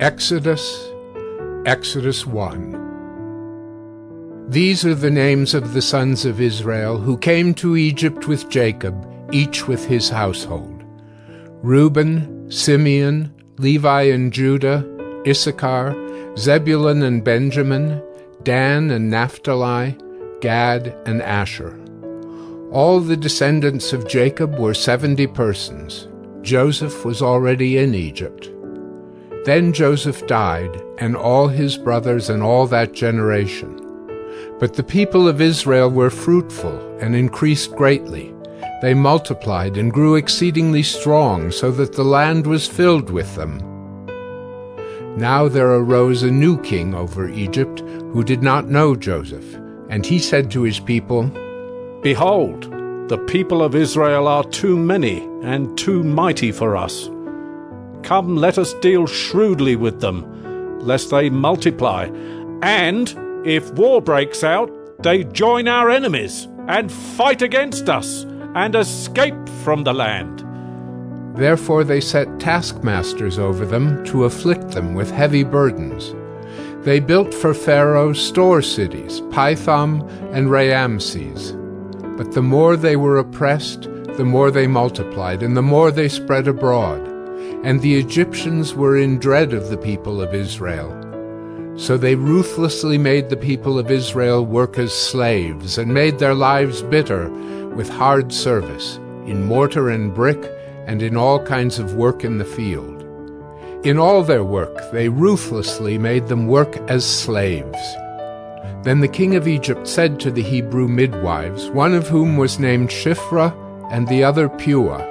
Exodus 1. These are the names of the sons of Israel who came to Egypt with Jacob, each with his household: Reuben, Simeon, Levi and Judah, Issachar, Zebulun and Benjamin, Dan and Naphtali, Gad and Asher. All the descendants of Jacob were 70 persons. Joseph was already in Egypt. Then Joseph died, and all his brothers and all that generation. But the people of Israel were fruitful and increased greatly. They multiplied and grew exceedingly strong, so that the land was filled with them. Now there arose a new king over Egypt, who did not know Joseph. And he said to his people, "Behold, the people of Israel are too many and too mighty for us. Come, let us deal shrewdly with them, lest they multiply, and, if war breaks out, they join our enemies, and fight against us, and escape from the land." Therefore they set taskmasters over them to afflict them with heavy burdens. They built for Pharaoh store cities, Pithom and Raamses. But the more they were oppressed, the more they multiplied, and the more they spread abroad. And the Egyptians were in dread of the people of Israel. So they ruthlessly made the people of Israel work as slaves, and made their lives bitter with hard service, in mortar and brick, and in all kinds of work in the field. In all their work they ruthlessly made them work as slaves. Then the king of Egypt said to the Hebrew midwives, one of whom was named Shiphrah and the other Puah,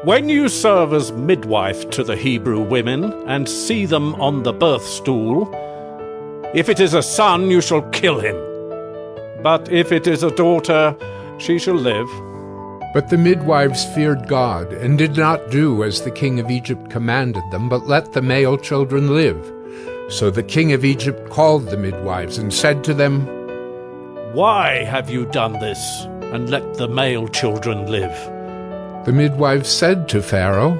"When you serve as midwife to the Hebrew women, and see them on the birth stool, if it is a son, you shall kill him. But if it is a daughter, she shall live." But the midwives feared God, and did not do as the king of Egypt commanded them, but let the male children live. So the king of Egypt called the midwives, and said to them, "Why have you done this, and let the male children live?" The midwives said to Pharaoh,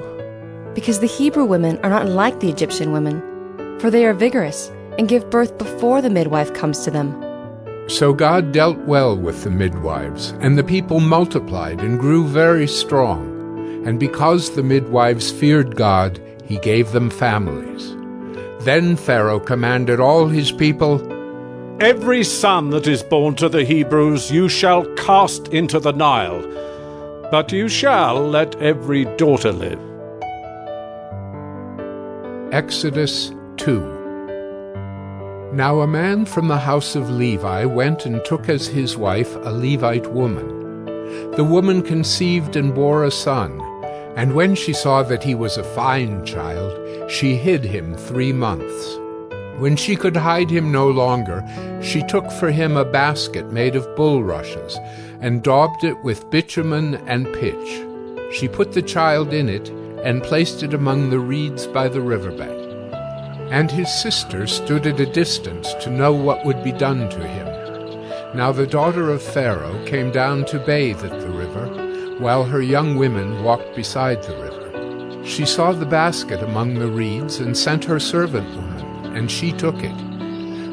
"Because the Hebrew women are not like the Egyptian women, for they are vigorous and give birth before the midwife comes to them." So God dealt well with the midwives, and the people multiplied and grew very strong. And because the midwives feared God, he gave them families. Then Pharaoh commanded all his people, "Every son that is born to the Hebrews you shall cast into the Nile, but you shall let every daughter live." Exodus 2. Now a man from the house of Levi went and took as his wife a Levite woman. The woman conceived and bore a son, and when she saw that he was a fine child, she hid him 3 months. When she could hide him no longer, she took for him a basket made of bulrushes, and daubed it with bitumen and pitch. She put the child in it, and placed it among the reeds by the riverbank. And his sister stood at a distance to know what would be done to him. Now the daughter of Pharaoh came down to bathe at the river, while her young women walked beside the river. She saw the basket among the reeds, and sent her servant woman, and she took it.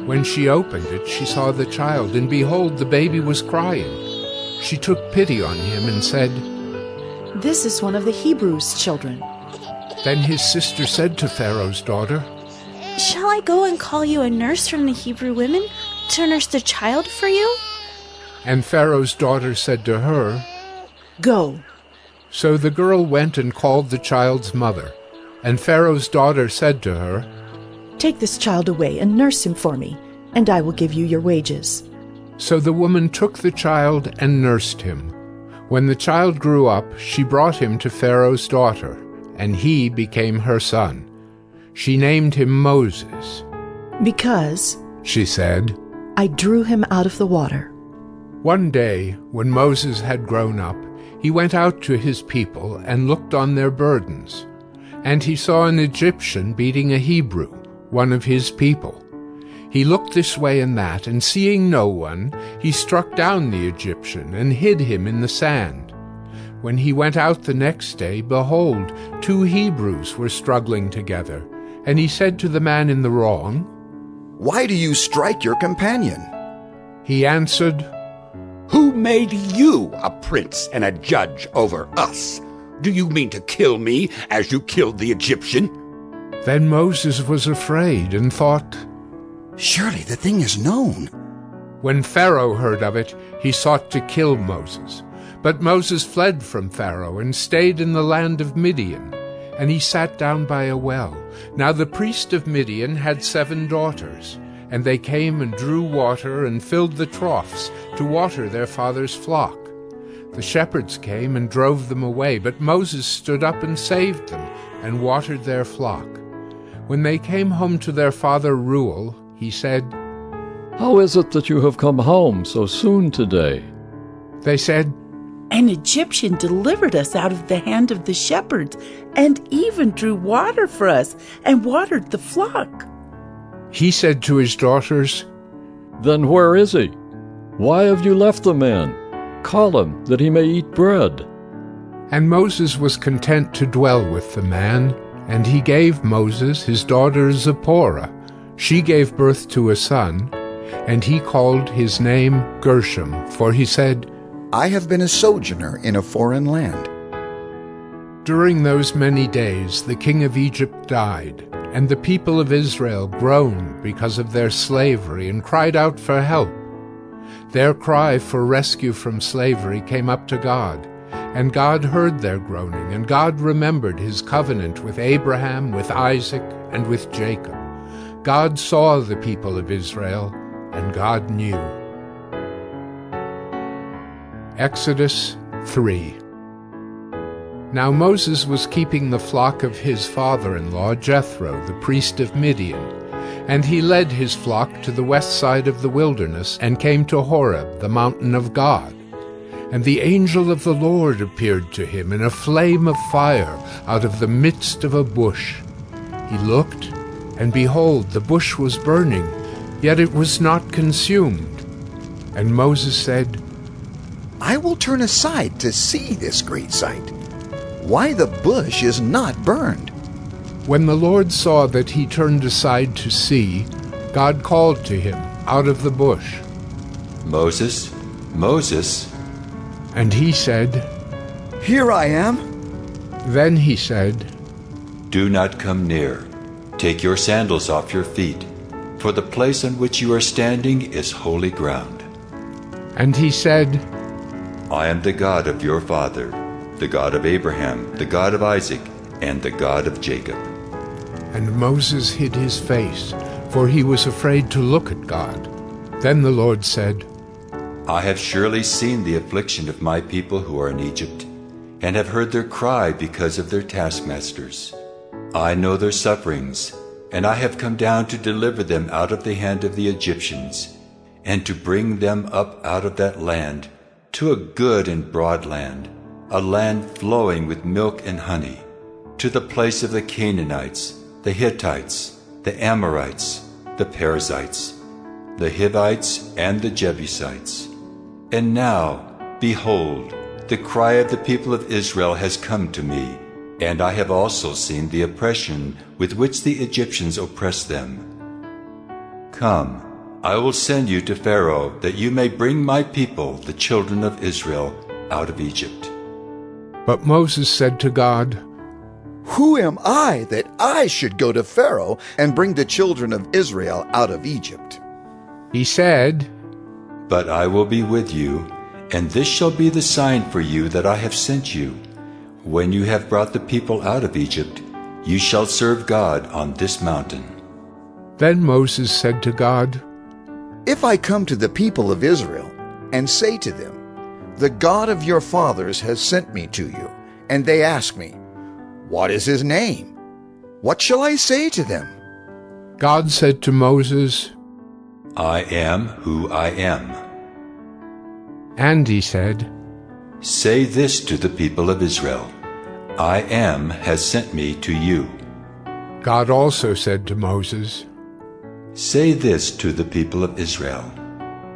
When she opened it, she saw the child, and behold, the baby was crying. She took pity on him and said, "This is one of the Hebrews' children." Then his sister said to Pharaoh's daughter, "Shall I go and call you a nurse from the Hebrew women to nurse the child for you?" And Pharaoh's daughter said to her, "Go." So the girl went and called the child's mother. And Pharaoh's daughter said to her, "Take this child away and nurse him for me, and I will give you your wages." So the woman took the child and nursed him. When the child grew up, she brought him to Pharaoh's daughter, and he became her son. She named him Moses. "Because," she said, "I drew him out of the water." One day, when Moses had grown up, he went out to his people and looked on their burdens. And he saw an Egyptian beating a Hebrew, one of his people. He looked this way and that, and seeing no one, he struck down the Egyptian and hid him in the sand. When he went out the next day, behold, 2 Hebrews were struggling together. And he said to the man in the wrong, "Why do you strike your companion?" He answered, "Who made you a prince and a judge over us? Do you mean to kill me as you killed the Egyptian?" Then Moses was afraid and thought, "Surely the thing is known." When Pharaoh heard of it, he sought to kill Moses. But Moses fled from Pharaoh and stayed in the land of Midian, and he sat down by a well. Now the priest of Midian had 7 daughters, and they came and drew water and filled the troughs to water their father's flock. The shepherds came and drove them away, but Moses stood up and saved them and watered their flock. When they came home to their father Reuel, he said, "How is it that you have come home so soon today?" They said, "An Egyptian delivered us out of the hand of the shepherds, and even drew water for us, and watered the flock." He said to his daughters, "Then where is he? Why have you left the man? Call him, that he may eat bread." And Moses was content to dwell with the man, and he gave Moses his daughter Zipporah. She gave birth to a son, and he called his name Gershom, for he said, "I have been a sojourner in a foreign land." During those many days the king of Egypt died, and the people of Israel groaned because of their slavery and cried out for help. Their cry for rescue from slavery came up to God, and God heard their groaning, and God remembered his covenant with Abraham, with Isaac, and with Jacob. God saw the people of Israel, and God knew. Exodus 3. Now Moses was keeping the flock of his father-in-law Jethro, the priest of Midian, and he led his flock to the west side of the wilderness and came to Horeb, the mountain of God. And the angel of the Lord appeared to him in a flame of fire out of the midst of a bush. He looked, and behold, the bush was burning, yet it was not consumed. And Moses said, "I will turn aside to see this great sight, why the bush is not burned." When the Lord saw that he turned aside to see, God called to him out of the bush, "Moses, Moses." And he said, "Here I am." Then he said, "Do not come near. Take your sandals off your feet, for the place on which you are standing is holy ground." And he said, "I am the God of your father, the God of Abraham, the God of Isaac, and the God of Jacob." And Moses hid his face, for he was afraid to look at God. Then the Lord said, "I have surely seen the affliction of my people who are in Egypt, and have heard their cry because of their taskmasters. I know their sufferings, and I have come down to deliver them out of the hand of the Egyptians, and to bring them up out of that land to a good and broad land, a land flowing with milk and honey, to the place of the Canaanites, the Hittites, the Amorites, the Perizzites, the Hivites, and the Jebusites. And now, behold, the cry of the people of Israel has come to me, and I have also seen the oppression with which the Egyptians oppress them. Come, I will send you to Pharaoh, that you may bring my people, the children of Israel, out of Egypt." But Moses said to God, "Who am I that I should go to Pharaoh and bring the children of Israel out of Egypt?" He said, "But I will be with you, and this shall be the sign for you that I have sent you. When you have brought the people out of Egypt, you shall serve God on this mountain." Then Moses said to God, "If I come to the people of Israel and say to them, 'The God of your fathers has sent me to you,' and they ask me, 'What is his name?' what shall I say to them?" God said to Moses, "I am who I am." And he said, "Say this to the people of Israel, I am has sent me to you." God also said to Moses, "Say this to the people of Israel,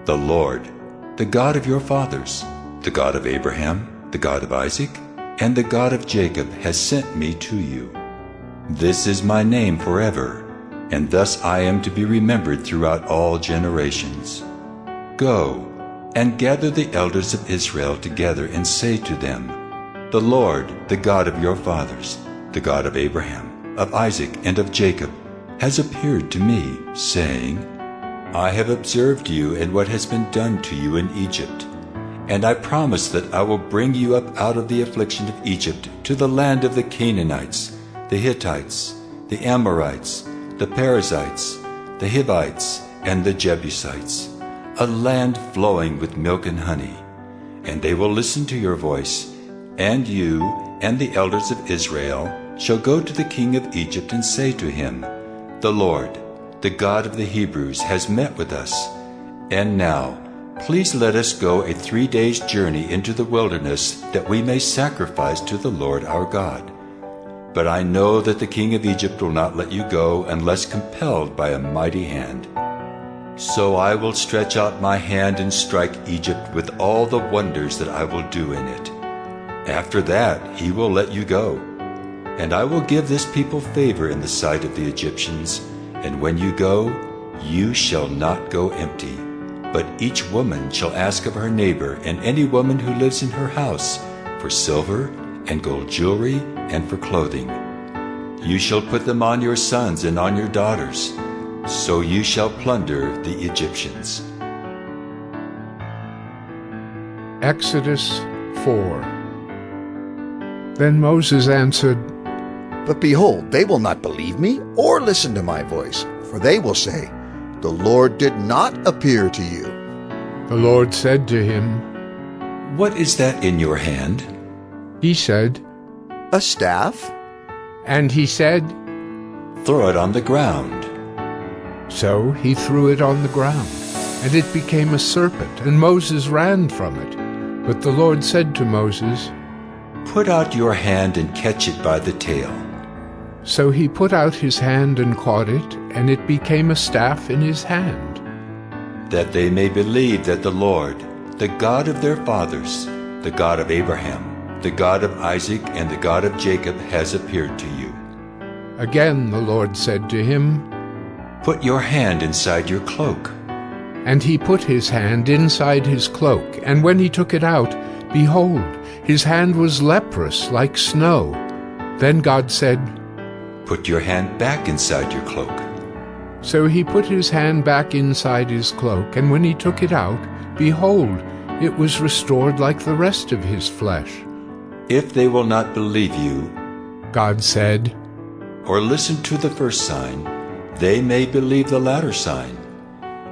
the Lord, the God of your fathers, the God of Abraham, the God of Isaac, and the God of Jacob has sent me to you." This is my name forever, and thus I am to be remembered throughout all generations. Go and gather the elders of Israel together and say to them, The Lord, the God of your fathers, the God of Abraham, of Isaac, and of Jacob, has appeared to me, saying, I have observed you and what has been done to you in Egypt, and I promise that I will bring you up out of the affliction of Egypt to the land of the Canaanites, the Hittites, the Amorites, the Perizzites, the Hivites, and the Jebusites, a land flowing with milk and honey. And they will listen to your voice, and you and the elders of Israel shall go to the king of Egypt and say to him, The Lord, the God of the Hebrews, has met with us. And now, please let us go a 3 days' journey into the wilderness, that we may sacrifice to the Lord our God. But I know that the king of Egypt will not let you go unless compelled by a mighty hand. So I will stretch out my hand and strike Egypt with all the wonders that I will do in it. After that he will let you go. And I will give this people favor in the sight of the Egyptians, and when you go, you shall not go empty. But each woman shall ask of her neighbor and any woman who lives in her house for silver and gold jewelry and for clothing. You shall put them on your sons and on your daughters, so you shall plunder the Egyptians. Exodus 4. Then Moses answered, But behold, they will not believe me or listen to my voice, for they will say, The Lord did not appear to you. The Lord said to him, What is that in your hand? He said, A staff? And he said, Throw it on the ground. So he threw it on the ground, and it became a serpent, and Moses ran from it. But the Lord said to Moses, Put out your hand and catch it by the tail. So he put out his hand and caught it, and it became a staff in his hand. That they may believe that the Lord, the God of their fathers, the God of Abraham, the God of Isaac, and the God of Jacob, has appeared to you. Again the Lord said to him, Put your hand inside your cloak. And he put his hand inside his cloak, and when he took it out, behold, his hand was leprous like snow. Then God said, Put your hand back inside your cloak. So he put his hand back inside his cloak, and when he took it out, behold, it was restored like the rest of his flesh. If they will not believe you, God said, or listen to the first sign, they may believe the latter sign.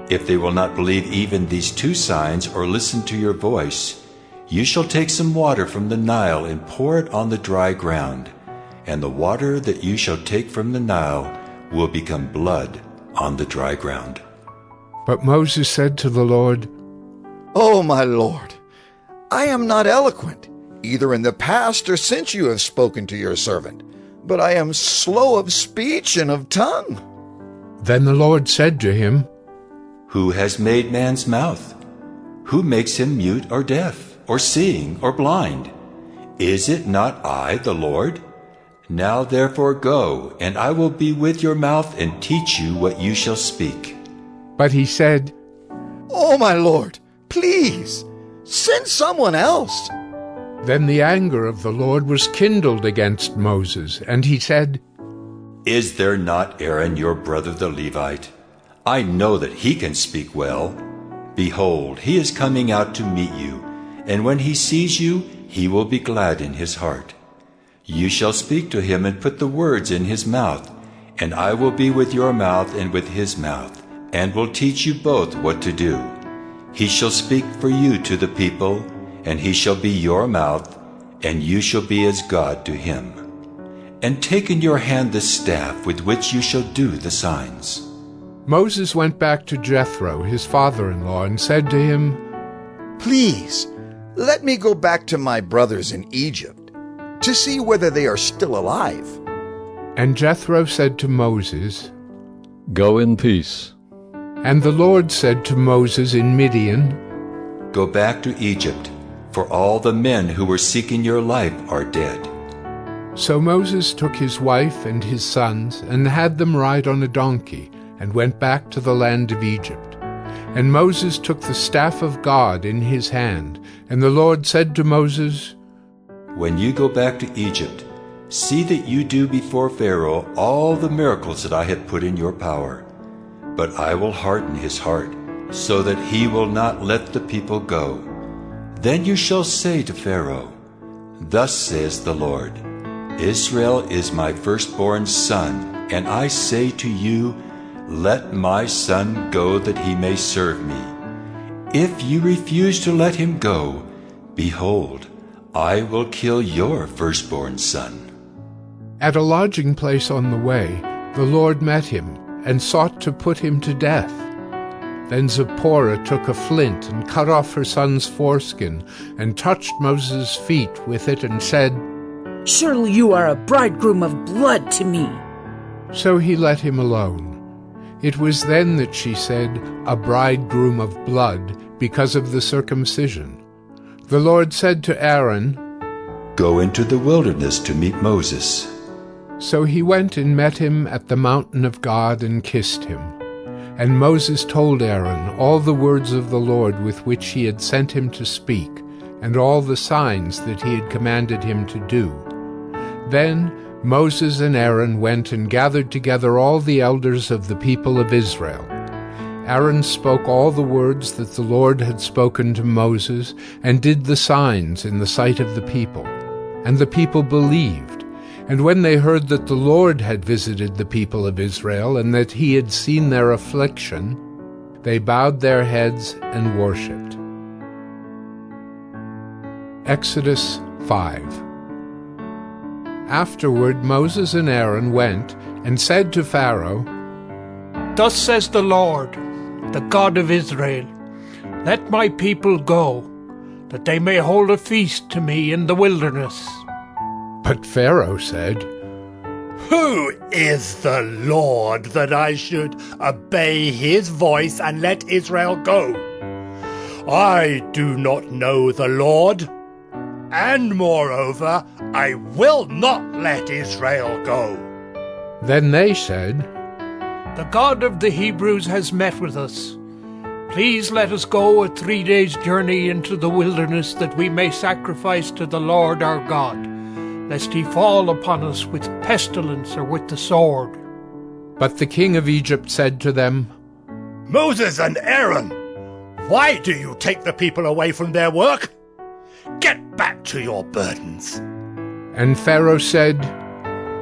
If they will not believe even these 2 signs or listen to your voice, you shall take some water from the Nile and pour it on the dry ground, and the water that you shall take from the Nile will become blood on the dry ground. But Moses said to the Lord, Oh, my Lord, I am not eloquent, either in the past or since you have spoken to your servant, but I am slow of speech and of tongue. Then the Lord said to him, Who has made man's mouth? Who makes him mute or deaf, or seeing or blind? Is it not I, the Lord? Now therefore go, and I will be with your mouth and teach you what you shall speak. But he said, Oh, my Lord, please, send someone else. Then the anger of the Lord was kindled against Moses, and he said, Is there not Aaron your brother the Levite? I know that he can speak well. Behold, he is coming out to meet you, and when he sees you, he will be glad in his heart. You shall speak to him and put the words in his mouth, and I will be with your mouth and with his mouth, and will teach you both what to do. He shall speak for you to the people, and he shall be your mouth, and you shall be as God to him. And take in your hand the staff with which you shall do the signs. Moses went back to Jethro, his father-in-law, and said to him, Please, let me go back to my brothers in Egypt, to see whether they are still alive. And Jethro said to Moses, Go in peace. And the Lord said to Moses in Midian, Go back to Egypt, for all the men who were seeking your life are dead. So Moses took his wife and his sons, and had them ride on a donkey, and went back to the land of Egypt. And Moses took the staff of God in his hand, and the Lord said to Moses, When you go back to Egypt, see that you do before Pharaoh all the miracles that I have put in your power. But I will harden his heart, so that he will not let the people go. Then you shall say to Pharaoh, Thus says the Lord, Israel is my firstborn son, and I say to you, Let my son go that he may serve me. If you refuse to let him go, behold, I will kill your firstborn son. At a lodging place on the way, the Lord met him, and sought to put him to death. Then Zipporah took a flint, and cut off her son's foreskin, and touched Moses' feet with it, and said, Surely you are a bridegroom of blood to me. So he let him alone. It was then that she said, A bridegroom of blood, because of the circumcision. The Lord said to Aaron, Go into the wilderness to meet Moses. So he went and met him at the mountain of God, and kissed him. And Moses told Aaron all the words of the Lord with which he had sent him to speak, and all the signs that he had commanded him to do. Then Moses and Aaron went and gathered together all the elders of the people of Israel. Aaron spoke all the words that the Lord had spoken to Moses, and did the signs in the sight of the people. And the people believed. And when they heard that the Lord had visited the people of Israel, and that he had seen their affliction, they bowed their heads and worshipped. Exodus 5. Afterward Moses and Aaron went and said to Pharaoh, Thus says the Lord, the God of Israel, Let my people go, that they may hold a feast to me in the wilderness. But Pharaoh said, Who is the Lord that I should obey his voice and let Israel go? I do not know the Lord, and moreover, I will not let Israel go. Then they said, The God of the Hebrews has met with us. Please let us go a 3 days' journey into the wilderness, that we may sacrifice to the Lord our God, lest he fall upon us with pestilence or with the sword. But the king of Egypt said to them, Moses and Aaron, why do you take the people away from their work? Get back to your burdens. And Pharaoh said,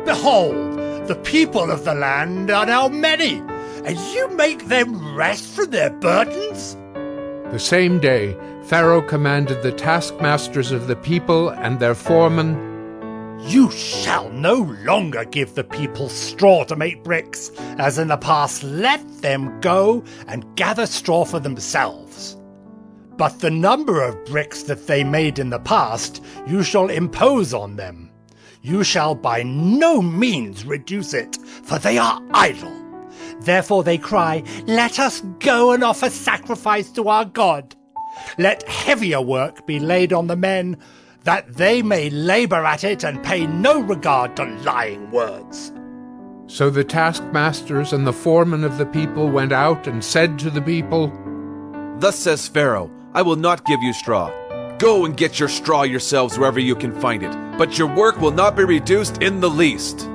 Behold, the people of the land are now many, and you make them rest from their burdens? The same day Pharaoh commanded the taskmasters of the people and their foremen, You shall no longer give the people straw to make bricks, as in the past. Let them go and gather straw for themselves. But the number of bricks that they made in the past you shall impose on them. You shall by no means reduce it, for they are idle. Therefore they cry, Let us go and offer sacrifice to our God. Let heavier work be laid on the men, that they may labor at it and pay no regard to lying words. So the taskmasters and the foremen of the people went out and said to the people, Thus says Pharaoh, I will not give you straw. Go and get your straw yourselves wherever you can find it, but your work will not be reduced in the least.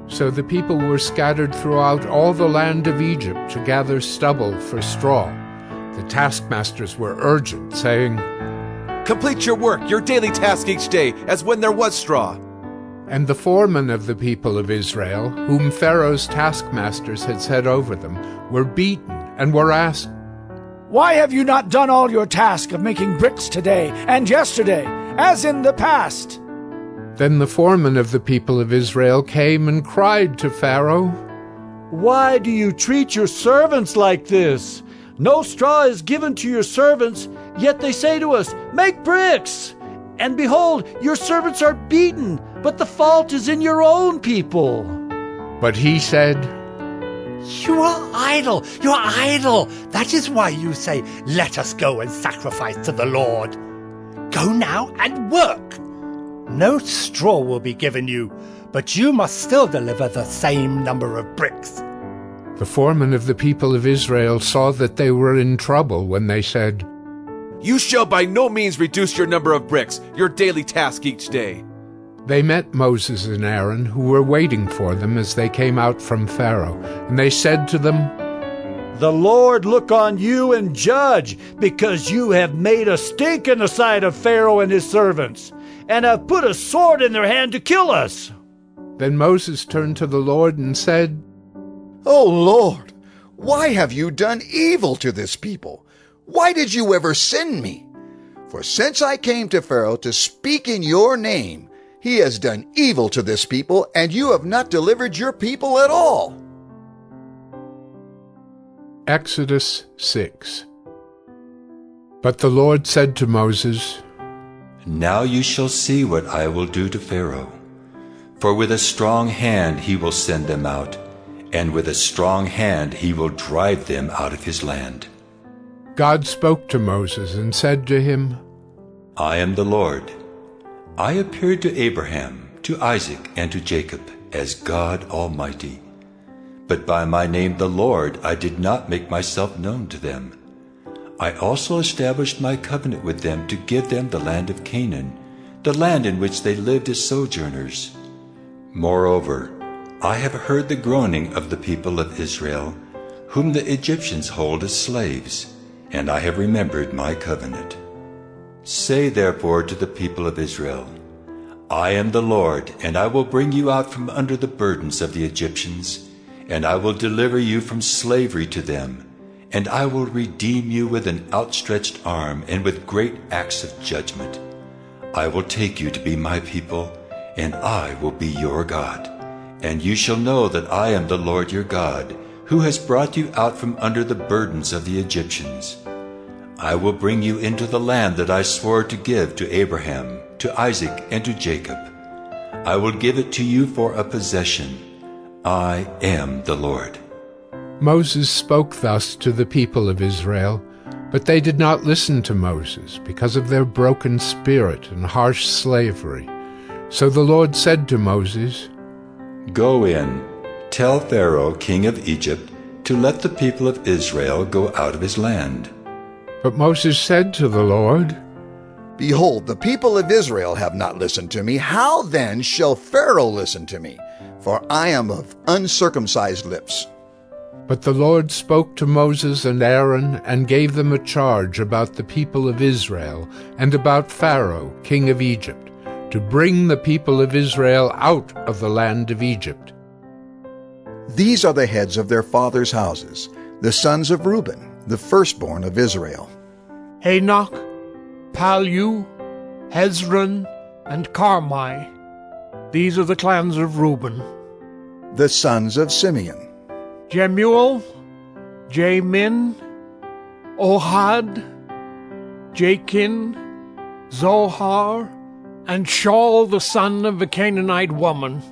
So the people were scattered throughout all the land of Egypt to gather stubble for straw. The taskmasters were urgent, saying, Complete your work, your daily task each day, as when there was straw. And the foremen of the people of Israel, whom Pharaoh's taskmasters had set over them, were beaten and were asked, Why have you not done all your task of making bricks today and yesterday, as in the past? Then the foreman of the people of Israel came and cried to Pharaoh, Why do you treat your servants like this? No straw is given to your servants, yet they say to us, Make bricks! And behold, your servants are beaten, but the fault is in your own people. But he said, You are idle, you are idle. That is why you say, Let us go and sacrifice to the Lord. Go now and work. No straw will be given you, but you must still deliver the same number of bricks. The foreman of the people of Israel saw that they were in trouble when they said, You shall by no means reduce your number of bricks, your daily task each day. They met Moses and Aaron, who were waiting for them as they came out from Pharaoh, and they said to them, The Lord look on you and judge, because you have made a stink in the sight of Pharaoh and his servants, and have put a sword in their hand to kill us. Then Moses turned to the Lord and said, O Lord, why have you done evil to this people? Why did you ever send me? For since I came to Pharaoh to speak in your name, he has done evil to this people, and you have not delivered your people at all. Exodus 6. But the Lord said to Moses, Now you shall see what I will do to Pharaoh. For with a strong hand he will send them out, and with a strong hand he will drive them out of his land. God spoke to Moses and said to him, I am the Lord. I appeared to Abraham, to Isaac, and to Jacob as God Almighty. But by my name the Lord I did not make myself known to them. I also established my covenant with them to give them the land of Canaan, the land in which they lived as sojourners. Moreover, I have heard the groaning of the people of Israel, whom the Egyptians hold as slaves, and I have remembered my covenant. Say therefore to the people of Israel, I am the Lord, and I will bring you out from under the burdens of the Egyptians, and I will deliver you from slavery to them, and I will redeem you with an outstretched arm and with great acts of judgment. I will take you to be my people, and I will be your God. And you shall know that I am the Lord your God, who has brought you out from under the burdens of the Egyptians. I will bring you into the land that I swore to give to Abraham, to Isaac, and to Jacob. I will give it to you for a possession. I am the Lord. Moses spoke thus to the people of Israel, but they did not listen to Moses because of their broken spirit and harsh slavery. So the Lord said to Moses, Go in, tell Pharaoh, king of Egypt, to let the people of Israel go out of his land. But Moses said to the Lord, Behold, the people of Israel have not listened to me. How then shall Pharaoh listen to me? For I am of uncircumcised lips. But the Lord spoke to Moses and Aaron and gave them a charge about the people of Israel and about Pharaoh, king of Egypt, to bring the people of Israel out of the land of Egypt. These are the heads of their fathers' houses, the sons of Reuben, the firstborn of Israel. Enoch, Palu, Hezron, and Carmi. These are the clans of Reuben. The sons of Simeon. Jemuel, Jamin, Ohad, Jachin, Zohar, and Shaul the son of a Canaanite woman.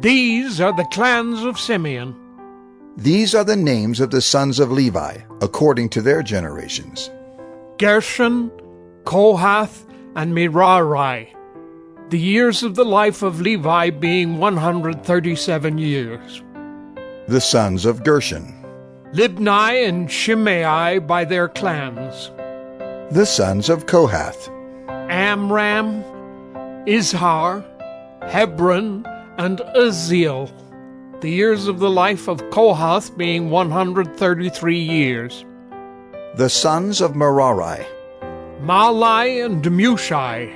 These are the clans of Simeon. These are the names of the sons of Levi, according to their generations. Gershon, Kohath, and Merari. The years of the life of Levi being 137 years. The sons of Gershon. Libni and Shimei by their clans. The sons of Kohath. Amram, Izhar, Hebron, and Uzziel. The years of the life of Kohath being 133 years. The sons of Merari. Malai and Mushai.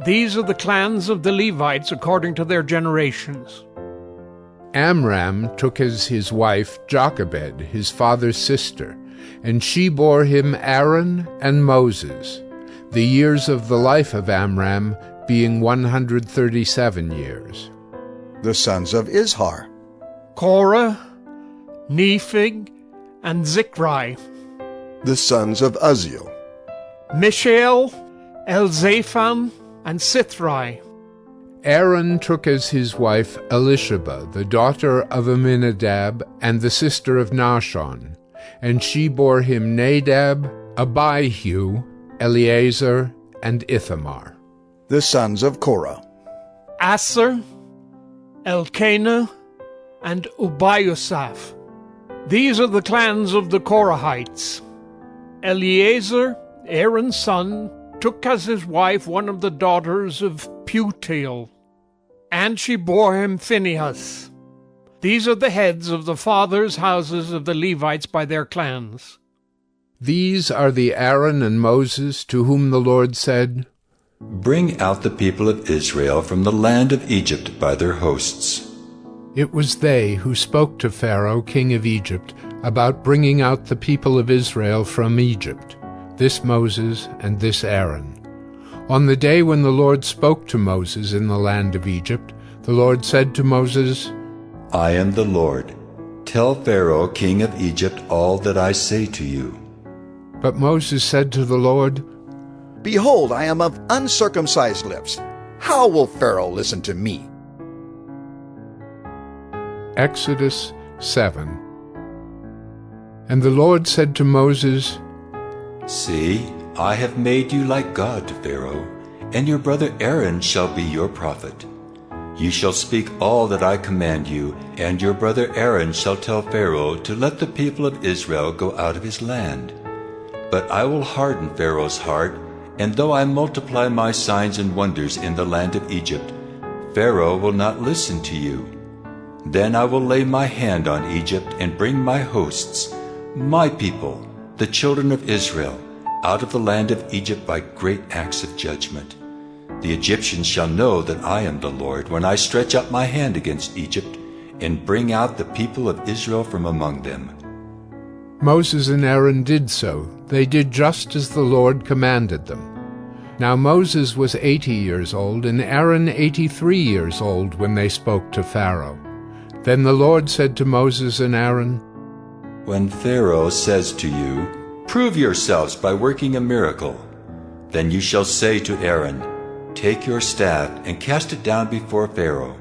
These are the clans of the Levites according to their generations. Amram took as his wife Jochebed, his father's sister, and she bore him Aaron and Moses, the years of the life of Amram being 137 years. The sons of Izhar. Korah, Nephig, and Zikri. The sons of Uzziel. Mishael, Elzaphan, and Sithri. Aaron took as his wife Elisheba, the daughter of Amminadab and the sister of Nahshon, and she bore him Nadab, Abihu, Eleazar, and Ithamar. The sons of Korah. Asser, Elkanah, and Ubiasaph. These are the clans of the Korahites. Eleazar, Aaron's son, took as his wife one of the daughters of Putiel, and she bore him Phinehas. These are the heads of the fathers' houses of the Levites by their clans. These are the Aaron and Moses to whom the Lord said, Bring out the people of Israel from the land of Egypt by their hosts. It was they who spoke to Pharaoh, king of Egypt, about bringing out the people of Israel from Egypt, this Moses and this Aaron. On the day when the Lord spoke to Moses in the land of Egypt, the Lord said to Moses, I am the Lord. Tell Pharaoh, king of Egypt, all that I say to you. But Moses said to the Lord, Behold, I am of uncircumcised lips. How will Pharaoh listen to me? Exodus 7. And the Lord said to Moses, See, I have made you like God to Pharaoh, and your brother Aaron shall be your prophet. You shall speak all that I command you, and your brother Aaron shall tell Pharaoh to let the people of Israel go out of his land. But I will harden Pharaoh's heart, and though I multiply my signs and wonders in the land of Egypt, Pharaoh will not listen to you. Then I will lay my hand on Egypt and bring my hosts, my people, the children of Israel, out of the land of Egypt by great acts of judgment. The Egyptians shall know that I am the Lord when I stretch out my hand against Egypt and bring out the people of Israel from among them. Moses and Aaron did so. They did just as the Lord commanded them. Now Moses was 80 years old, and Aaron 83 years old when they spoke to Pharaoh. Then the Lord said to Moses and Aaron, When Pharaoh says to you, Prove yourselves by working a miracle, then you shall say to Aaron, Take your staff and cast it down before Pharaoh,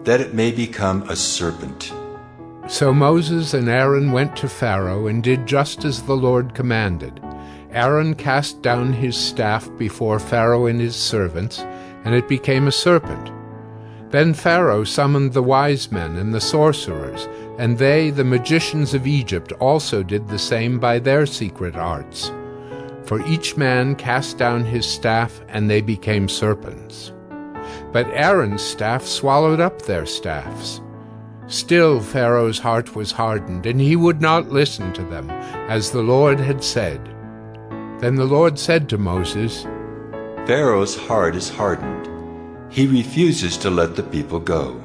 that it may become a serpent. So Moses and Aaron went to Pharaoh and did just as the Lord commanded. Aaron cast down his staff before Pharaoh and his servants, and it became a serpent. Then Pharaoh summoned the wise men and the sorcerers, and they, the magicians of Egypt, also did the same by their secret arts. For each man cast down his staff, and they became serpents. But Aaron's staff swallowed up their staffs. Still Pharaoh's heart was hardened, and he would not listen to them, as the Lord had said. Then the Lord said to Moses, Pharaoh's heart is hardened. He refuses to let the people go.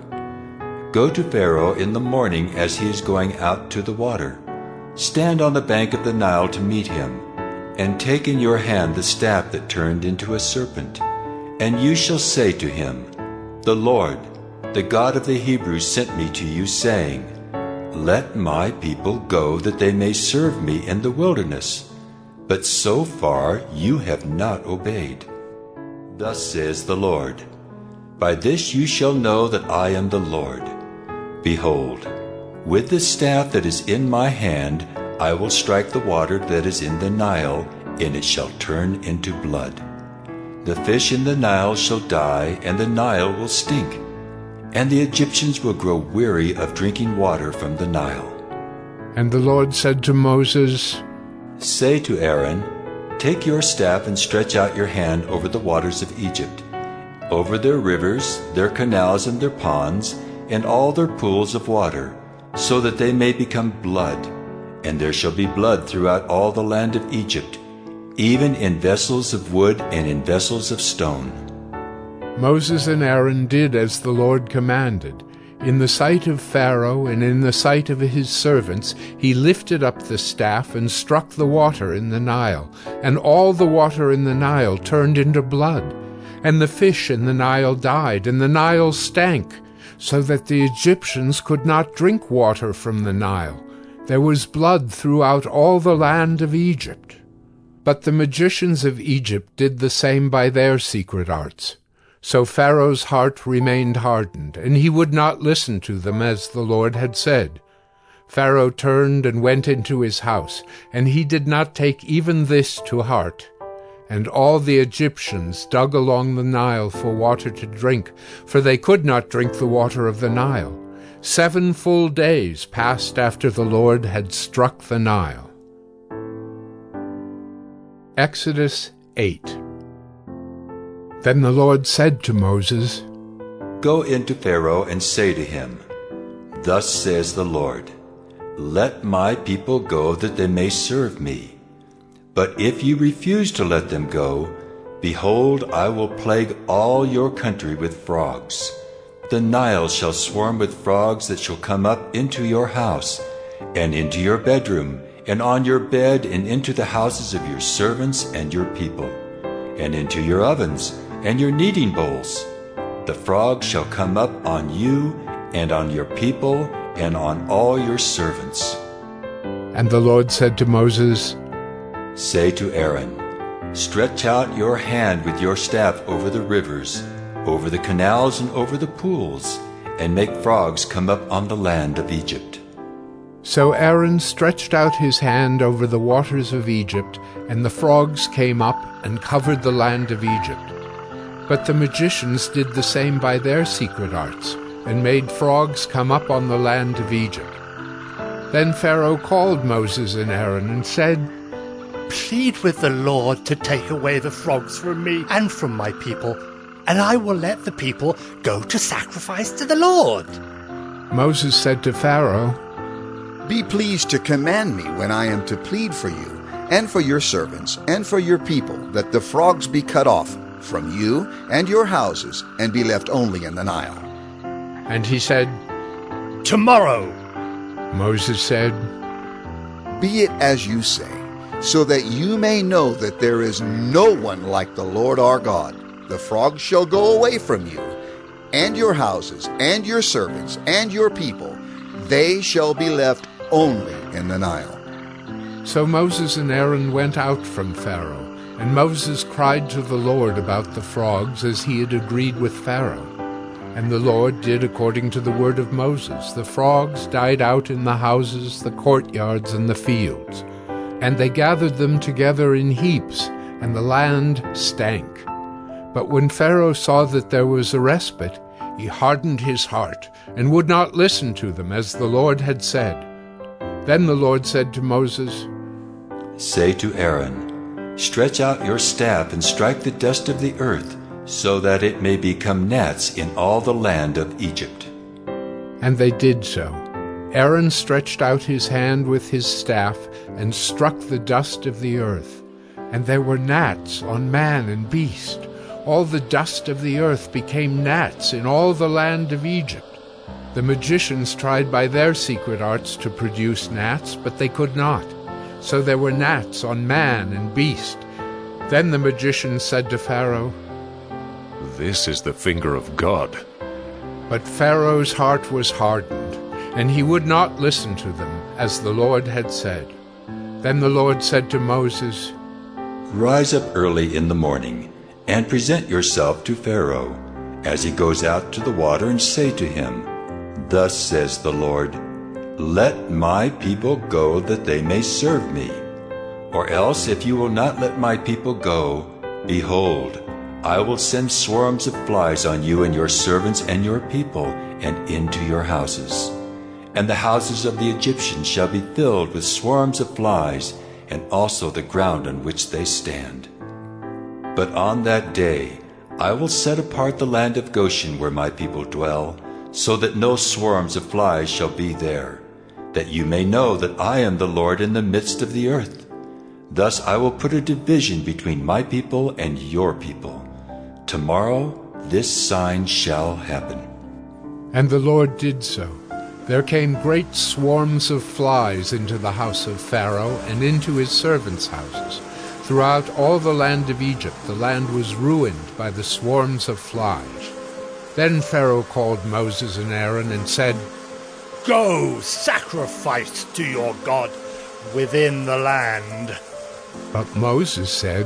Go to Pharaoh in the morning as he is going out to the water. Stand on the bank of the Nile to meet him, and take in your hand the staff that turned into a serpent. And you shall say to him, The Lord, the God of the Hebrews, sent me to you, saying, Let my people go that they may serve me in the wilderness. But so far you have not obeyed. Thus says the Lord, By this you shall know that I am the Lord. Behold, with the staff that is in my hand, I will strike the water that is in the Nile, and it shall turn into blood. The fish in the Nile shall die, and the Nile will stink, and the Egyptians will grow weary of drinking water from the Nile. And the Lord said to Moses, Say to Aaron, Take your staff and stretch out your hand over the waters of Egypt, over their rivers, their canals, and their ponds, and all their pools of water, so that they may become blood. And there shall be blood throughout all the land of Egypt, even in vessels of wood and in vessels of stone. Moses and Aaron did as the Lord commanded. In the sight of Pharaoh and in the sight of his servants, he lifted up the staff and struck the water in the Nile, and all the water in the Nile turned into blood. And the fish in the Nile died, and the Nile stank, so that the Egyptians could not drink water from the Nile. There was blood throughout all the land of Egypt. But the magicians of Egypt did the same by their secret arts. So Pharaoh's heart remained hardened, and he would not listen to them as the Lord had said. Pharaoh turned and went into his house, and he did not take even this to heart. And all the Egyptians dug along the Nile for water to drink, for they could not drink the water of the Nile. 7 full days passed after the Lord had struck the Nile. Exodus 8. Then the Lord said to Moses, Go into Pharaoh and say to him, Thus says the Lord, Let my people go that they may serve me. But if you refuse to let them go, behold, I will plague all your country with frogs. The Nile shall swarm with frogs that shall come up into your house, and into your bedroom, and on your bed, and into the houses of your servants and your people, and into your ovens, and your kneading bowls. The frogs shall come up on you, and on your people, and on all your servants. And the Lord said to Moses, Say to Aaron, Stretch out your hand with your staff over the rivers, over the canals and over the pools, and make frogs come up on the land of Egypt. So Aaron stretched out his hand over the waters of Egypt, and the frogs came up and covered the land of Egypt. But the magicians did the same by their secret arts, and made frogs come up on the land of Egypt. Then Pharaoh called Moses and Aaron and said, Plead with the Lord to take away the frogs from me and from my people, and I will let the people go to sacrifice to the Lord. Moses said to Pharaoh, Be pleased to command me when I am to plead for you, and for your servants, and for your people, that the frogs be cut off from you and your houses, and be left only in the Nile. And he said, Tomorrow. Moses said, Be it as you say, so that you may know that there is no one like the Lord our God. The frogs shall go away from you, and your houses, and your servants, and your people. They shall be left only in the Nile. So Moses and Aaron went out from Pharaoh, and Moses cried to the Lord about the frogs as he had agreed with Pharaoh. And the Lord did according to the word of Moses. The frogs died out in the houses, the courtyards, and the fields. And they gathered them together in heaps, and the land stank. But when Pharaoh saw that there was a respite, he hardened his heart, and would not listen to them, as the Lord had said. Then the Lord said to Moses, Say to Aaron, Stretch out your staff and strike the dust of the earth, so that it may become gnats in all the land of Egypt. And they did so. Aaron stretched out his hand with his staff and struck the dust of the earth, and there were gnats on man and beast. All the dust of the earth became gnats in all the land of Egypt. The magicians tried by their secret arts to produce gnats, but they could not. So there were gnats on man and beast. Then the magicians said to Pharaoh, This is the finger of God. But Pharaoh's heart was hardened, and he would not listen to them, as the Lord had said. Then the Lord said to Moses, Rise up early in the morning, and present yourself to Pharaoh, as he goes out to the water, and say to him, Thus says the Lord, Let my people go, that they may serve me. Or else, if you will not let my people go, behold, I will send swarms of flies on you and your servants and your people, and into your houses. And the houses of the Egyptians shall be filled with swarms of flies, and also the ground on which they stand. But on that day I will set apart the land of Goshen where my people dwell, so that no swarms of flies shall be there, that you may know that I am the Lord in the midst of the earth. Thus I will put a division between my people and your people. Tomorrow this sign shall happen. And the Lord did so. There came great swarms of flies into the house of Pharaoh and into his servants' houses. Throughout all the land of Egypt, the land was ruined by the swarms of flies. Then Pharaoh called Moses and Aaron and said, Go, sacrifice to your God within the land. But Moses said,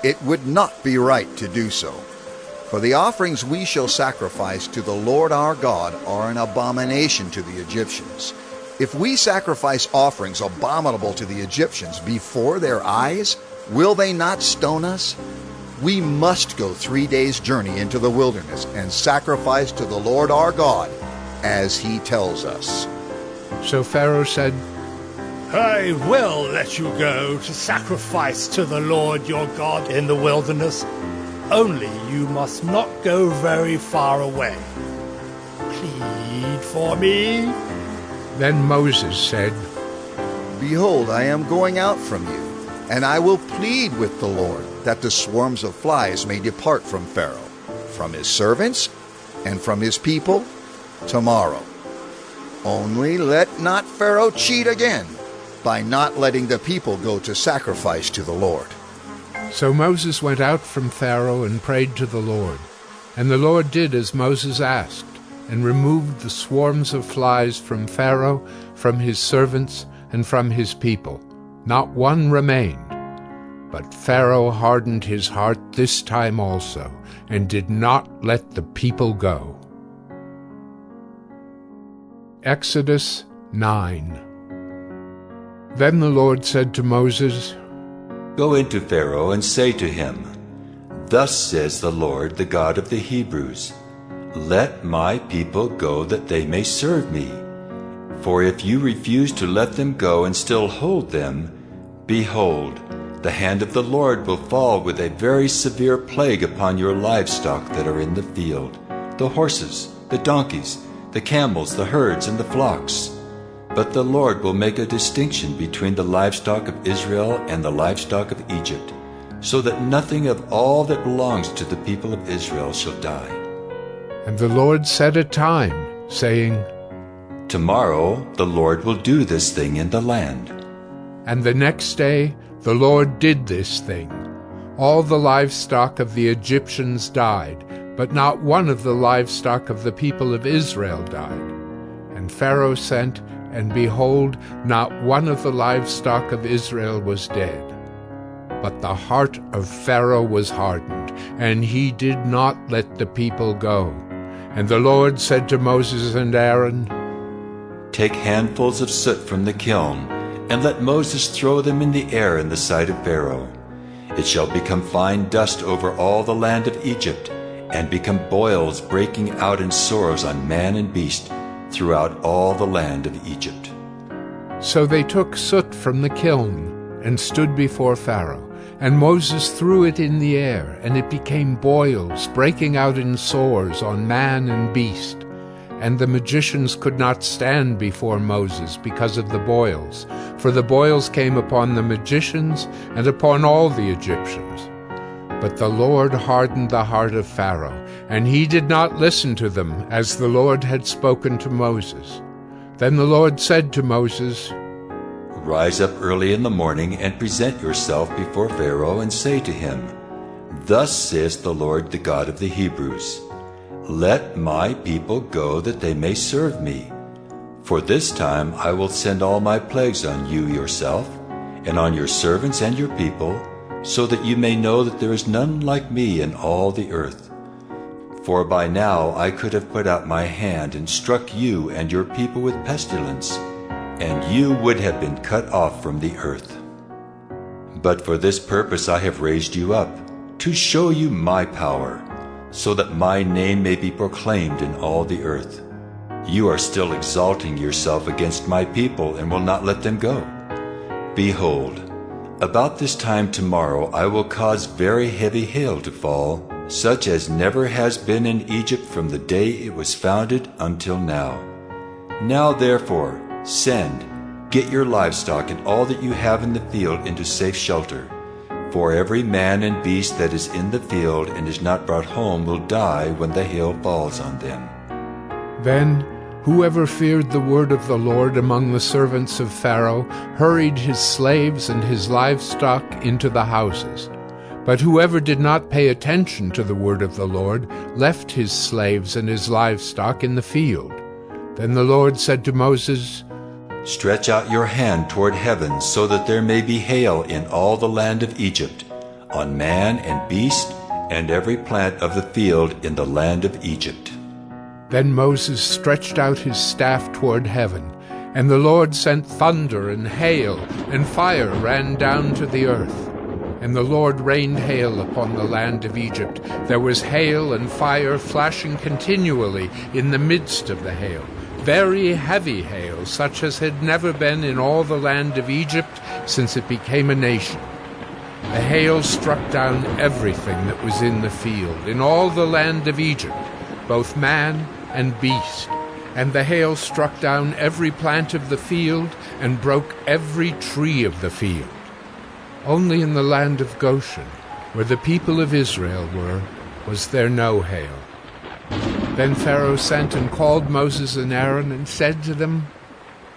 It would not be right to do so. For the offerings we shall sacrifice to the Lord our God are an abomination to the Egyptians. If we sacrifice offerings abominable to the Egyptians before their eyes, Will they not stone us? We must go 3 days' journey into the wilderness and sacrifice to the Lord our God, as he tells us." So Pharaoh said, "I will let you go to sacrifice to the Lord your God in the wilderness. Only you must not go very far away. Plead for me." Then Moses said, "Behold, I am going out from you, and I will plead with the Lord that the swarms of flies may depart from Pharaoh, from his servants, and from his people tomorrow. Only let not Pharaoh cheat again by not letting the people go to sacrifice to the Lord." So Moses went out from Pharaoh and prayed to the Lord. And the Lord did as Moses asked, and removed the swarms of flies from Pharaoh, from his servants, and from his people. Not one remained. But Pharaoh hardened his heart this time also, and did not let the people go. Exodus 9. Then the Lord said to Moses, "Go into Pharaoh and say to him, 'Thus says the Lord, the God of the Hebrews, Let my people go that they may serve me. For if you refuse to let them go and still hold them, behold, the hand of the Lord will fall with a very severe plague upon your livestock that are in the field, the horses, the donkeys, the camels, the herds, and the flocks. But the Lord will make a distinction between the livestock of Israel and the livestock of Egypt, so that nothing of all that belongs to the people of Israel shall die.'" And the Lord set a time, saying, "Tomorrow the Lord will do this thing in the land." And the next day the Lord did this thing. All the livestock of the Egyptians died, but not one of the livestock of the people of Israel died. And Pharaoh sent, and behold, not one of the livestock of Israel was dead. But the heart of Pharaoh was hardened, and he did not let the people go. And the Lord said to Moses and Aaron, "Take handfuls of soot from the kiln, and let Moses throw them in the air in the sight of Pharaoh. It shall become fine dust over all the land of Egypt, and become boils breaking out in sores on man and beast throughout all the land of Egypt." So they took soot from the kiln and stood before Pharaoh. And Moses threw it in the air, and it became boils breaking out in sores on man and beast. And the magicians could not stand before Moses because of the boils, for the boils came upon the magicians and upon all the Egyptians. But the Lord hardened the heart of Pharaoh, and he did not listen to them, as the Lord had spoken to Moses. Then the Lord said to Moses, "Rise up early in the morning and present yourself before Pharaoh and say to him, 'Thus says the Lord, the God of the Hebrews, Let my people go that they may serve me. For this time I will send all my plagues on you yourself, and on your servants and your people, so that you may know that there is none like me in all the earth. For by now I could have put out my hand and struck you and your people with pestilence, and you would have been cut off from the earth. But for this purpose I have raised you up, to show you my power, so that my name may be proclaimed in all the earth. You are still exalting yourself against my people and will not let them go. Behold, about this time tomorrow I will cause very heavy hail to fall, such as never has been in Egypt from the day it was founded until now. Now therefore, send, get your livestock and all that you have in the field into safe shelter. For every man and beast that is in the field and is not brought home will die when the hail falls on them." Then whoever feared the word of the Lord among the servants of Pharaoh hurried his slaves and his livestock into the houses. But whoever did not pay attention to the word of the Lord left his slaves and his livestock in the field. Then the Lord said to Moses, "Stretch out your hand toward heaven, so that there may be hail in all the land of Egypt, on man and beast, and every plant of the field in the land of Egypt." Then Moses stretched out his staff toward heaven, and the Lord sent thunder and hail, and fire ran down to the earth. And the Lord rained hail upon the land of Egypt. There was hail and fire flashing continually in the midst of the hail, very heavy hail, such as had never been in all the land of Egypt since it became a nation. The hail struck down everything that was in the field, in all the land of Egypt, both man and beast. And the hail struck down every plant of the field and broke every tree of the field. Only in the land of Goshen, where the people of Israel were, was there no hail. Then Pharaoh sent and called Moses and Aaron and said to them,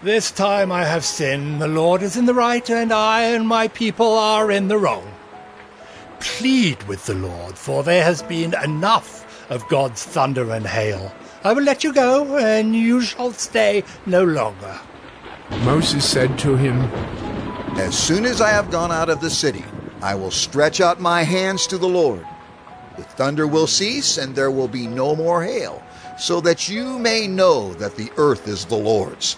This time I have sinned. The Lord is in the right, and I and my people are in the wrong. Plead with the Lord, for there has been enough of God's thunder and hail. I will let you go, and you shall stay no longer. Moses said to him, As soon as I have gone out of the city, I will stretch out my hands to the Lord. The thunder will cease, and there will be no more hail, so that you may know that the earth is the Lord's.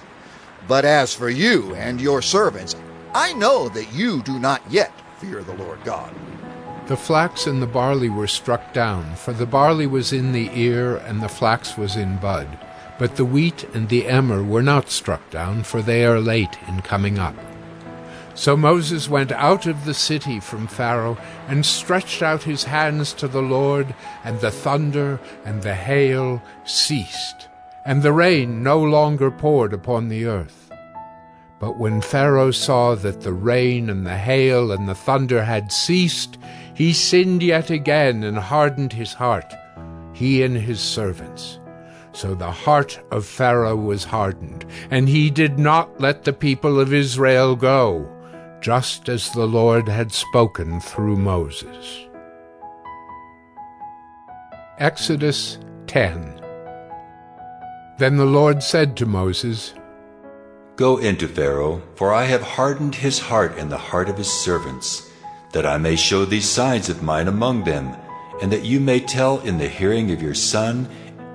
But as for you and your servants, I know that you do not yet fear the Lord God. The flax and the barley were struck down, for the barley was in the ear and the flax was in bud. But the wheat and the emmer were not struck down, for they are late in coming up. So Moses went out of the city from Pharaoh and stretched out his hands to the Lord, and the thunder and the hail ceased, and the rain no longer poured upon the earth. But when Pharaoh saw that the rain and the hail and the thunder had ceased, he sinned yet again and hardened his heart, he and his servants. So the heart of Pharaoh was hardened, and he did not let the people of Israel go, just as the Lord had spoken through Moses. Exodus 10. Then the Lord said to Moses, Go into Pharaoh, for I have hardened his heart and the heart of his servants, that I may show these signs of mine among them, and that you may tell in the hearing of your son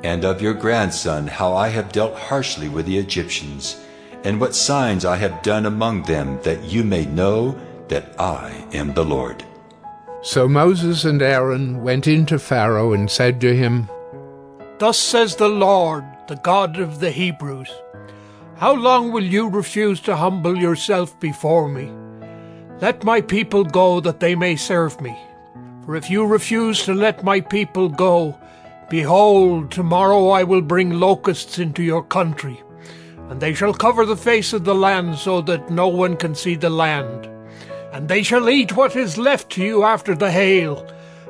and of your grandson how I have dealt harshly with the Egyptians, and what signs I have done among them, that you may know that I am the Lord. So Moses and Aaron went into Pharaoh and said to him, Thus says the Lord, the God of the Hebrews, How long will you refuse to humble yourself before me? Let my people go, that they may serve me. For if you refuse to let my people go, behold, tomorrow I will bring locusts into your country, and they shall cover the face of the land, so that no one can see the land. And they shall eat what is left to you after the hail,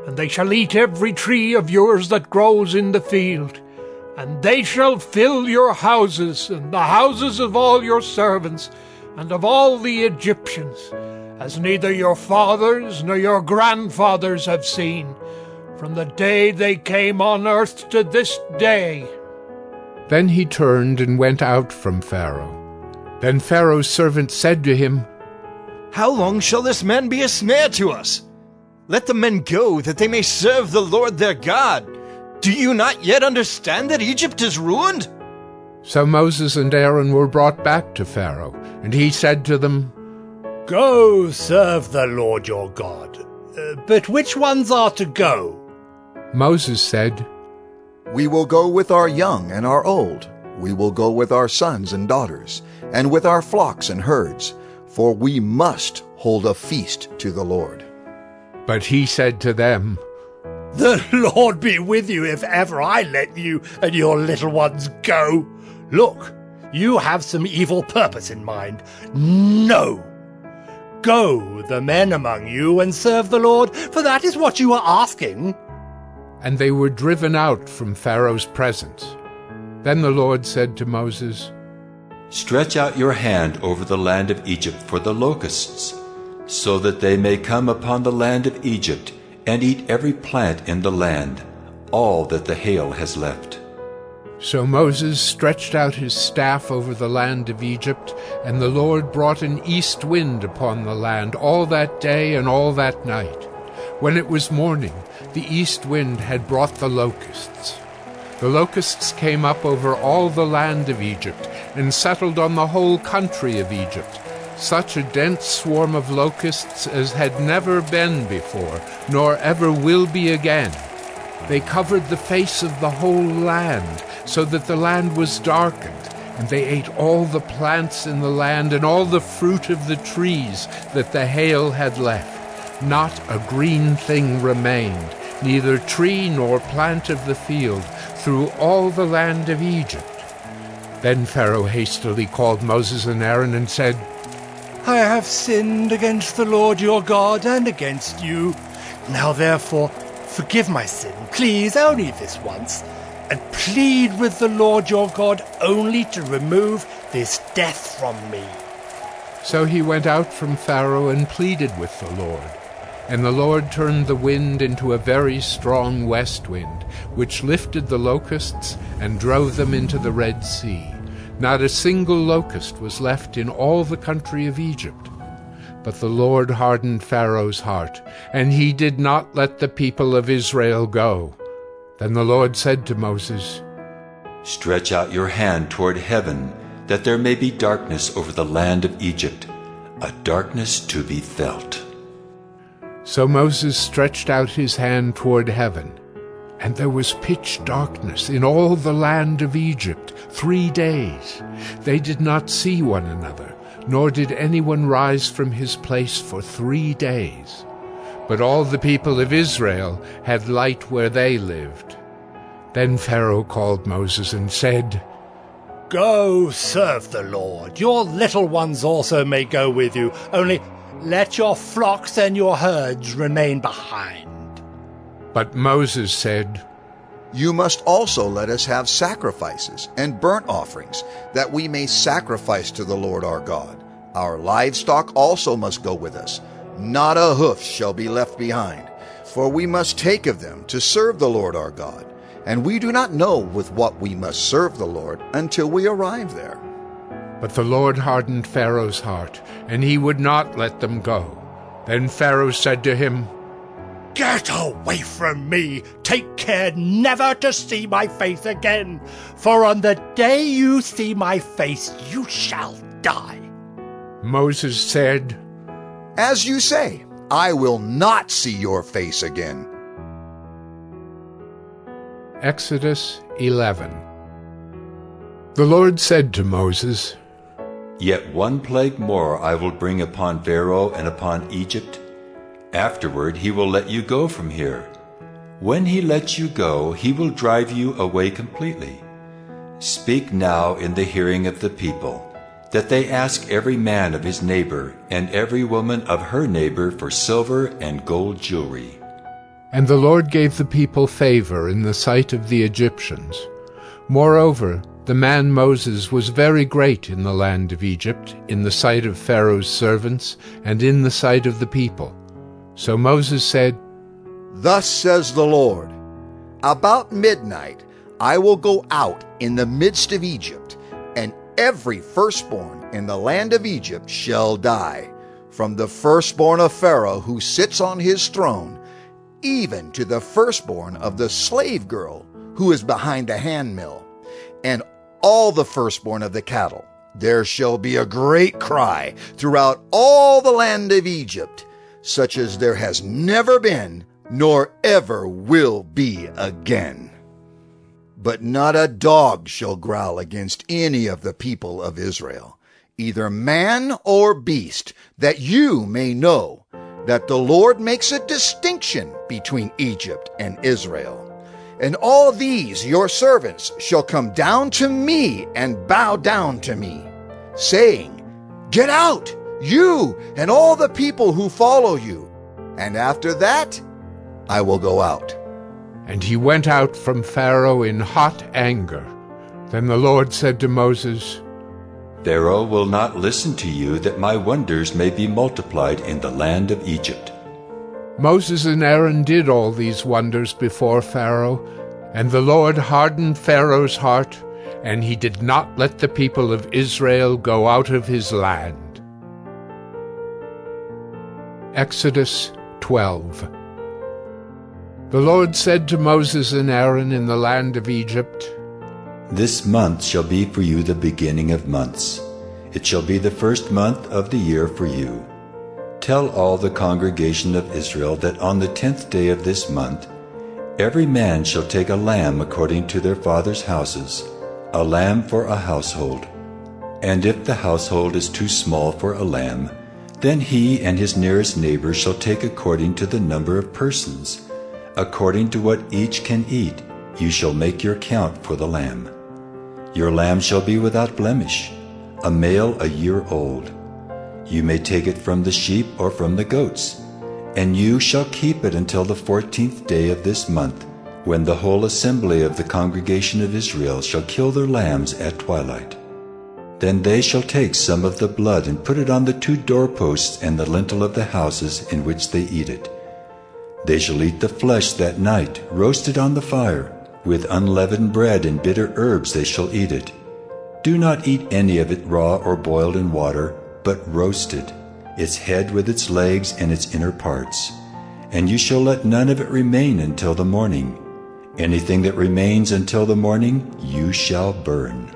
and they shall eat every tree of yours that grows in the field. And they shall fill your houses, and the houses of all your servants, and of all the Egyptians, as neither your fathers nor your grandfathers have seen, from the day they came on earth to this day. Then he turned and went out from Pharaoh. Then Pharaoh's servant said to him, How long shall this man be a snare to us? Let the men go, that they may serve the Lord their God. Do you not yet understand that Egypt is ruined? So Moses and Aaron were brought back to Pharaoh, and he said to them, Go serve the Lord your God. But which ones are to go? Moses said, We will go with our young and our old. We will go with our sons and daughters, and with our flocks and herds, for we must hold a feast to the Lord. But he said to them, The Lord be with you if ever I let you and your little ones go. Look, you have some evil purpose in mind. No! Go, the men among you, and serve the Lord, for that is what you are asking. And they were driven out from Pharaoh's presence. Then the Lord said to Moses, Stretch out your hand over the land of Egypt for the locusts, so that they may come upon the land of Egypt, and eat every plant in the land, all that the hail has left. So Moses stretched out his staff over the land of Egypt, and the Lord brought an east wind upon the land all that day and all that night. When it was morning, the east wind had brought the locusts. The locusts came up over all the land of Egypt, and settled on the whole country of Egypt. such a dense swarm of locusts as had never been before, nor ever will be again. They covered the face of the whole land, so that the land was darkened, and they ate all the plants in the land and all the fruit of the trees that the hail had left. Not a green thing remained, neither tree nor plant of the field, through all the land of Egypt. Then Pharaoh hastily called Moses and Aaron and said, I have sinned against the Lord your God and against you. Now therefore, forgive my sin, please, only this once, and plead with the Lord your God only to remove this death from me. So he went out from Pharaoh and pleaded with the Lord. And the Lord turned the wind into a very strong west wind, which lifted the locusts and drove them into the Red Sea. Not a single locust was left in all the country of Egypt. But the Lord hardened Pharaoh's heart, and he did not let the people of Israel go. Then the Lord said to Moses, Stretch out your hand toward heaven, that there may be darkness over the land of Egypt, a darkness to be felt. So Moses stretched out his hand toward heaven, and there was pitch darkness in all the land of Egypt 3 days. They did not see one another, nor did anyone rise from his place for 3 days. But all the people of Israel had light where they lived. Then Pharaoh called Moses and said, Go serve the Lord. Your little ones also may go with you, only let your flocks and your herds remain behind. But Moses said, You must also let us have sacrifices and burnt offerings, that we may sacrifice to the Lord our God. Our livestock also must go with us. Not a hoof shall be left behind, for we must take of them to serve the Lord our God. And we do not know with what we must serve the Lord until we arrive there. But the Lord hardened Pharaoh's heart, and he would not let them go. Then Pharaoh said to him, Get away from me! Take care never to see my face again, for on the day you see my face you shall die. Moses said, As you say, I will not see your face again. Exodus 11. The Lord said to Moses, Yet one plague more I will bring upon Pharaoh and upon Egypt. Afterward he will let you go from here. When he lets you go, he will drive you away completely. Speak now in the hearing of the people, that they ask every man of his neighbor and every woman of her neighbor for silver and gold jewelry. And the Lord gave the people favor in the sight of the Egyptians. Moreover, the man Moses was very great in the land of Egypt, in the sight of Pharaoh's servants, and in the sight of the people. So Moses said, Thus says the Lord, About midnight I will go out in the midst of Egypt, and every firstborn in the land of Egypt shall die, from the firstborn of Pharaoh who sits on his throne, even to the firstborn of the slave girl who is behind the handmill, and all the firstborn of the cattle. There shall be a great cry throughout all the land of Egypt, such as there has never been, nor ever will be again. But not a dog shall growl against any of the people of Israel, either man or beast, that you may know that the Lord makes a distinction between Egypt and Israel. And all these your servants shall come down to me and bow down to me, saying, Get out, you and all the people who follow you. And after that, I will go out. And he went out from Pharaoh in hot anger. Then the Lord said to Moses, Pharaoh will not listen to you, that my wonders may be multiplied in the land of Egypt. Moses and Aaron did all these wonders before Pharaoh, and the Lord hardened Pharaoh's heart, and he did not let the people of Israel go out of his land. Exodus 12. The Lord said to Moses and Aaron in the land of Egypt, This month shall be for you the beginning of months. It shall be the first month of the year for you. Tell all the congregation of Israel that on the 10th day of this month, every man shall take a lamb according to their fathers' houses, a lamb for a household. And if the household is too small for a lamb, then he and his nearest neighbor shall take according to the number of persons. According to what each can eat, you shall make your count for the lamb. Your lamb shall be without blemish, a male a year old. You may take it from the sheep or from the goats, and you shall keep it until the 14th day of this month, when the whole assembly of the congregation of Israel shall kill their lambs at twilight. Then they shall take some of the blood and put it on the 2 doorposts and the lintel of the houses in which they eat it. They shall eat the flesh that night, roasted on the fire. With unleavened bread and bitter herbs they shall eat it. Do not eat any of it raw or boiled in water, but roasted, its head with its legs and its inner parts. And you shall let none of it remain until the morning. Anything that remains until the morning you shall burn.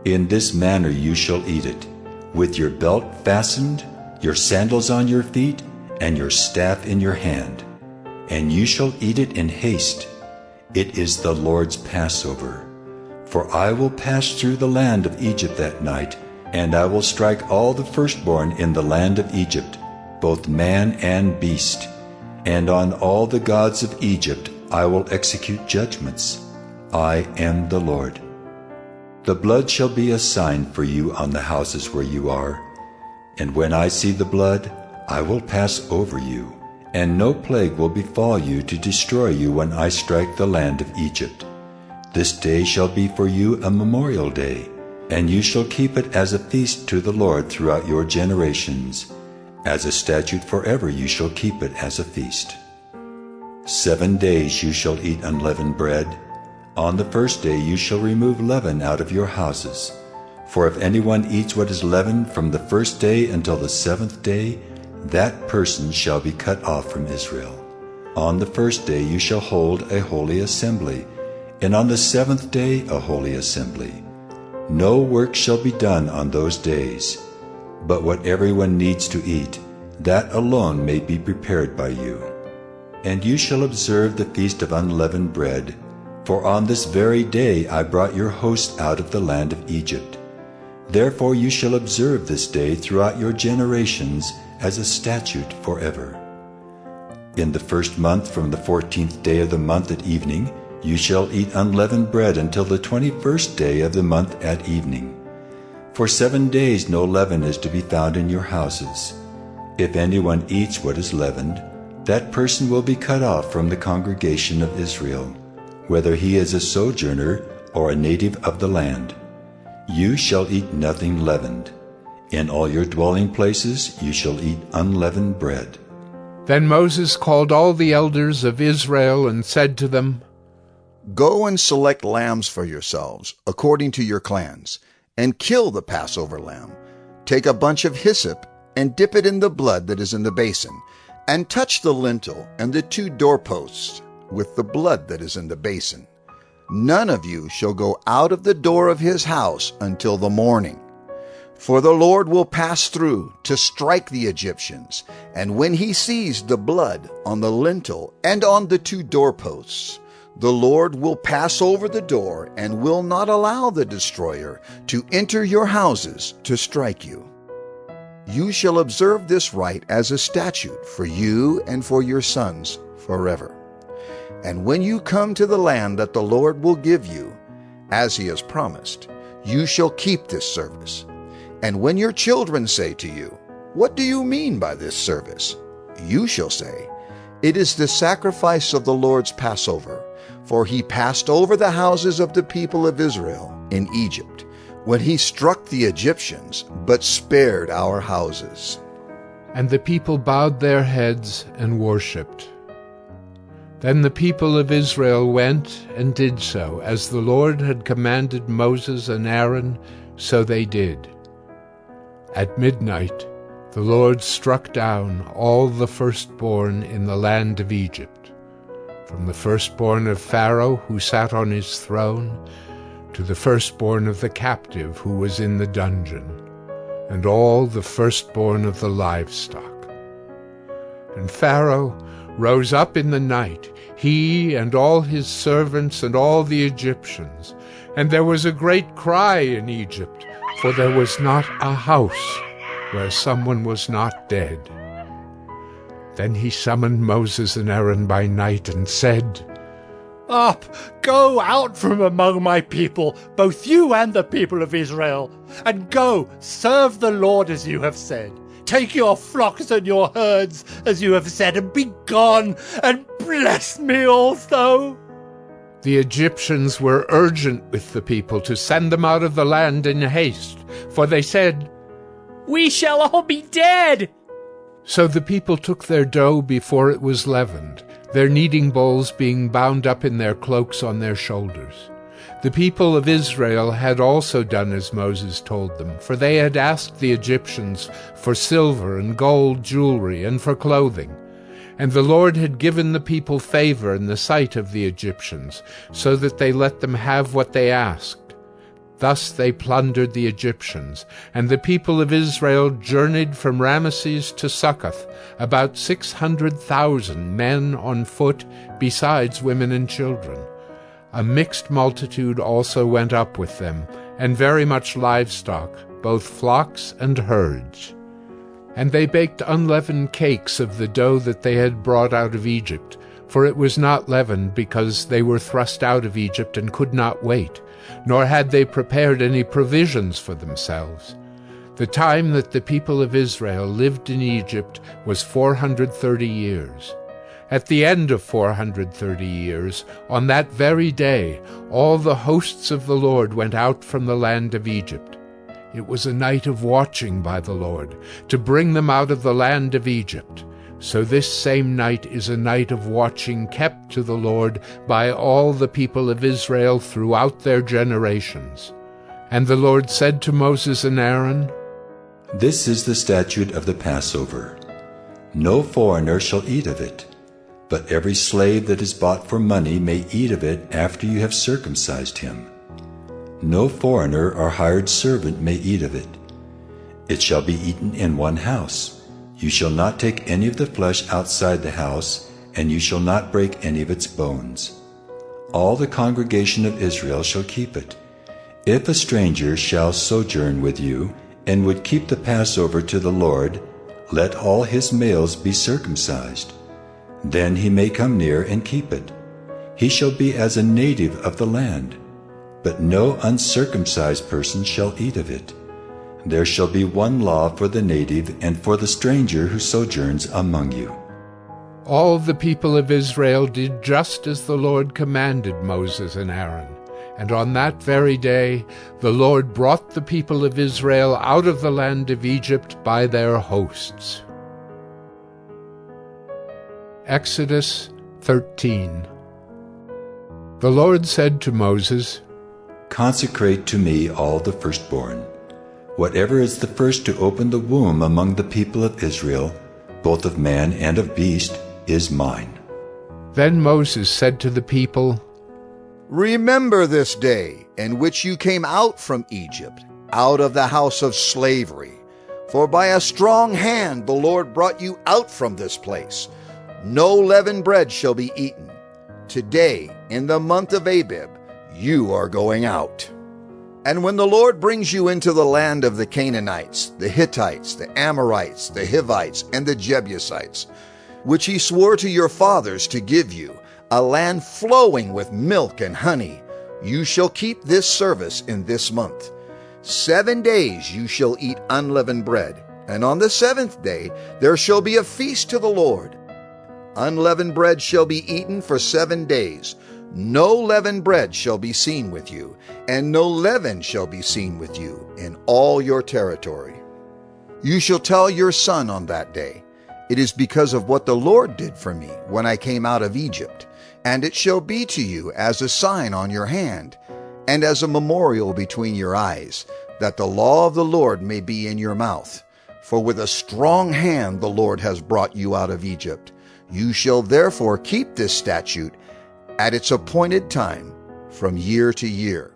In this manner you shall eat it, with your belt fastened, your sandals on your feet, and your staff in your hand. And you shall eat it in haste. It is the Lord's Passover. For I will pass through the land of Egypt that night, and I will strike all the firstborn in the land of Egypt, both man and beast. And on all the gods of Egypt I will execute judgments. I am the Lord. The blood shall be a sign for you on the houses where you are. And when I see the blood, I will pass over you, and no plague will befall you to destroy you when I strike the land of Egypt. This day shall be for you a memorial day, and you shall keep it as a feast to the Lord throughout your generations. As a statute forever you shall keep it as a feast. 7 days you shall eat unleavened bread. On the first day you shall remove leaven out of your houses. For if anyone eats what is leavened from the first day until the 7th day, that person shall be cut off from Israel. On the first day you shall hold a holy assembly, and on the 7th day a holy assembly. No work shall be done on those days, but what everyone needs to eat, that alone may be prepared by you. And you shall observe the feast of unleavened bread, for on this very day I brought your hosts out of the land of Egypt. Therefore you shall observe this day throughout your generations as a statute forever. In the first month from the 14th day of the month at evening, you shall eat unleavened bread until the 21st day of the month at evening. For 7 days no leaven is to be found in your houses. If anyone eats what is leavened, that person will be cut off from the congregation of Israel, whether he is a sojourner or a native of the land. You shall eat nothing leavened. In all your dwelling places you shall eat unleavened bread. Then Moses called all the elders of Israel and said to them, Go and select lambs for yourselves, according to your clans, and kill the Passover lamb. Take a bunch of hyssop and dip it in the blood that is in the basin, and touch the lintel and the 2 doorposts with the blood that is in the basin. None of you shall go out of the door of his house until the morning. For the Lord will pass through to strike the Egyptians, and when he sees the blood on the lintel and on the 2 doorposts, the Lord will pass over the door and will not allow the destroyer to enter your houses to strike you. You shall observe this rite as a statute for you and for your sons forever. And when you come to the land that the Lord will give you, as he has promised, you shall keep this service. And when your children say to you, What do you mean by this service? You shall say, It is the sacrifice of the Lord's Passover, for he passed over the houses of the people of Israel in Egypt, when he struck the Egyptians, but spared our houses. And the people bowed their heads and worshipped. Then the people of Israel went and did so, as the Lord had commanded Moses and Aaron, so they did. At midnight the Lord struck down all the firstborn in the land of Egypt, from the firstborn of Pharaoh who sat on his throne, to the firstborn of the captive who was in the dungeon. and all the firstborn of the livestock. And Pharaoh rose up in the night, he and all his servants and all the Egyptians, and there was a great cry in Egypt, for there was not a house where someone was not dead. Then he summoned Moses and Aaron by night and said, Up, go out from among my people, both you and the people of Israel, and go, serve the Lord as you have said. Take your flocks and your herds, as you have said, and be gone, and bless me also. The Egyptians were urgent with the people to send them out of the land in haste, for they said, We shall all be dead. So the people took their dough before it was leavened, their kneading bowls being bound up in their cloaks on their shoulders. The people of Israel had also done as Moses told them, for they had asked the Egyptians for silver and gold jewelry and for clothing. And the Lord had given the people favor in the sight of the Egyptians, so that they let them have what they asked. Thus they plundered the Egyptians, and the people of Israel journeyed from Ramesses to Succoth, about 600,000 men on foot, besides women and children. A mixed multitude also went up with them, and very much livestock, both flocks and herds. And they baked unleavened cakes of the dough that they had brought out of Egypt, for it was not leavened, because they were thrust out of Egypt and could not wait, nor had they prepared any provisions for themselves. The time that the people of Israel lived in Egypt was 430 years. At the end of 430 years, on that very day, all the hosts of the Lord went out from the land of Egypt. It was a night of watching by the Lord, to bring them out of the land of Egypt. So this same night is a night of watching kept to the Lord by all the people of Israel throughout their generations. And the Lord said to Moses and Aaron, This is the statute of the Passover. No foreigner shall eat of it, but every slave that is bought for money may eat of it after you have circumcised him. No foreigner or hired servant may eat of it. It shall be eaten in one house. You shall not take any of the flesh outside the house, and you shall not break any of its bones. All the congregation of Israel shall keep it. If a stranger shall sojourn with you, and would keep the Passover to the Lord, let all his males be circumcised. Then he may come near and keep it. He shall be as a native of the land, but no uncircumcised person shall eat of it. There shall be one law for the native and for the stranger who sojourns among you. All the people of Israel did just as the Lord commanded Moses and Aaron. And on that very day the Lord brought the people of Israel out of the land of Egypt by their hosts. Exodus 13. The Lord said to Moses, Consecrate to me all the firstborn. Whatever is the first to open the womb among the people of Israel, both of man and of beast, is mine. Then Moses said to the people, Remember this day in which you came out from Egypt, out of the house of slavery. For by a strong hand the Lord brought you out from this place. No leavened bread shall be eaten. Today, in the month of Abib, you are going out. And when the Lord brings you into the land of the Canaanites, the Hittites, the Amorites, the Hivites, and the Jebusites, which he swore to your fathers to give you, a land flowing with milk and honey, you shall keep this service in this month. 7 days you shall eat unleavened bread, and on the 7th day there shall be a feast to the Lord. Unleavened bread shall be eaten for 7 days. No leavened bread shall be seen with you, and no leaven shall be seen with you in all your territory. You shall tell your son on that day, It is because of what the Lord did for me when I came out of Egypt, and it shall be to you as a sign on your hand, and as a memorial between your eyes, that the law of the Lord may be in your mouth. For with a strong hand the Lord has brought you out of Egypt. You shall therefore keep this statute at its appointed time from year to year.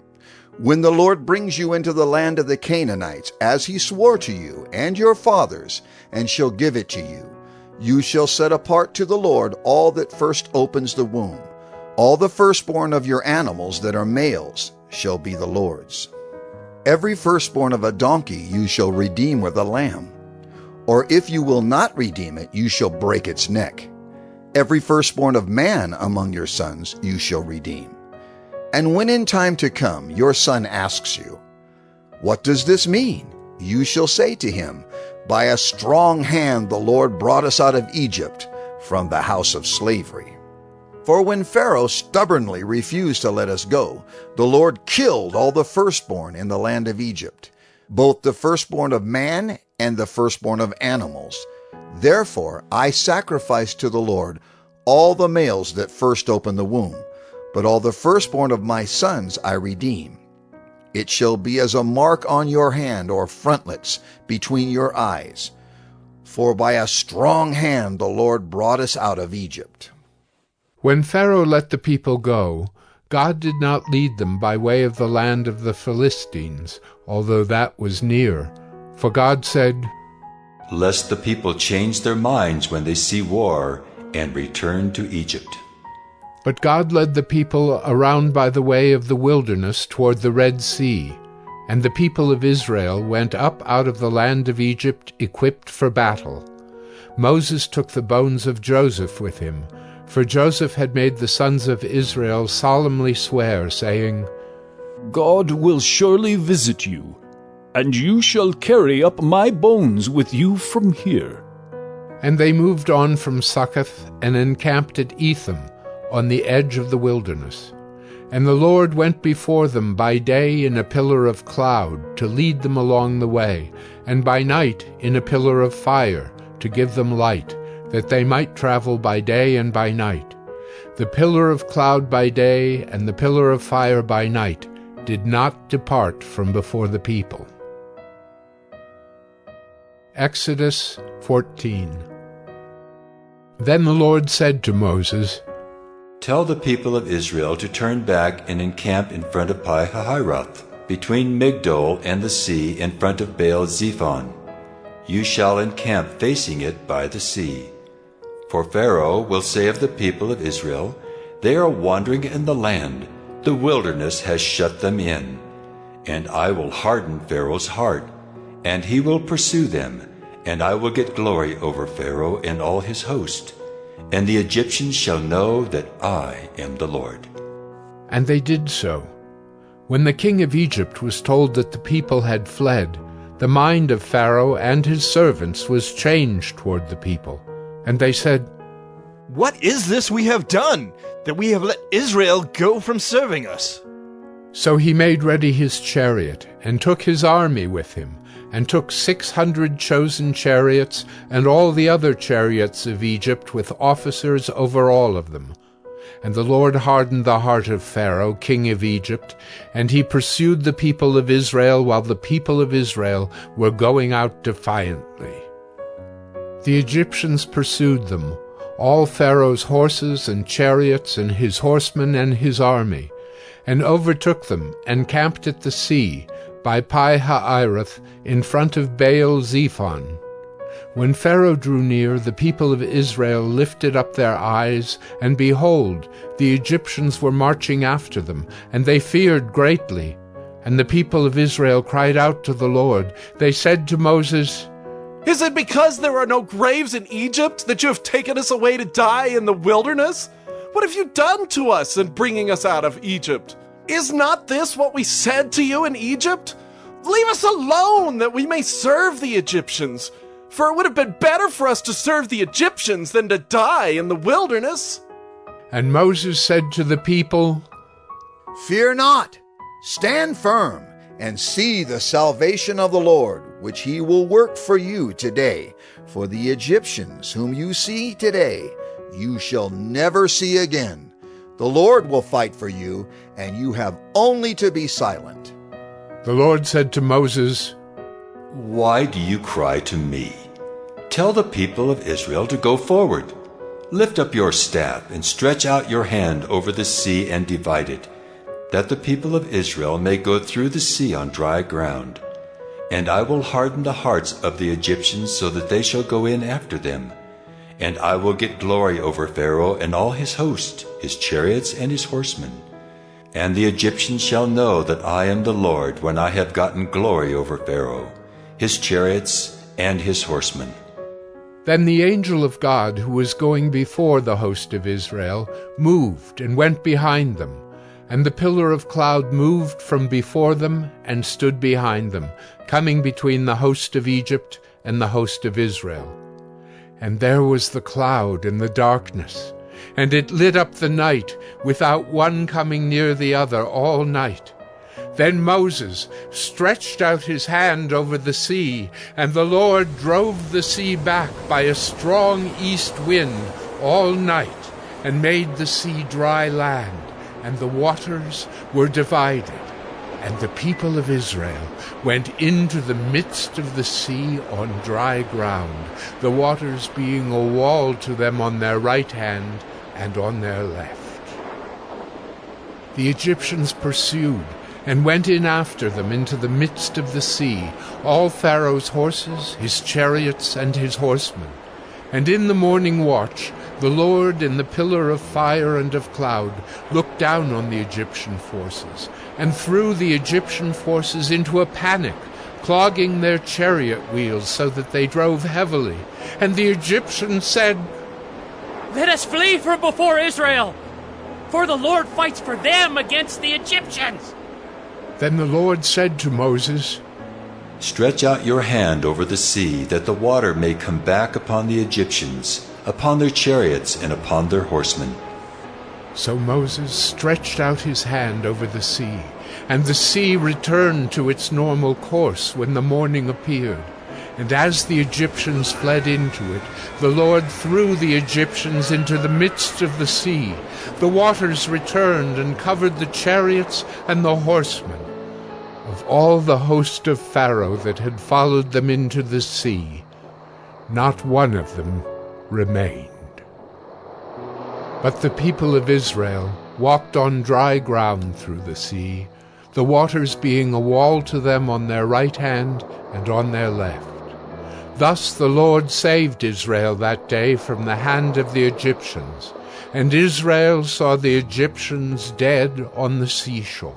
When the Lord brings you into the land of the Canaanites, as he swore to you and your fathers, and shall give it to you, you shall set apart to the Lord all that first opens the womb. All the firstborn of your animals that are males shall be the Lord's. Every firstborn of a donkey you shall redeem with a lamb. Or if you will not redeem it, you shall break its neck. Every firstborn of man among your sons you shall redeem. And when in time to come your son asks you, "What does this mean?" you shall say to him, "By a strong hand the Lord brought us out of Egypt, from the house of slavery." For when Pharaoh stubbornly refused to let us go, the Lord killed all the firstborn in the land of Egypt, both the firstborn of man and the firstborn of animals. Therefore I sacrifice to the Lord all the males that first open the womb, but all the firstborn of my sons I redeem. It shall be as a mark on your hand or frontlets between your eyes. For by a strong hand the Lord brought us out of Egypt. When Pharaoh let the people go, God did not lead them by way of the land of the Philistines, although that was near. For God said, "Lest the people change their minds when they see war, and return to Egypt." But God led the people around by the way of the wilderness toward the Red Sea, and the people of Israel went up out of the land of Egypt equipped for battle. Moses took the bones of Joseph with him, for Joseph had made the sons of Israel solemnly swear, saying, "God will surely visit you, and you shall carry up my bones with you from here." And they moved on from Succoth and encamped at Etham, on the edge of the wilderness. And the Lord went before them by day in a pillar of cloud to lead them along the way, and by night in a pillar of fire to give them light, that they might travel by day and by night. The pillar of cloud by day and the pillar of fire by night did not depart from before the people. Exodus 14. Then the Lord said to Moses, "Tell the people of Israel to turn back and encamp in front of Pi-hahiroth, between Migdol and the sea, in front of Baal-zephon. You shall encamp facing it by the sea. For Pharaoh will say of the people of Israel, 'They are wandering in the land, the wilderness has shut them in.' And I will harden Pharaoh's heart, and he will pursue them, and I will get glory over Pharaoh and all his host. And the Egyptians shall know that I am the Lord." And they did so. When the king of Egypt was told that the people had fled, the mind of Pharaoh and his servants was changed toward the people. And they said, "What is this we have done, that we have let Israel go from serving us?" So he made ready his chariot, and took his army with him, and took 600 chosen chariots, and all the other chariots of Egypt, with officers over all of them. And the Lord hardened the heart of Pharaoh, king of Egypt, and he pursued the people of Israel, while the people of Israel were going out defiantly. The Egyptians pursued them, all Pharaoh's horses and chariots, and his horsemen and his army, and overtook them, and camped at the sea, by Pi-hahiroth, in front of Baal-zephon. When Pharaoh drew near, the people of Israel lifted up their eyes, and behold, the Egyptians were marching after them, and they feared greatly. And the people of Israel cried out to the Lord. They said to Moses, "Is it because there are no graves in Egypt that you have taken us away to die in the wilderness? What have you done to us in bringing us out of Egypt? Is not this what we said to you in Egypt? Leave us alone, that we may serve the Egyptians. For it would have been better for us to serve the Egyptians than to die in the wilderness." And Moses said to the people, "Fear not, stand firm, and see the salvation of the Lord, which he will work for you today. For the Egyptians whom you see today, you shall never see again. The Lord will fight for you, and you have only to be silent." The Lord said to Moses, "Why do you cry to me? Tell the people of Israel to go forward. Lift up your staff and stretch out your hand over the sea and divide it, that the people of Israel may go through the sea on dry ground. And I will harden the hearts of the Egyptians so that they shall go in after them. And I will get glory over Pharaoh and all his host, his chariots and his horsemen. And the Egyptians shall know that I am the Lord when I have gotten glory over Pharaoh, his chariots and his horsemen. Then the angel of God, who was going before the host of Israel, moved and went behind them. And the pillar of cloud moved from before them and stood behind them, coming between the host of Egypt and the host of Israel. And there was the cloud and the darkness, and it lit up the night, without one coming near the other all night. Then Moses stretched out his hand over the sea, and the Lord drove the sea back by a strong east wind all night, and made the sea dry land, and the waters were divided. And the people of Israel went into the midst of the sea on dry ground, the waters being a wall to them on their right hand and on their left. The Egyptians pursued and went in after them into the midst of the sea, all Pharaoh's horses, his chariots, and his horsemen. And in the morning watch the Lord in the pillar of fire and of cloud looked down on the Egyptian forces, and threw the Egyptian forces into a panic, clogging their chariot wheels so that they drove heavily. And the Egyptians said, "Let us flee from before Israel, for the Lord fights for them against the Egyptians." Then the Lord said to Moses, Stretch out your hand over the sea, that the water may come back upon the Egyptians, upon their chariots and upon their horsemen. So Moses stretched out his hand over the sea, and the sea returned to its normal course when the morning appeared. And as the Egyptians fled into it, the Lord threw the Egyptians into the midst of the sea. The waters returned and covered the chariots and the horsemen. Of all the host of Pharaoh that had followed them into the sea, not one of them remained. But the people of Israel walked on dry ground through the sea, the waters being a wall to them on their right hand and on their left. Thus the Lord saved Israel that day from the hand of the Egyptians, and Israel saw the Egyptians dead on the seashore.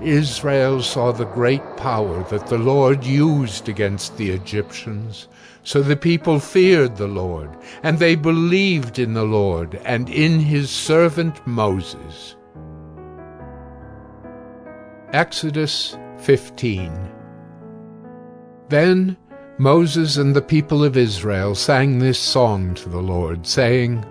Israel saw the great power that the Lord used against the Egyptians. So the people feared the Lord, and they believed in the Lord and in his servant Moses. Exodus 15. Then Moses and the people of Israel sang this song to the Lord, saying,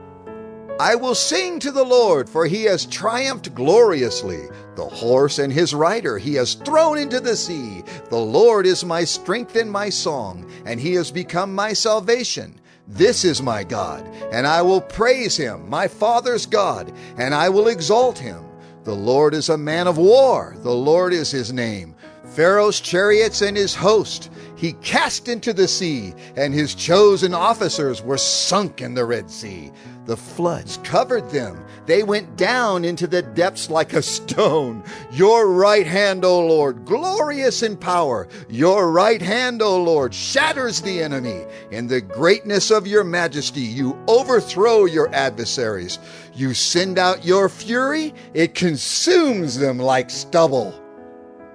I will sing to the Lord, for he has triumphed gloriously. The horse and his rider he has thrown into the sea. The Lord is my strength and my song, and he has become my salvation. This is my God, and I will praise him, my father's God, and I will exalt him. The Lord is a man of war. The Lord is his name. Pharaoh's chariots and his host he cast into the sea, and his chosen officers were sunk in the Red Sea. The floods covered them. They went down into the depths like a stone. Your right hand, O Lord, glorious in power. Your right hand, O Lord, shatters the enemy. In the greatness of your majesty, you overthrow your adversaries. You send out your fury. It consumes them like stubble.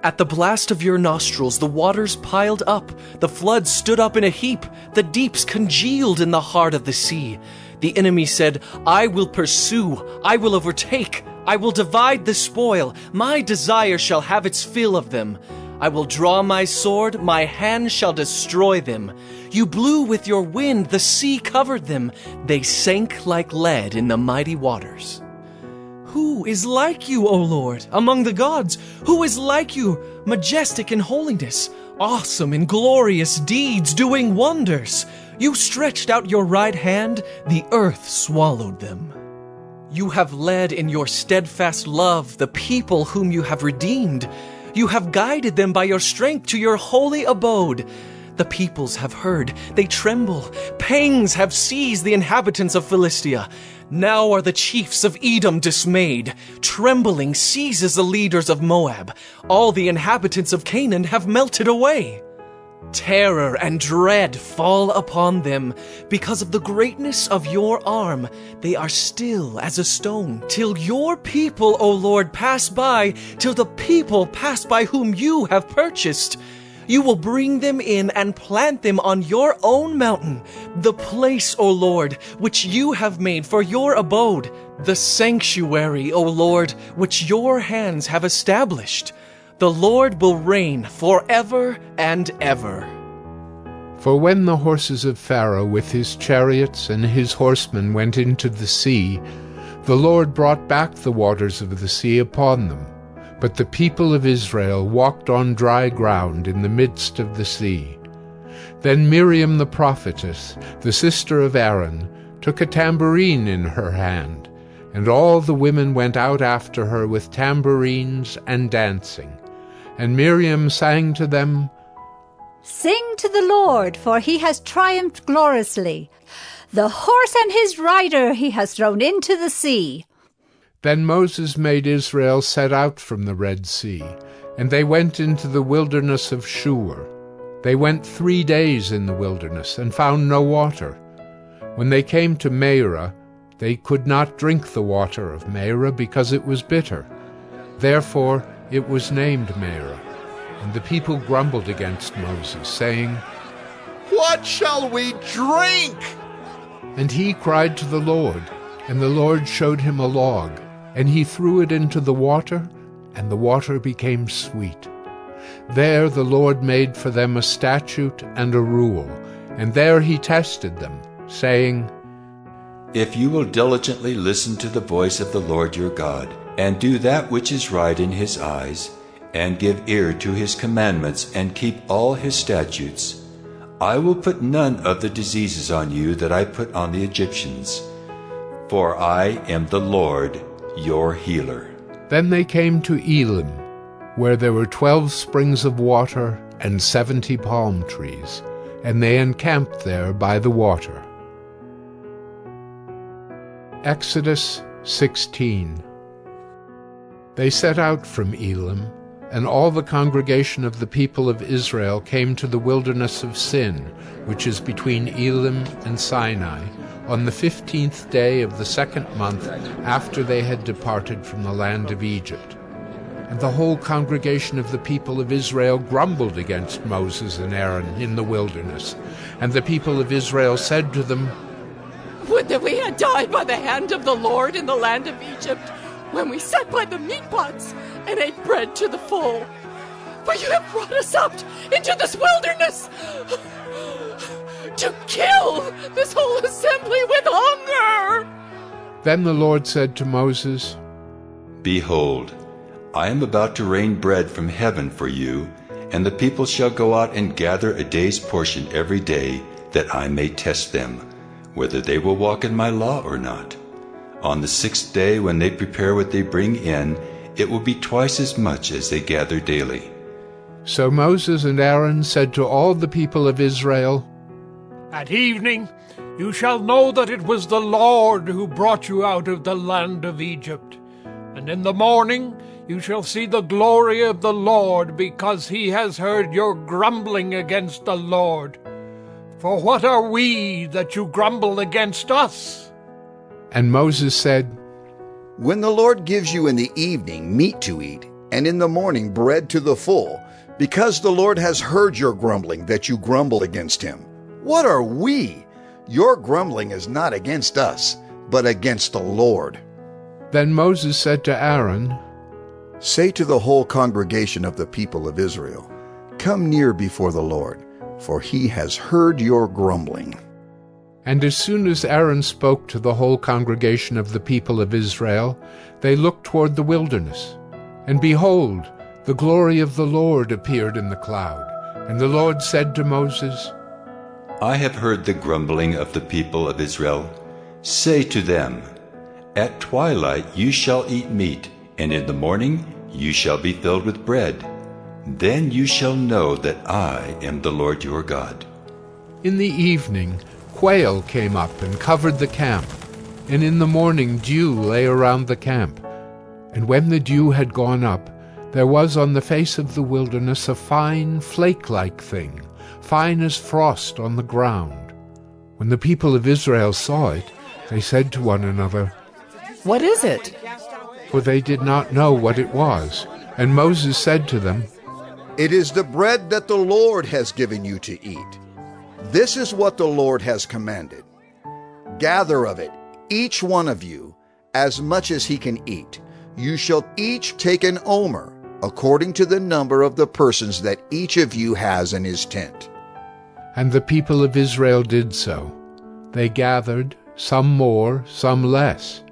At the blast of your nostrils, the waters piled up. The floods stood up in a heap. The deeps congealed in the heart of the sea. The enemy said, I will pursue, I will overtake, I will divide the spoil. My desire shall have its fill of them. I will draw my sword, my hand shall destroy them. You blew with your wind, the sea covered them. They sank like lead in the mighty waters. Who is like you, O Lord, among the gods? Who is like you, majestic in holiness, awesome in glorious deeds, doing wonders? You stretched out your right hand, the earth swallowed them. You have led in your steadfast love the people whom you have redeemed. You have guided them by your strength to your holy abode. The peoples have heard, they tremble. Pangs have seized the inhabitants of Philistia. Now are the chiefs of Edom dismayed. Trembling seizes the leaders of Moab. All the inhabitants of Canaan have melted away. Terror and dread fall upon them. Because of the greatness of your arm, they are still as a stone. Till your people, O Lord, pass by, till the people pass by whom you have purchased. You will bring them in and plant them on your own mountain, the place, O Lord, which you have made for your abode, the sanctuary, O Lord, which your hands have established. The Lord will reign forever and ever. For when the horses of Pharaoh with his chariots and his horsemen went into the sea, the Lord brought back the waters of the sea upon them. But the people of Israel walked on dry ground in the midst of the sea. Then Miriam the prophetess, the sister of Aaron, took a tambourine in her hand, and all the women went out after her with tambourines and dancing. And Miriam sang to them, "Sing to the Lord, for he has triumphed gloriously. The horse and his rider he has thrown into the sea." Then Moses made Israel set out from the Red Sea, and they went into the wilderness of Shur. They went 3 days in the wilderness, and found no water. When they came to Marah, they could not drink the water of Marah, because it was bitter. Therefore it was named Marah. And the people grumbled against Moses, saying, "What shall we drink?" And he cried to the Lord, and the Lord showed him a log. And he threw it into the water, and the water became sweet. There the Lord made for them a statute and a rule, and there he tested them, saying, If you will diligently listen to the voice of the Lord your God, and do that which is right in his eyes, and give ear to his commandments, and keep all his statutes, I will put none of the diseases on you that I put on the Egyptians, for I am the Lord your healer. Then they came to Elim, where there were 12 springs of water and 70 palm trees, and they encamped there by the water. Exodus 16. They set out from Elim, and all the congregation of the people of Israel came to the wilderness of Sin, which is between Elim and Sinai, on the 15th day of the 2nd month after they had departed from the land of Egypt. And the whole congregation of the people of Israel grumbled against Moses and Aaron in the wilderness. And the people of Israel said to them, Would that we had died by the hand of the Lord in the land of Egypt, when we sat by the meat pots and ate bread to the full. For you have brought us out into this wilderness to kill this whole assembly with hunger. Then the Lord said to Moses, Behold, I am about to rain bread from heaven for you, and the people shall go out and gather a day's portion every day, that I may test them, whether they will walk in my law or not. On the 6th day, when they prepare what they bring in, it will be twice as much as they gather daily. So Moses and Aaron said to all the people of Israel, At evening you shall know that it was the Lord who brought you out of the land of Egypt. And in the morning you shall see the glory of the Lord, because he has heard your grumbling against the Lord. For what are we that you grumble against us? And Moses said, When the Lord gives you in the evening meat to eat, and in the morning bread to the full, because the Lord has heard your grumbling that you grumble against him, what are we? Your grumbling is not against us, but against the Lord. Then Moses said to Aaron, Say to the whole congregation of the people of Israel, Come near before the Lord, for he has heard your grumbling. And as soon as Aaron spoke to the whole congregation of the people of Israel, they looked toward the wilderness. And behold, the glory of the Lord appeared in the cloud. And the Lord said to Moses, I have heard the grumbling of the people of Israel. Say to them, At twilight you shall eat meat, and in the morning you shall be filled with bread. Then you shall know that I am the Lord your God. In the evening, quail came up and covered the camp, and in the morning dew lay around the camp. And when the dew had gone up, there was on the face of the wilderness a fine flake-like thing, fine as frost on the ground. When the people of Israel saw it, they said to one another, "What is it?" For they did not know what it was. And Moses said to them, "It is the bread that the Lord has given you to eat. This is what the Lord has commanded. Gather of it, each one of you, as much as he can eat. You shall each take an omer, according to the number of the persons that each of you has in his tent." And the people of Israel did so. They gathered, some more, some less.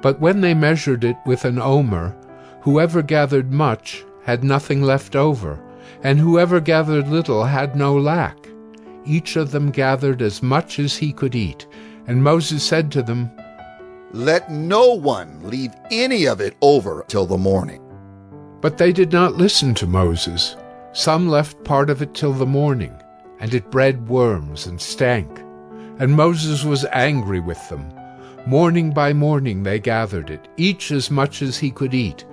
But when they measured it with an omer, whoever gathered much had nothing left over, and whoever gathered little had no lack. Each of them gathered as much as he could eat. And Moses said to them, "Let no one leave any of it over till the morning." But they did not listen to Moses. Some left part of it till the morning, and it bred worms and stank. And Moses was angry with them. Morning by morning they gathered it, each as much as he could eat.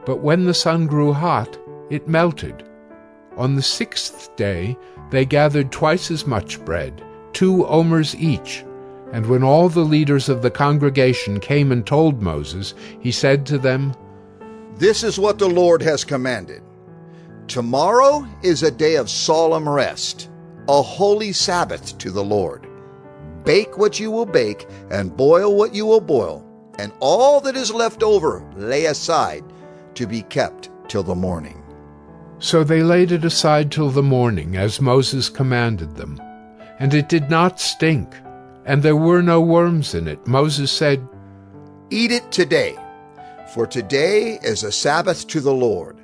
But when the sun grew hot, it melted. On the 6th day they gathered twice as much bread, 2 omers each. And when all the leaders of the congregation came and told Moses, he said to them, "This is what the Lord has commanded. Tomorrow is a day of solemn rest, a holy Sabbath to the Lord. Bake what you will bake, and boil what you will boil, and all that is left over lay aside to be kept till the morning." So they laid it aside till the morning, as Moses commanded them. And it did not stink, and there were no worms in it. Moses said, "Eat it today, for today is a Sabbath to the Lord.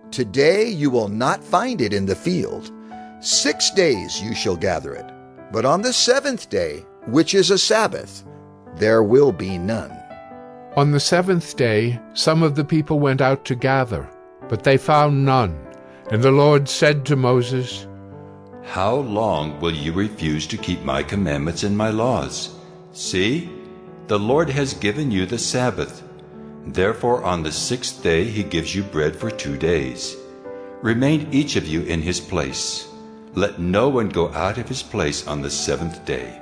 Today you will not find it in the field. 6 days you shall gather it, but on the 7th day, which is a Sabbath, there will be none." On the 7th day some of the people went out to gather, but they found none. And the Lord said to Moses, How long will you refuse to keep my commandments and my laws? See, the Lord has given you the Sabbath. Therefore on the 6th day he gives you bread for 2 days. Remain each of you in his place. Let no one go out of his place on the 7th day.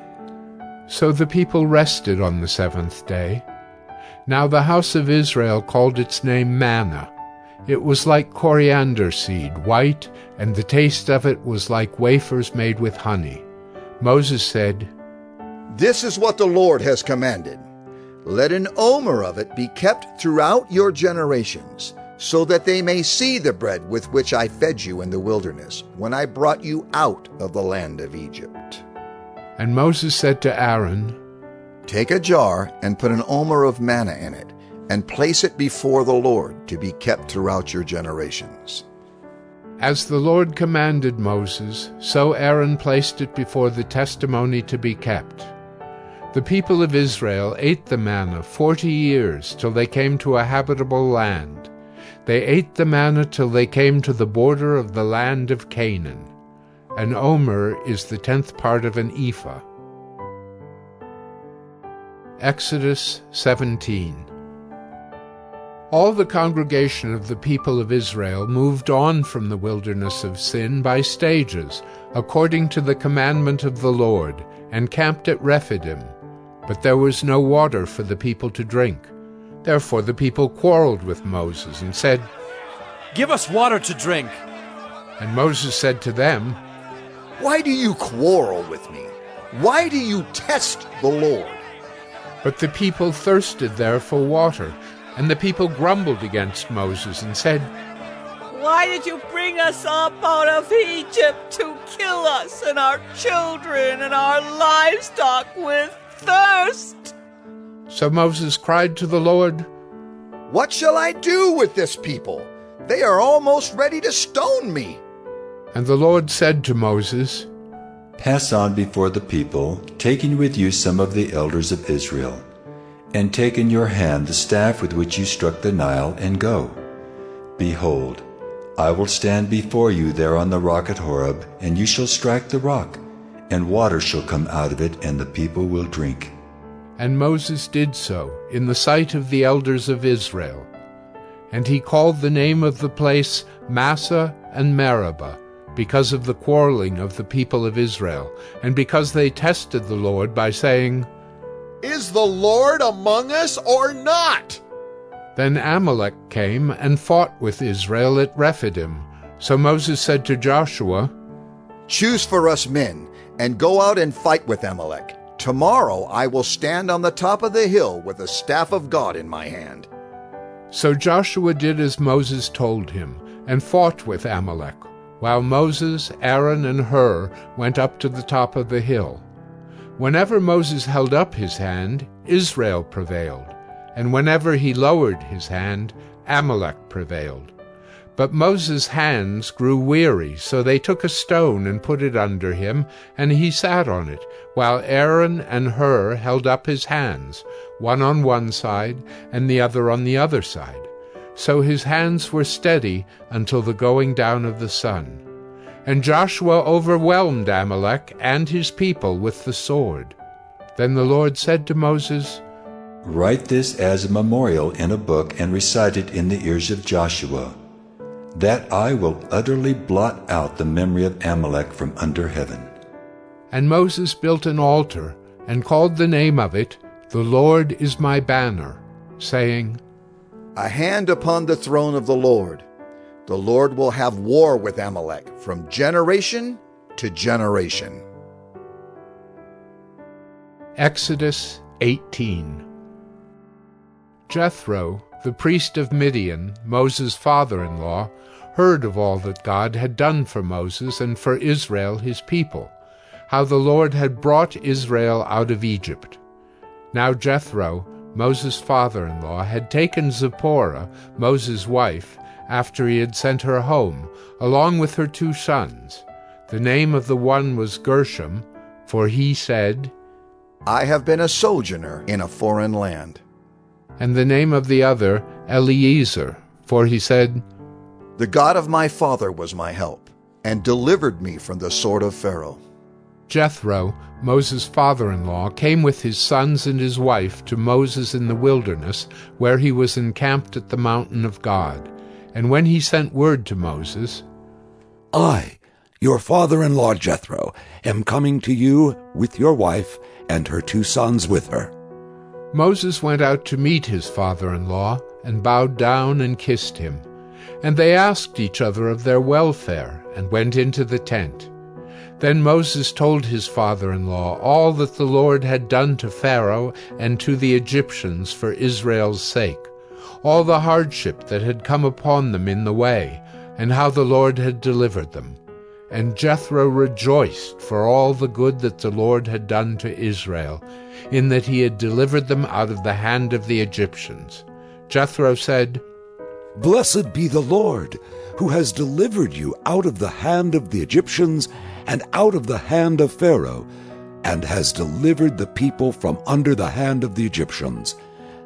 So the people rested on the 7th day. Now the house of Israel called its name manna. It was like coriander seed, white, and the taste of it was like wafers made with honey. Moses said, "This is what the Lord has commanded. Let an omer of it be kept throughout your generations, so that they may see the bread with which I fed you in the wilderness, when I brought you out of the land of Egypt." And Moses said to Aaron, "Take a jar and put an omer of manna in it, and place it before the Lord to be kept throughout your generations." As the Lord commanded Moses, so Aaron placed it before the testimony to be kept. The people of Israel ate the manna 40 years, till they came to a habitable land. They ate the manna till they came to the border of the land of Canaan. An omer is the 10th part of an ephah. Exodus 17. All the congregation of the people of Israel moved on from the wilderness of Sin by stages, according to the commandment of the Lord, and camped at Rephidim. But there was no water for the people to drink. Therefore the people quarreled with Moses and said, "Give us water to drink." And Moses said to them, "Why do you quarrel with me? Why do you test the Lord?" But the people thirsted there for water, and the people grumbled against Moses and said, "Why did you bring us up out of Egypt to kill us and our children and our livestock with thirst?" So Moses cried to the Lord, "What shall I do with this people? They are almost ready to stone me." And the Lord said to Moses, Pass on before the people, taking with you some of the elders of Israel, and take in your hand the staff with which you struck the Nile, and go. Behold, I will stand before you there on the rock at Horeb, and you shall strike the rock, and water shall come out of it, and the people will drink. And Moses did so in the sight of the elders of Israel. And he called the name of the place Massah and Meribah, because of the quarreling of the people of Israel, and because they tested the Lord by saying, Is the Lord among us or not? Then Amalek came and fought with Israel at Rephidim. So Moses said to Joshua, Choose for us men, and go out and fight with Amalek. Tomorrow I will stand on the top of the hill with the staff of God in my hand. So Joshua did as Moses told him, and fought with Amalek, while Moses, Aaron, and Hur went up to the top of the hill. Whenever Moses held up his hand, Israel prevailed, and whenever he lowered his hand, Amalek prevailed. But Moses' hands grew weary, so they took a stone and put it under him, and he sat on it, while Aaron and Hur held up his hands, one on one side and the other on the other side. So his hands were steady until the going down of the sun. And Joshua overwhelmed Amalek and his people with the sword. Then the Lord said to Moses, Write this as a memorial in a book and recite it in the ears of Joshua, that I will utterly blot out the memory of Amalek from under heaven. And Moses built an altar and called the name of it, The Lord is my banner, saying, A hand upon the throne of the Lord. The Lord will have war with Amalek from generation to generation. Exodus 18. Jethro, the priest of Midian, Moses' father-in-law, heard of all that God had done for Moses and for Israel his people, how the Lord had brought Israel out of Egypt. Now Jethro, Moses' father-in-law, had taken Zipporah, Moses' wife, after he had sent her home, along with her 2 sons. The name of the one was Gershom, for he said, I have been a sojourner in a foreign land. And the name of the other, Eliezer, for he said, The God of my father was my help, and delivered me from the sword of Pharaoh. Jethro, Moses' father-in-law, came with his sons and his wife to Moses in the wilderness, where he was encamped at the mountain of God. And when he sent word to Moses, I, your father-in-law Jethro, am coming to you with your wife and her 2 sons with her. Moses went out to meet his father-in-law, and bowed down and kissed him. And they asked each other of their welfare, and went into the tent. Then Moses told his father-in-law all that the Lord had done to Pharaoh and to the Egyptians for Israel's sake, all the hardship that had come upon them in the way, and how the Lord had delivered them. And Jethro rejoiced for all the good that the Lord had done to Israel, in that he had delivered them out of the hand of the Egyptians. Jethro said, Blessed be the Lord, who has delivered you out of the hand of the Egyptians and out of the hand of Pharaoh, and has delivered the people from under the hand of the Egyptians.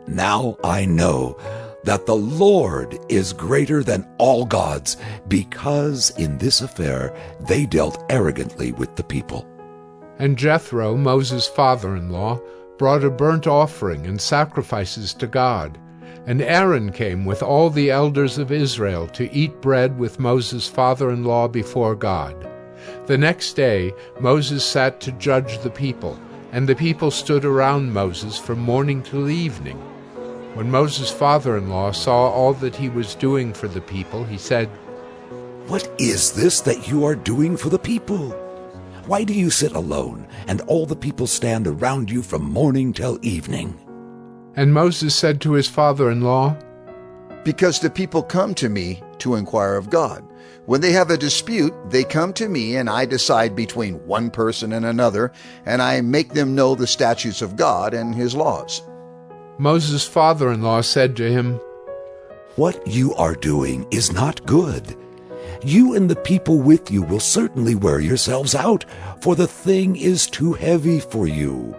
Now I know that the Lord is greater than all gods, because in this affair they dealt arrogantly with the people. And Jethro, Moses' father-in-law, brought a burnt offering and sacrifices to God. And Aaron came with all the elders of Israel to eat bread with Moses' father-in-law before God. The next day Moses sat to judge the people, and the people stood around Moses from morning till evening. When Moses' father-in-law saw all that he was doing for the people, he said, What is this that you are doing for the people? Why do you sit alone, and all the people stand around you from morning till evening? And Moses said to his father-in-law, Because the people come to me to inquire of God. When they have a dispute, they come to me, and I decide between one person and another, and I make them know the statutes of God and his laws. Moses' father-in-law said to him, What you are doing is not good. You and the people with you will certainly wear yourselves out, for the thing is too heavy for you.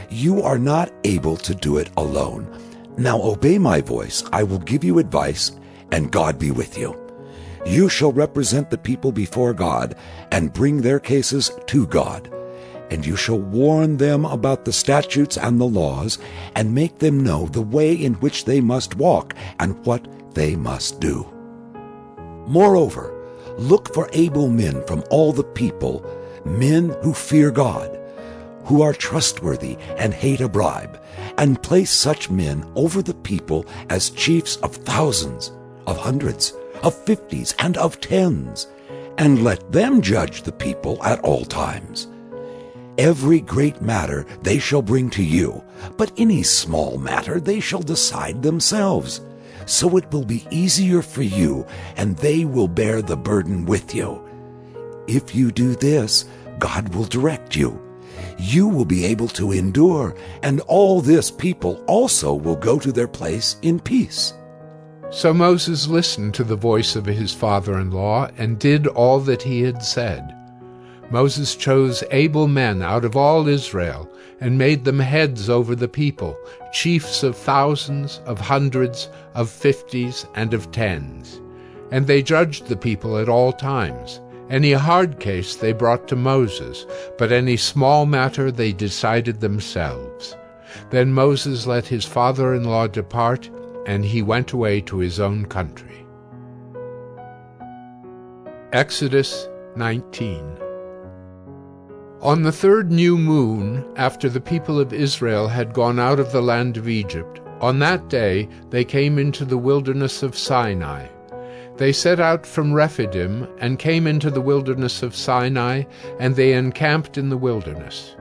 You are not able to do it alone. Now obey my voice. I will give you advice, and God be with you. You shall represent the people before God and bring their cases to God. And you shall warn them about the statutes and the laws, and make them know the way in which they must walk and what they must do. Moreover, look for able men from all the people, men who fear God, who are trustworthy and hate a bribe, and place such men over the people as chiefs of thousands, of hundreds, of fifties, and of tens, and let them judge the people at all times. Every great matter they shall bring to you, but any small matter they shall decide themselves. So it will be easier for you, and they will bear the burden with you. If you do this, God will direct you. You will be able to endure, and all this people also will go to their place in peace. So Moses listened to the voice of his father-in-law and did all that he had said. Moses chose able men out of all Israel and made them heads over the people, chiefs of thousands, of hundreds, of fifties, and of tens. And they judged the people at all times. Any hard case they brought to Moses, but any small matter they decided themselves. Then Moses let his father-in-law depart, and he went away to his own country. Exodus 19. On the third new moon, after the people of Israel had gone out of the land of Egypt, on that day they came into the wilderness of Sinai. They set out from Rephidim and came into the wilderness of Sinai, and they encamped in the wilderness.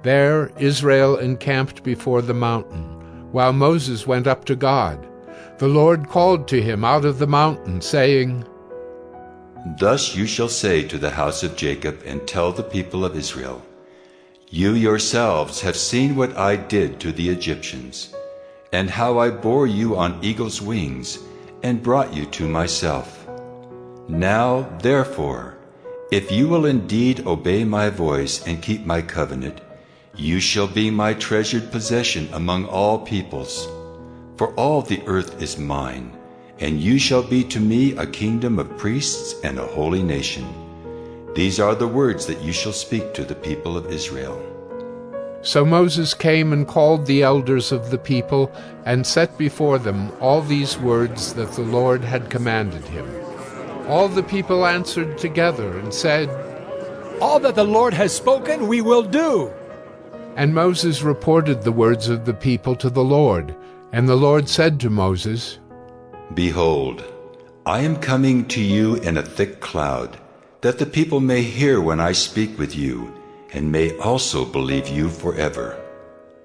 There Israel encamped before the mountain, while Moses went up to God. The Lord called to him out of the mountain, saying, Thus you shall say to the house of Jacob and tell the people of Israel, You yourselves have seen what I did to the Egyptians, and how I bore you on eagle's wings and brought you to myself. Now, therefore, if you will indeed obey my voice and keep my covenant, you shall be my treasured possession among all peoples. For all the earth is mine, and you shall be to me a kingdom of priests and a holy nation. These are the words that you shall speak to the people of Israel. So Moses came and called the elders of the people, and set before them all these words that the Lord had commanded him. All the people answered together and said, All that the Lord has spoken we will do. And Moses reported the words of the people to the Lord. And the Lord said to Moses, Behold, I am coming to you in a thick cloud, that the people may hear when I speak with you, and may also believe you forever.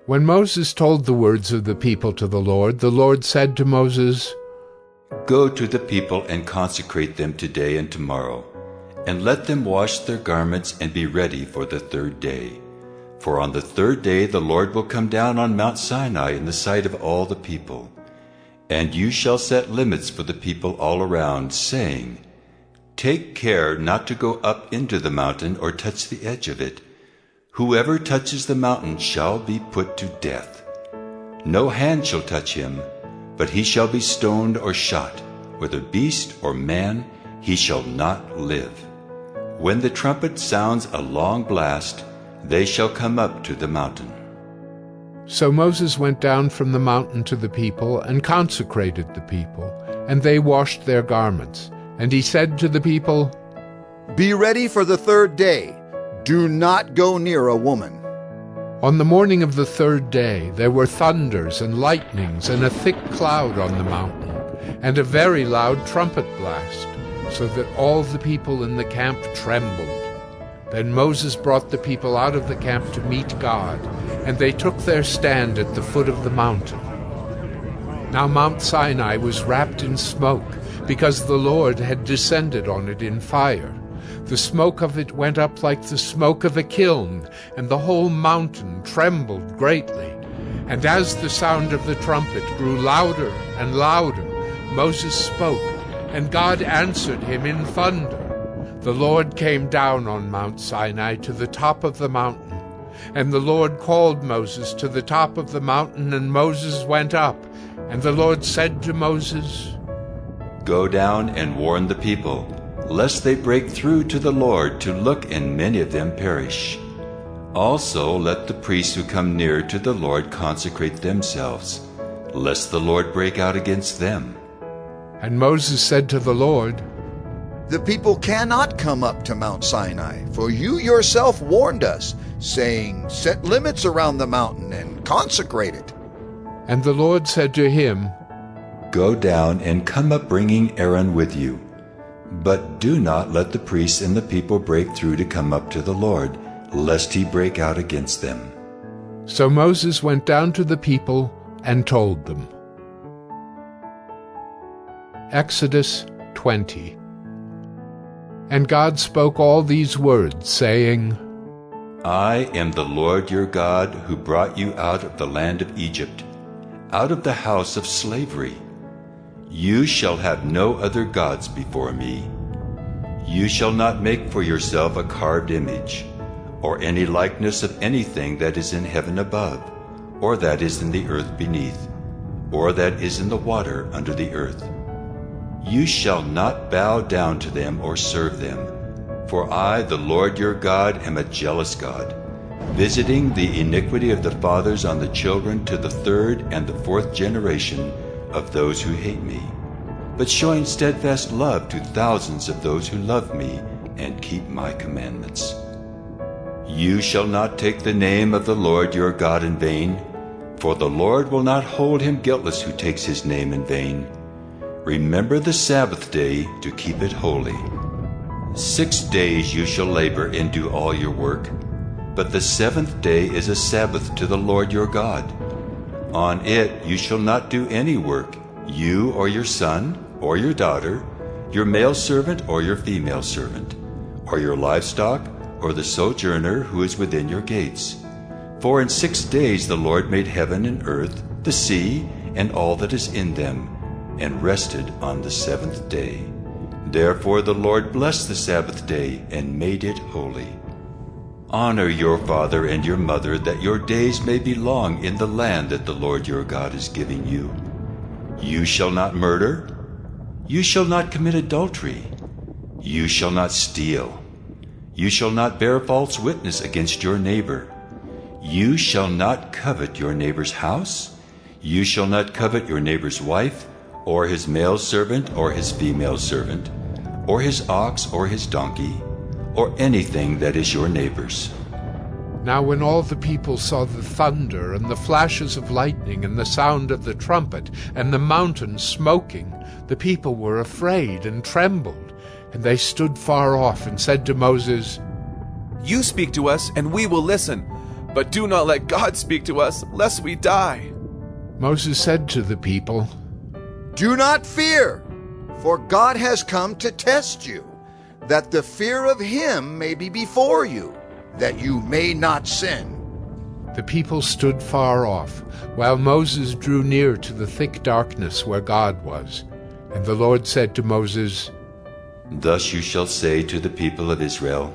When Moses told the words of the people to the Lord said to Moses, Go to the people and consecrate them today and tomorrow, and let them wash their garments and be ready for the third day. For on the third day the Lord will come down on Mount Sinai in the sight of all the people. And you shall set limits for the people all around, saying, Take care not to go up into the mountain or touch the edge of it. Whoever touches the mountain shall be put to death. No hand shall touch him, but he shall be stoned or shot. Whether beast or man, he shall not live. When the trumpet sounds a long blast, they shall come up to the mountain. So Moses went down from the mountain to the people and consecrated the people, and they washed their garments. And he said to the people, Be ready for the third day. Do not go near a woman. On the morning of the third day there were thunders and lightnings and a thick cloud on the mountain, and a very loud trumpet blast, so that all the people in the camp trembled. Then Moses brought the people out of the camp to meet God, and they took their stand at the foot of the mountain. Now Mount Sinai was wrapped in smoke, because the Lord had descended on it in fire. The smoke of it went up like the smoke of a kiln, and the whole mountain trembled greatly. And as the sound of the trumpet grew louder and louder, Moses spoke, and God answered him in thunder. The Lord came down on Mount Sinai to the top of the mountain. And the Lord called Moses to the top of the mountain, and Moses went up. And the Lord said to Moses, Go down and warn the people, lest they break through to the Lord to look and many of them perish. Also let the priests who come near to the Lord consecrate themselves, lest the Lord break out against them. And Moses said to the Lord, The people cannot come up to Mount Sinai, for you yourself warned us, saying, Set limits around the mountain and consecrate it. And the Lord said to him, Go down and come up bringing Aaron with you. But do not let the priests and the people break through to come up to the Lord, lest he break out against them. So Moses went down to the people and told them. Exodus 20. And God spoke all these words, saying, I am the Lord your God, who brought you out of the land of Egypt, out of the house of slavery. You shall have no other gods before me. You shall not make for yourself a carved image, or any likeness of anything that is in heaven above, or that is in the earth beneath, or that is in the water under the earth. You shall not bow down to them or serve them, for I, the Lord your God, am a jealous God, visiting the iniquity of the fathers on the children to the third and the fourth generation of those who hate me, but showing steadfast love to thousands of those who love me and keep my commandments. You shall not take the name of the Lord your God in vain, for the Lord will not hold him guiltless who takes his name in vain. Remember the Sabbath day to keep it holy. 6 days you shall labor and do all your work, but the seventh day is a Sabbath to the Lord your God. On it you shall not do any work, you or your son or your daughter, your male servant or your female servant, or your livestock, or the sojourner who is within your gates. For in 6 days the Lord made heaven and earth, the sea, and all that is in them, and rested on the seventh day. Therefore the Lord blessed the Sabbath day and made it holy. Honor your father and your mother, that your days may be long in the land that the Lord your God is giving you. You shall not murder. You shall not commit adultery. You shall not steal. You shall not bear false witness against your neighbor. You shall not covet your neighbor's house. You shall not covet your neighbor's wife, or his male servant, or his female servant, or his ox, or his donkey, or anything that is your neighbor's. Now when all the people saw the thunder and the flashes of lightning and the sound of the trumpet and the mountain smoking, the people were afraid and trembled. And they stood far off and said to Moses, You speak to us, and we will listen, but do not let God speak to us, lest we die. Moses said to the people, Do not fear, for God has come to test you, that the fear of him may be before you, that you may not sin. The people stood far off, while Moses drew near to the thick darkness where God was. And the Lord said to Moses, Thus you shall say to the people of Israel,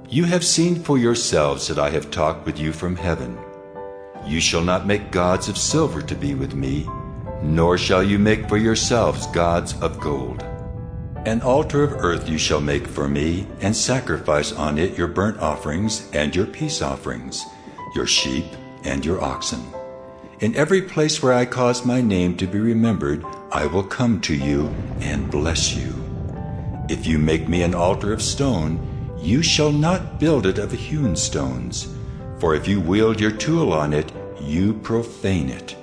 You have seen for yourselves that I have talked with you from heaven. You shall not make gods of silver to be with me, nor shall you make for yourselves gods of gold. An altar of earth you shall make for me, and sacrifice on it your burnt offerings and your peace offerings, your sheep and your oxen. In every place where I cause my name to be remembered, I will come to you and bless you. If you make me an altar of stone, you shall not build it of hewn stones. For if you wield your tool on it, you profane it.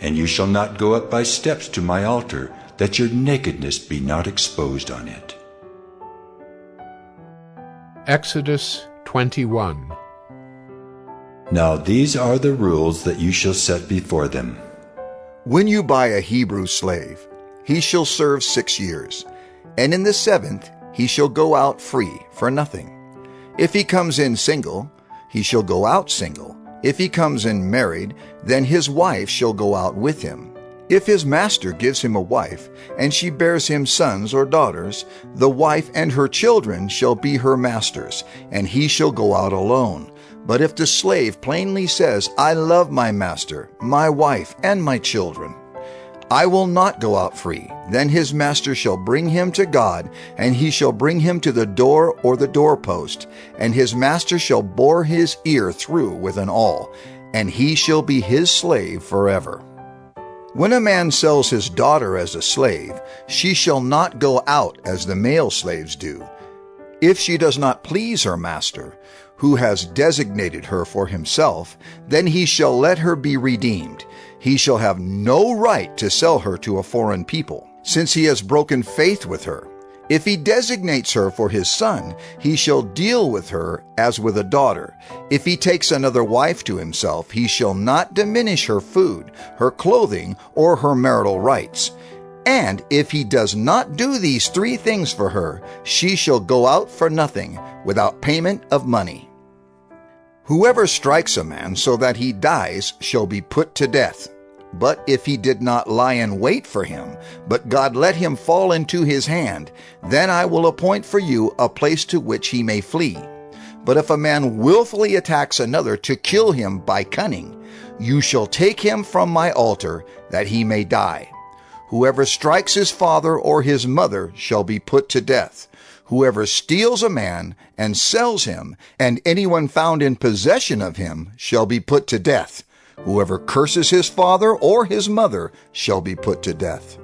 And you shall not go up by steps to my altar, that your nakedness be not exposed on it. Exodus 21. Now these are the rules that you shall set before them. When you buy a Hebrew slave, he shall serve 6 years, and in the 7th he shall go out free for nothing. If he comes in single, he shall go out single. If he comes in married, then his wife shall go out with him. If his master gives him a wife, and she bears him sons or daughters, the wife and her children shall be her master's, and he shall go out alone. But if the slave plainly says, I love my master, my wife, and my children, I will not go out free. Then his master shall bring him to God, and he shall bring him to the door or the doorpost, and his master shall bore his ear through with an awl, and he shall be his slave forever. When a man sells his daughter as a slave, she shall not go out as the male slaves do. If she does not please her master, who has designated her for himself, then he shall let her be redeemed. He shall have no right to sell her to a foreign people, since he has broken faith with her. If he designates her for his son, he shall deal with her as with a daughter. If he takes another wife to himself, he shall not diminish her food, her clothing, or her marital rights. And if he does not do these 3 things for her, she shall go out for nothing, without payment of money. Whoever strikes a man so that he dies shall be put to death. But if he did not lie in wait for him, but God let him fall into his hand, then I will appoint for you a place to which he may flee. But if a man willfully attacks another to kill him by cunning, you shall take him from my altar, that he may die. Whoever strikes his father or his mother shall be put to death. Whoever steals a man and sells him, and anyone found in possession of him, shall be put to death. Whoever curses his father or his mother shall be put to death.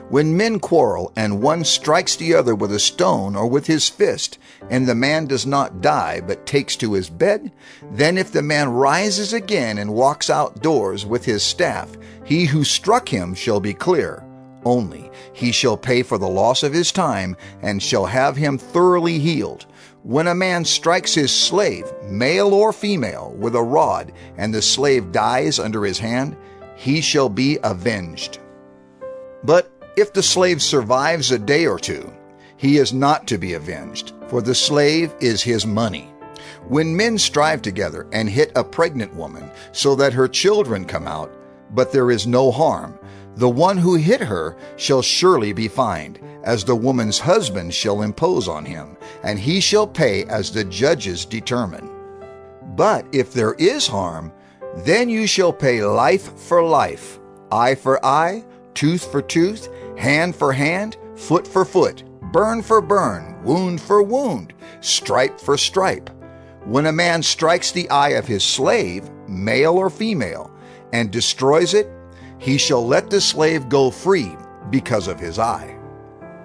When men quarrel, and one strikes the other with a stone or with his fist, and the man does not die, but takes to his bed, then if the man rises again and walks outdoors with his staff, he who struck him shall be clear. Only he shall pay for the loss of his time, and shall have him thoroughly healed. When a man strikes his slave, male or female, with a rod, and the slave dies under his hand, he shall be avenged. But if the slave survives a day or 2, he is not to be avenged, for the slave is his money. When men strive together and hit a pregnant woman, so that her children come out, but there is no harm, the one who hit her shall surely be fined, as the woman's husband shall impose on him, and he shall pay as the judges determine. But if there is harm, then you shall pay life for life, eye for eye, tooth for tooth, hand for hand, foot for foot, burn for burn, wound for wound, stripe for stripe. When a man strikes the eye of his slave, male or female, and destroys it, he shall let the slave go free because of his eye.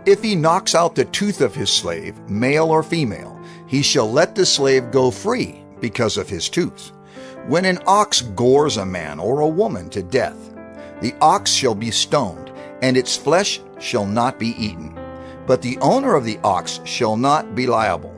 If he knocks out the tooth of his slave, male or female, he shall let the slave go free because of his tooth. When an ox gores a man or a woman to death, the ox shall be stoned, and its flesh shall not be eaten. But the owner of the ox shall not be liable.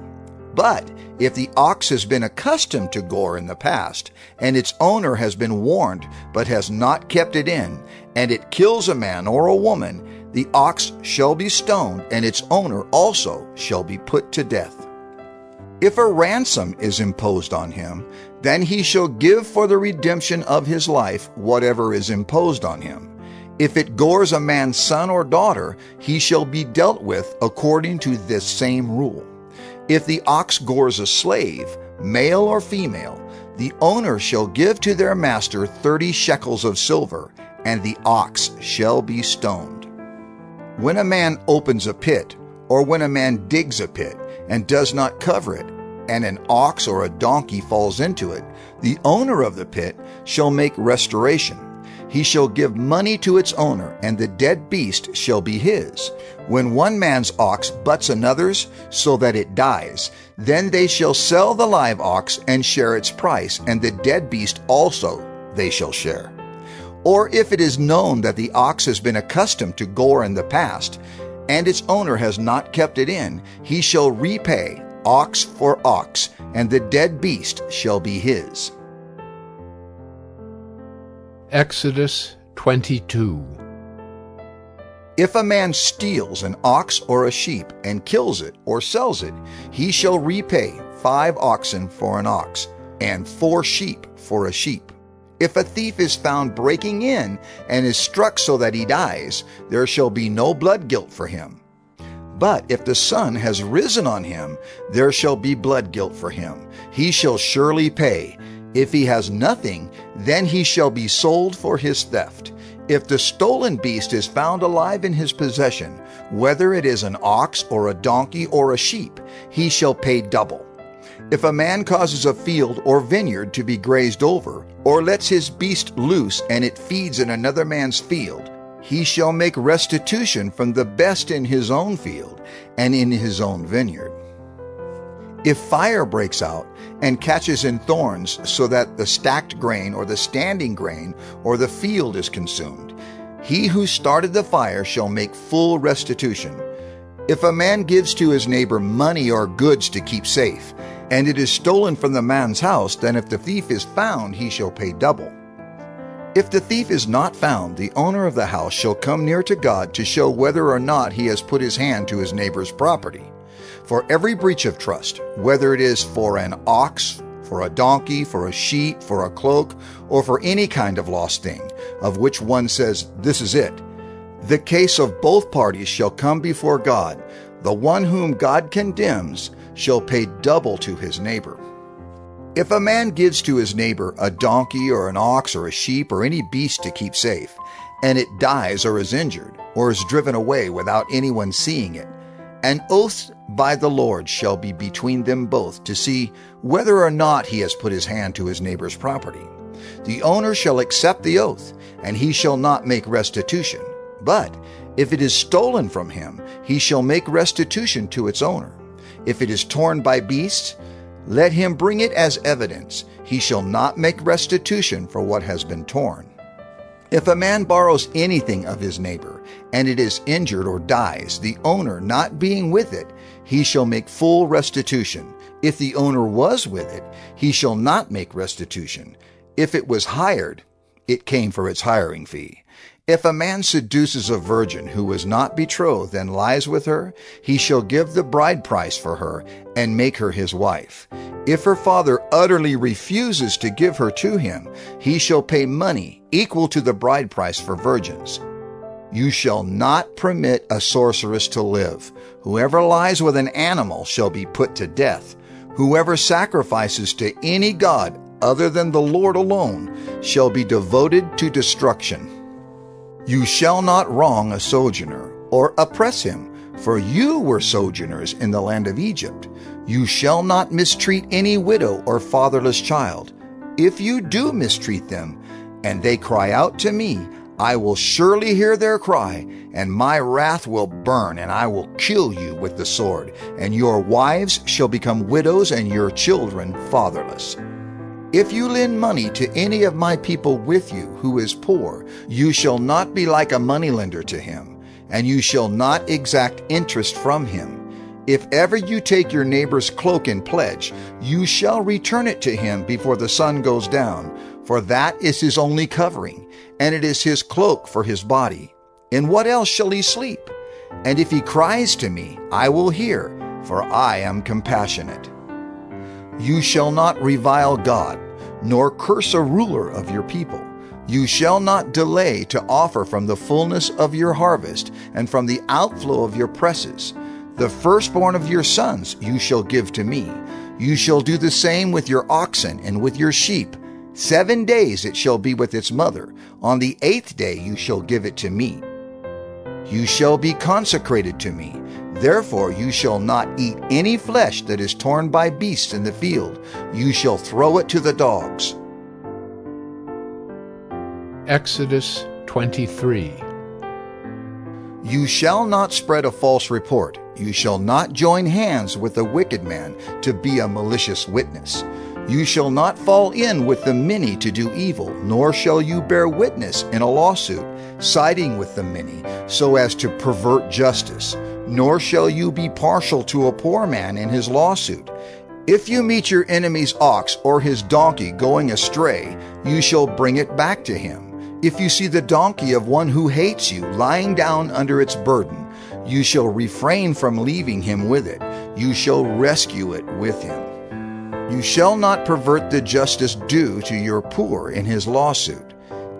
But if the ox has been accustomed to gore in the past, and its owner has been warned but has not kept it in, and it kills a man or a woman, the ox shall be stoned, and its owner also shall be put to death. If a ransom is imposed on him, then he shall give for the redemption of his life whatever is imposed on him. If it gores a man's son or daughter, he shall be dealt with according to this same rule. If the ox gores a slave, male or female, the owner shall give to their master 30 shekels of silver, and the ox shall be stoned. When a man opens a pit, or when a man digs a pit, and does not cover it, and an ox or a donkey falls into it, the owner of the pit shall make restoration. He shall give money to its owner, and the dead beast shall be his. When one man's ox butts another's, so that it dies, then they shall sell the live ox and share its price, and the dead beast also they shall share. Or if it is known that the ox has been accustomed to gore in the past, and its owner has not kept it in, he shall repay ox for ox, and the dead beast shall be his. Exodus 22. If a man steals an ox or a sheep and kills it or sells it, he shall repay 5 oxen for an ox, and 4 sheep for a sheep. If a thief is found breaking in and is struck so that he dies, there shall be no blood guilt for him. But if the sun has risen on him, there shall be blood guilt for him. He shall surely pay. If he has nothing, then he shall be sold for his theft. If the stolen beast is found alive in his possession, whether it is an ox or a donkey or a sheep, he shall pay double. If a man causes a field or vineyard to be grazed over, or lets his beast loose and it feeds in another man's field, he shall make restitution from the best in his own field and in his own vineyard. If fire breaks out and catches in thorns so that the stacked grain or the standing grain or the field is consumed, he who started the fire shall make full restitution. If a man gives to his neighbor money or goods to keep safe, and it is stolen from the man's house, then if the thief is found, he shall pay double. If the thief is not found, the owner of the house shall come near to God to show whether or not he has put his hand to his neighbor's property. For every breach of trust, whether it is for an ox, for a donkey, for a sheep, for a cloak, or for any kind of lost thing, of which one says, "This is it," the case of both parties shall come before God. The one whom God condemns shall pay double to his neighbor. If a man gives to his neighbor a donkey or an ox or a sheep or any beast to keep safe, and it dies or is injured, or is driven away without anyone seeing it, an oath by the Lord shall be between them both to see whether or not he has put his hand to his neighbor's property. The owner shall accept the oath, and he shall not make restitution. But if it is stolen from him, he shall make restitution to its owner. If it is torn by beasts, let him bring it as evidence. He shall not make restitution for what has been torn. If a man borrows anything of his neighbor, and it is injured or dies, the owner not being with it, he shall make full restitution. If the owner was with it, he shall not make restitution. If it was hired, it came for its hiring fee. If a man seduces a virgin who was not betrothed and lies with her, he shall give the bride price for her and make her his wife. If her father utterly refuses to give her to him, he shall pay money equal to the bride price for virgins. You shall not permit a sorceress to live. Whoever lies with an animal shall be put to death. Whoever sacrifices to any god other than the Lord alone shall be devoted to destruction. You shall not wrong a sojourner or oppress him, for you were sojourners in the land of Egypt. You shall not mistreat any widow or fatherless child. If you do mistreat them, and they cry out to me, I will surely hear their cry, and my wrath will burn, and I will kill you with the sword, and your wives shall become widows, and your children fatherless. If you lend money to any of my people with you who is poor, you shall not be like a moneylender to him, and you shall not exact interest from him. If ever you take your neighbor's cloak in pledge, you shall return it to him before the sun goes down, for that is his only covering, and it is his cloak for his body. In what else shall he sleep? And if he cries to me, I will hear, for I am compassionate. You shall not revile God, nor curse a ruler of your people. You shall not delay to offer from the fullness of your harvest, and from the outflow of your presses. The firstborn of your sons you shall give to me. You shall do the same with your oxen and with your sheep. 7 days it shall be with its mother. On the 8th day you shall give it to me. You shall be consecrated to me. Therefore you shall not eat any flesh that is torn by beasts in the field. You shall throw it to the dogs. Exodus 23. You shall not spread a false report. You shall not join hands with a wicked man to be a malicious witness. You shall not fall in with the many to do evil, nor shall you bear witness in a lawsuit, siding with the many, so as to pervert justice. Nor shall you be partial to a poor man in his lawsuit. If you meet your enemy's ox or his donkey going astray, you shall bring it back to him. If you see the donkey of one who hates you lying down under its burden, you shall refrain from leaving him with it. You shall rescue it with him. You shall not pervert the justice due to your poor in his lawsuit.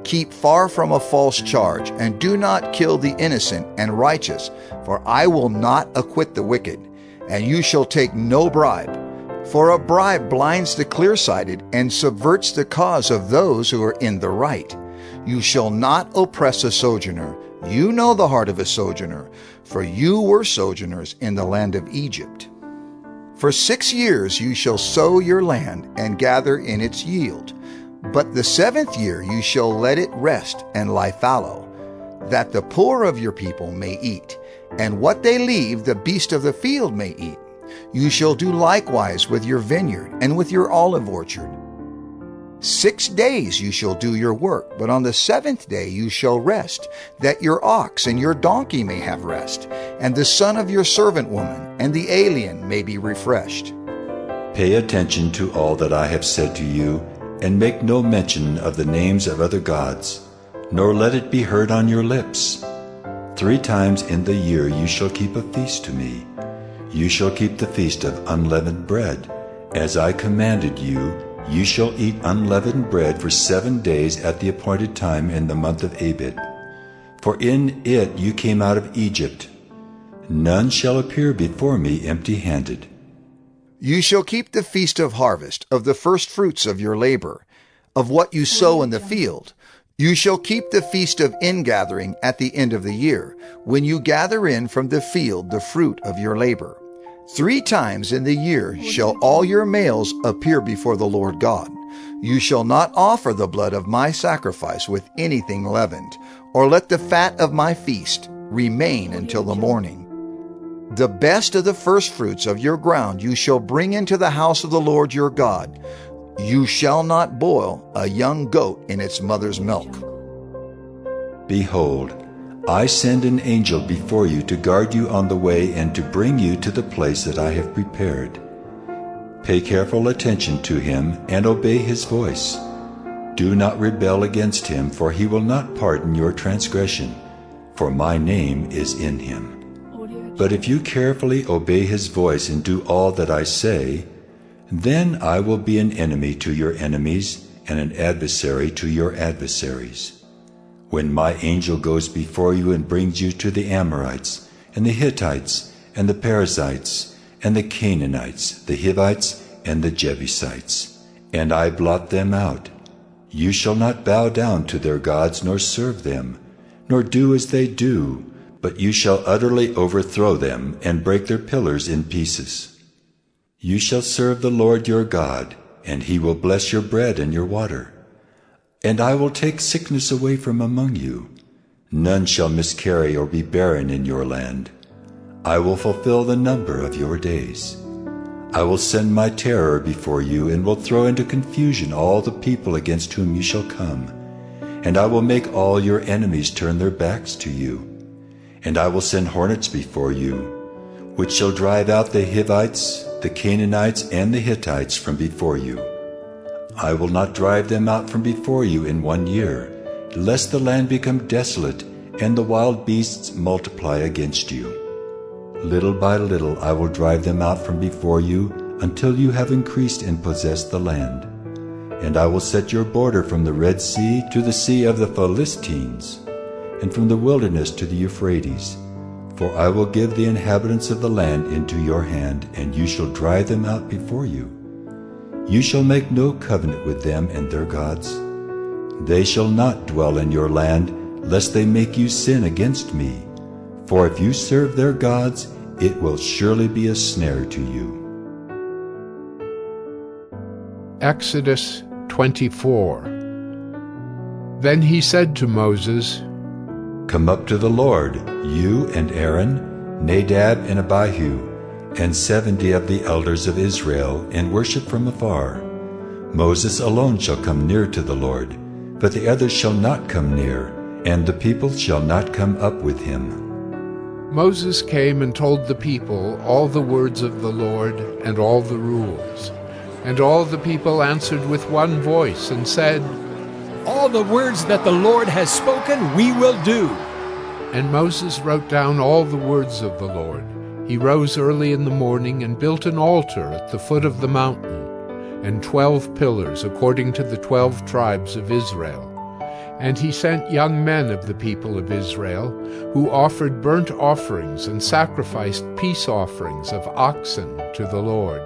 Keep far from a false charge, and do not kill the innocent and righteous, for I will not acquit the wicked. And you shall take no bribe, for a bribe blinds the clear-sighted and subverts the cause of those who are in the right. You shall not oppress a sojourner. You know the heart of a sojourner, for you were sojourners in the land of Egypt. For 6 years you shall sow your land and gather in its yield. But the 7th year you shall let it rest and lie fallow, that the poor of your people may eat, and what they leave the beast of the field may eat. You shall do likewise with your vineyard and with your olive orchard. 6 days you shall do your work, but on the 7th day you shall rest, that your ox and your donkey may have rest, and the son of your servant woman and the alien may be refreshed. Pay attention to all that I have said to you, and make no mention of the names of other gods, nor let it be heard on your lips. 3 times in the year you shall keep a feast to me. You shall keep the feast of unleavened bread. As I commanded you, you shall eat unleavened bread for 7 days at the appointed time in the month of Abib. For in it you came out of Egypt. None shall appear before me empty-handed. You shall keep the feast of harvest, of the first fruits of your labor, of what you sow in the field. You shall keep the feast of ingathering at the end of the year, when you gather in from the field the fruit of your labor. 3 times in the year shall all your males appear before the Lord God. You shall not offer the blood of my sacrifice with anything leavened, or let the fat of my feast remain until the morning. The best of the firstfruits of your ground you shall bring into the house of the Lord your God. You shall not boil a young goat in its mother's milk. Behold, I send an angel before you to guard you on the way and to bring you to the place that I have prepared. Pay careful attention to him and obey his voice. Do not rebel against him, for he will not pardon your transgression, for my name is in him. But if you carefully obey his voice and do all that I say, then I will be an enemy to your enemies and an adversary to your adversaries. When my angel goes before you and brings you to the Amorites, and the Hittites, and the Perizzites, and the Canaanites, the Hivites, and the Jebusites, and I blot them out, you shall not bow down to their gods nor serve them, nor do as they do, but you shall utterly overthrow them and break their pillars in pieces. You shall serve the Lord your God, and he will bless your bread and your water. And I will take sickness away from among you. None shall miscarry or be barren in your land. I will fulfill the number of your days. I will send my terror before you, and will throw into confusion all the people against whom you shall come. And I will make all your enemies turn their backs to you. And I will send hornets before you, which shall drive out the Hivites, the Canaanites, and the Hittites from before you. I will not drive them out from before you in 1 year, lest the land become desolate, and the wild beasts multiply against you. Little by little I will drive them out from before you, until you have increased and possessed the land. And I will set your border from the Red Sea to the Sea of the Philistines, and from the wilderness to the Euphrates. For I will give the inhabitants of the land into your hand, and you shall drive them out before you. You shall make no covenant with them and their gods. They shall not dwell in your land, lest they make you sin against me. For if you serve their gods, it will surely be a snare to you. Exodus 24. Then he said to Moses, Come up to the Lord, you and Aaron, Nadab and Abihu, and 70 of the elders of Israel, and worship from afar. Moses alone shall come near to the Lord, but the others shall not come near, and the people shall not come up with him. Moses came and told the people all the words of the Lord and all the rules. And all the people answered with one voice and said, All the words that the Lord has spoken we will do. And Moses wrote down all the words of the Lord. He rose early in the morning and built an altar at the foot of the mountain, and 12 pillars according to the 12 tribes of Israel. And he sent young men of the people of Israel, who offered burnt offerings and sacrificed peace offerings of oxen to the Lord.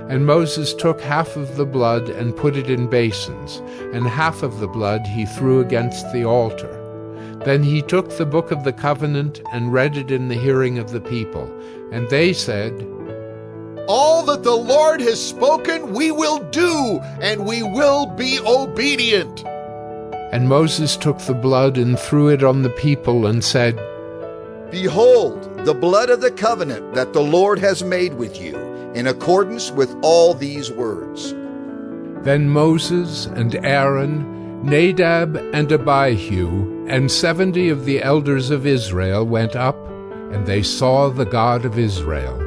And Moses took half of the blood and put it in basins, and half of the blood he threw against the altar. Then he took the book of the covenant and read it in the hearing of the people. And they said, "All that the Lord has spoken we will do, and we will be obedient." And Moses took the blood and threw it on the people and said, "Behold, the blood of the covenant that the Lord has made with you, in accordance with all these words." Then Moses and Aaron, Nadab and Abihu, and 70 of the elders of Israel went up, and they saw the God of Israel.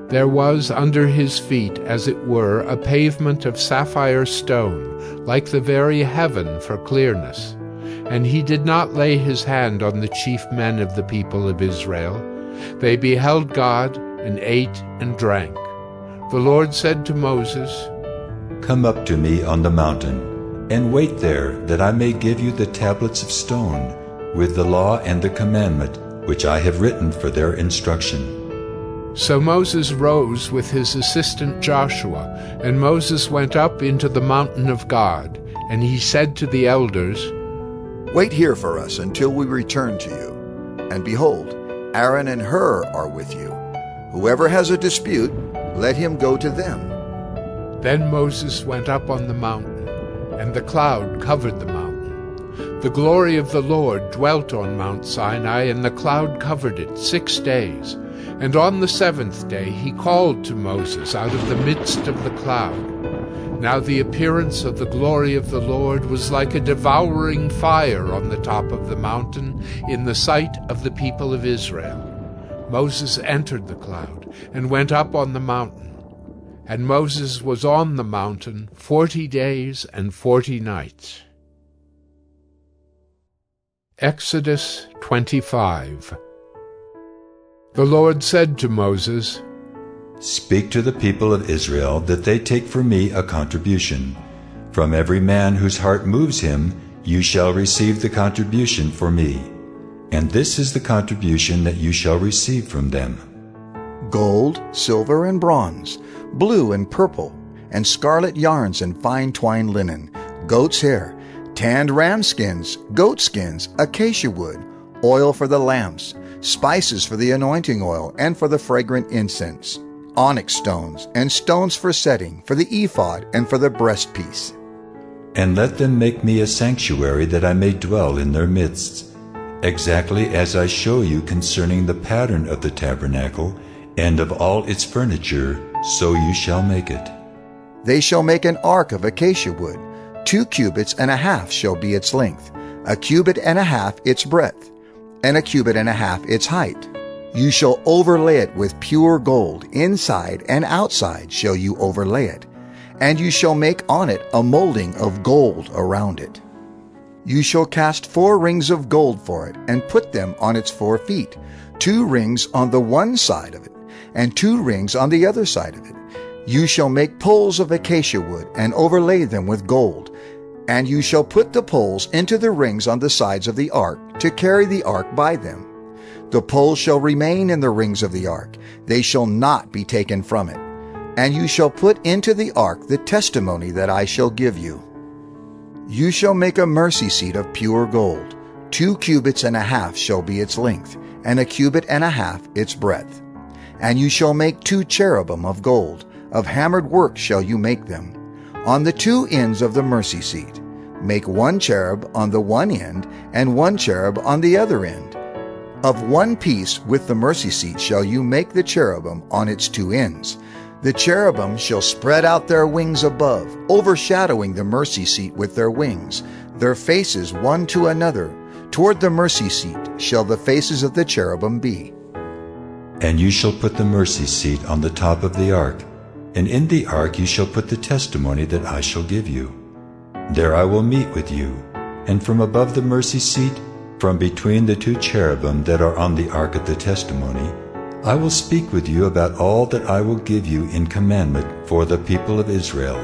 There was under his feet, as it were, a pavement of sapphire stone, like the very heaven for clearness. And he did not lay his hand on the chief men of the people of Israel. They beheld God, and ate and drank. The Lord said to Moses, "Come up to me on the mountain, and wait there, that I may give you the tablets of stone, with the law and the commandment, which I have written for their instruction." So Moses rose with his assistant Joshua, and Moses went up into the mountain of God. And he said to the elders, "Wait here for us until we return to you. And behold, Aaron and Hur are with you. Whoever has a dispute, let him go to them." Then Moses went up on the mountain, and the cloud covered the mountain. The glory of the Lord dwelt on Mount Sinai, and the cloud covered it 6 days. And on the 7th day he called to Moses out of the midst of the cloud. Now the appearance of the glory of the Lord was like a devouring fire on the top of the mountain in the sight of the people of Israel. Moses entered the cloud and went up on the mountain. And Moses was on the mountain 40 days and 40 nights. Exodus 25. The Lord said to Moses, "Speak to the people of Israel that they take for me a contribution. From every man whose heart moves him, you shall receive the contribution for me. And this is the contribution that you shall receive from them: gold, silver, and bronze, blue and purple, and scarlet yarns and fine twined linen, goat's hair, tanned ram skins, goat skins, acacia wood, oil for the lamps, spices for the anointing oil and for the fragrant incense, onyx stones, and stones for setting, for the ephod and for the breastpiece. And let them make me a sanctuary that I may dwell in their midst, exactly as I show you concerning the pattern of the tabernacle and of all its furniture, so you shall make it. They shall make an ark of acacia wood. 2 cubits and a half shall be its length, 1 cubit and a half its breadth, and 1 cubit and a half its height. You shall overlay it with pure gold, inside and outside shall you overlay it, and you shall make on it a molding of gold around it. You shall cast 4 rings of gold for it, and put them on its 4 feet, 2 rings on the one side of it, and 2 rings on the other side of it. You shall make poles of acacia wood, and overlay them with gold. And you shall put the poles into the rings on the sides of the ark, to carry the ark by them. The poles shall remain in the rings of the ark, they shall not be taken from it. And you shall put into the ark the testimony that I shall give you. You shall make a mercy seat of pure gold. 2 cubits and a half shall be its length, and 1 cubit and a half its breadth. And you shall make 2 cherubim of gold, of hammered work shall you make them. On the 2 ends of the mercy seat, make 1 cherub on the one end, and 1 cherub on the other end. Of one piece with the mercy seat shall you make the cherubim on its 2 ends. The cherubim shall spread out their wings above, overshadowing the mercy seat with their wings, their faces one to another. Toward the mercy seat shall the faces of the cherubim be. And you shall put the mercy seat on the top of the ark, and in the ark you shall put the testimony that I shall give you. There I will meet with you, and from above the mercy seat, from between the 2 cherubim that are on the ark of the testimony, I will speak with you about all that I will give you in commandment for the people of Israel.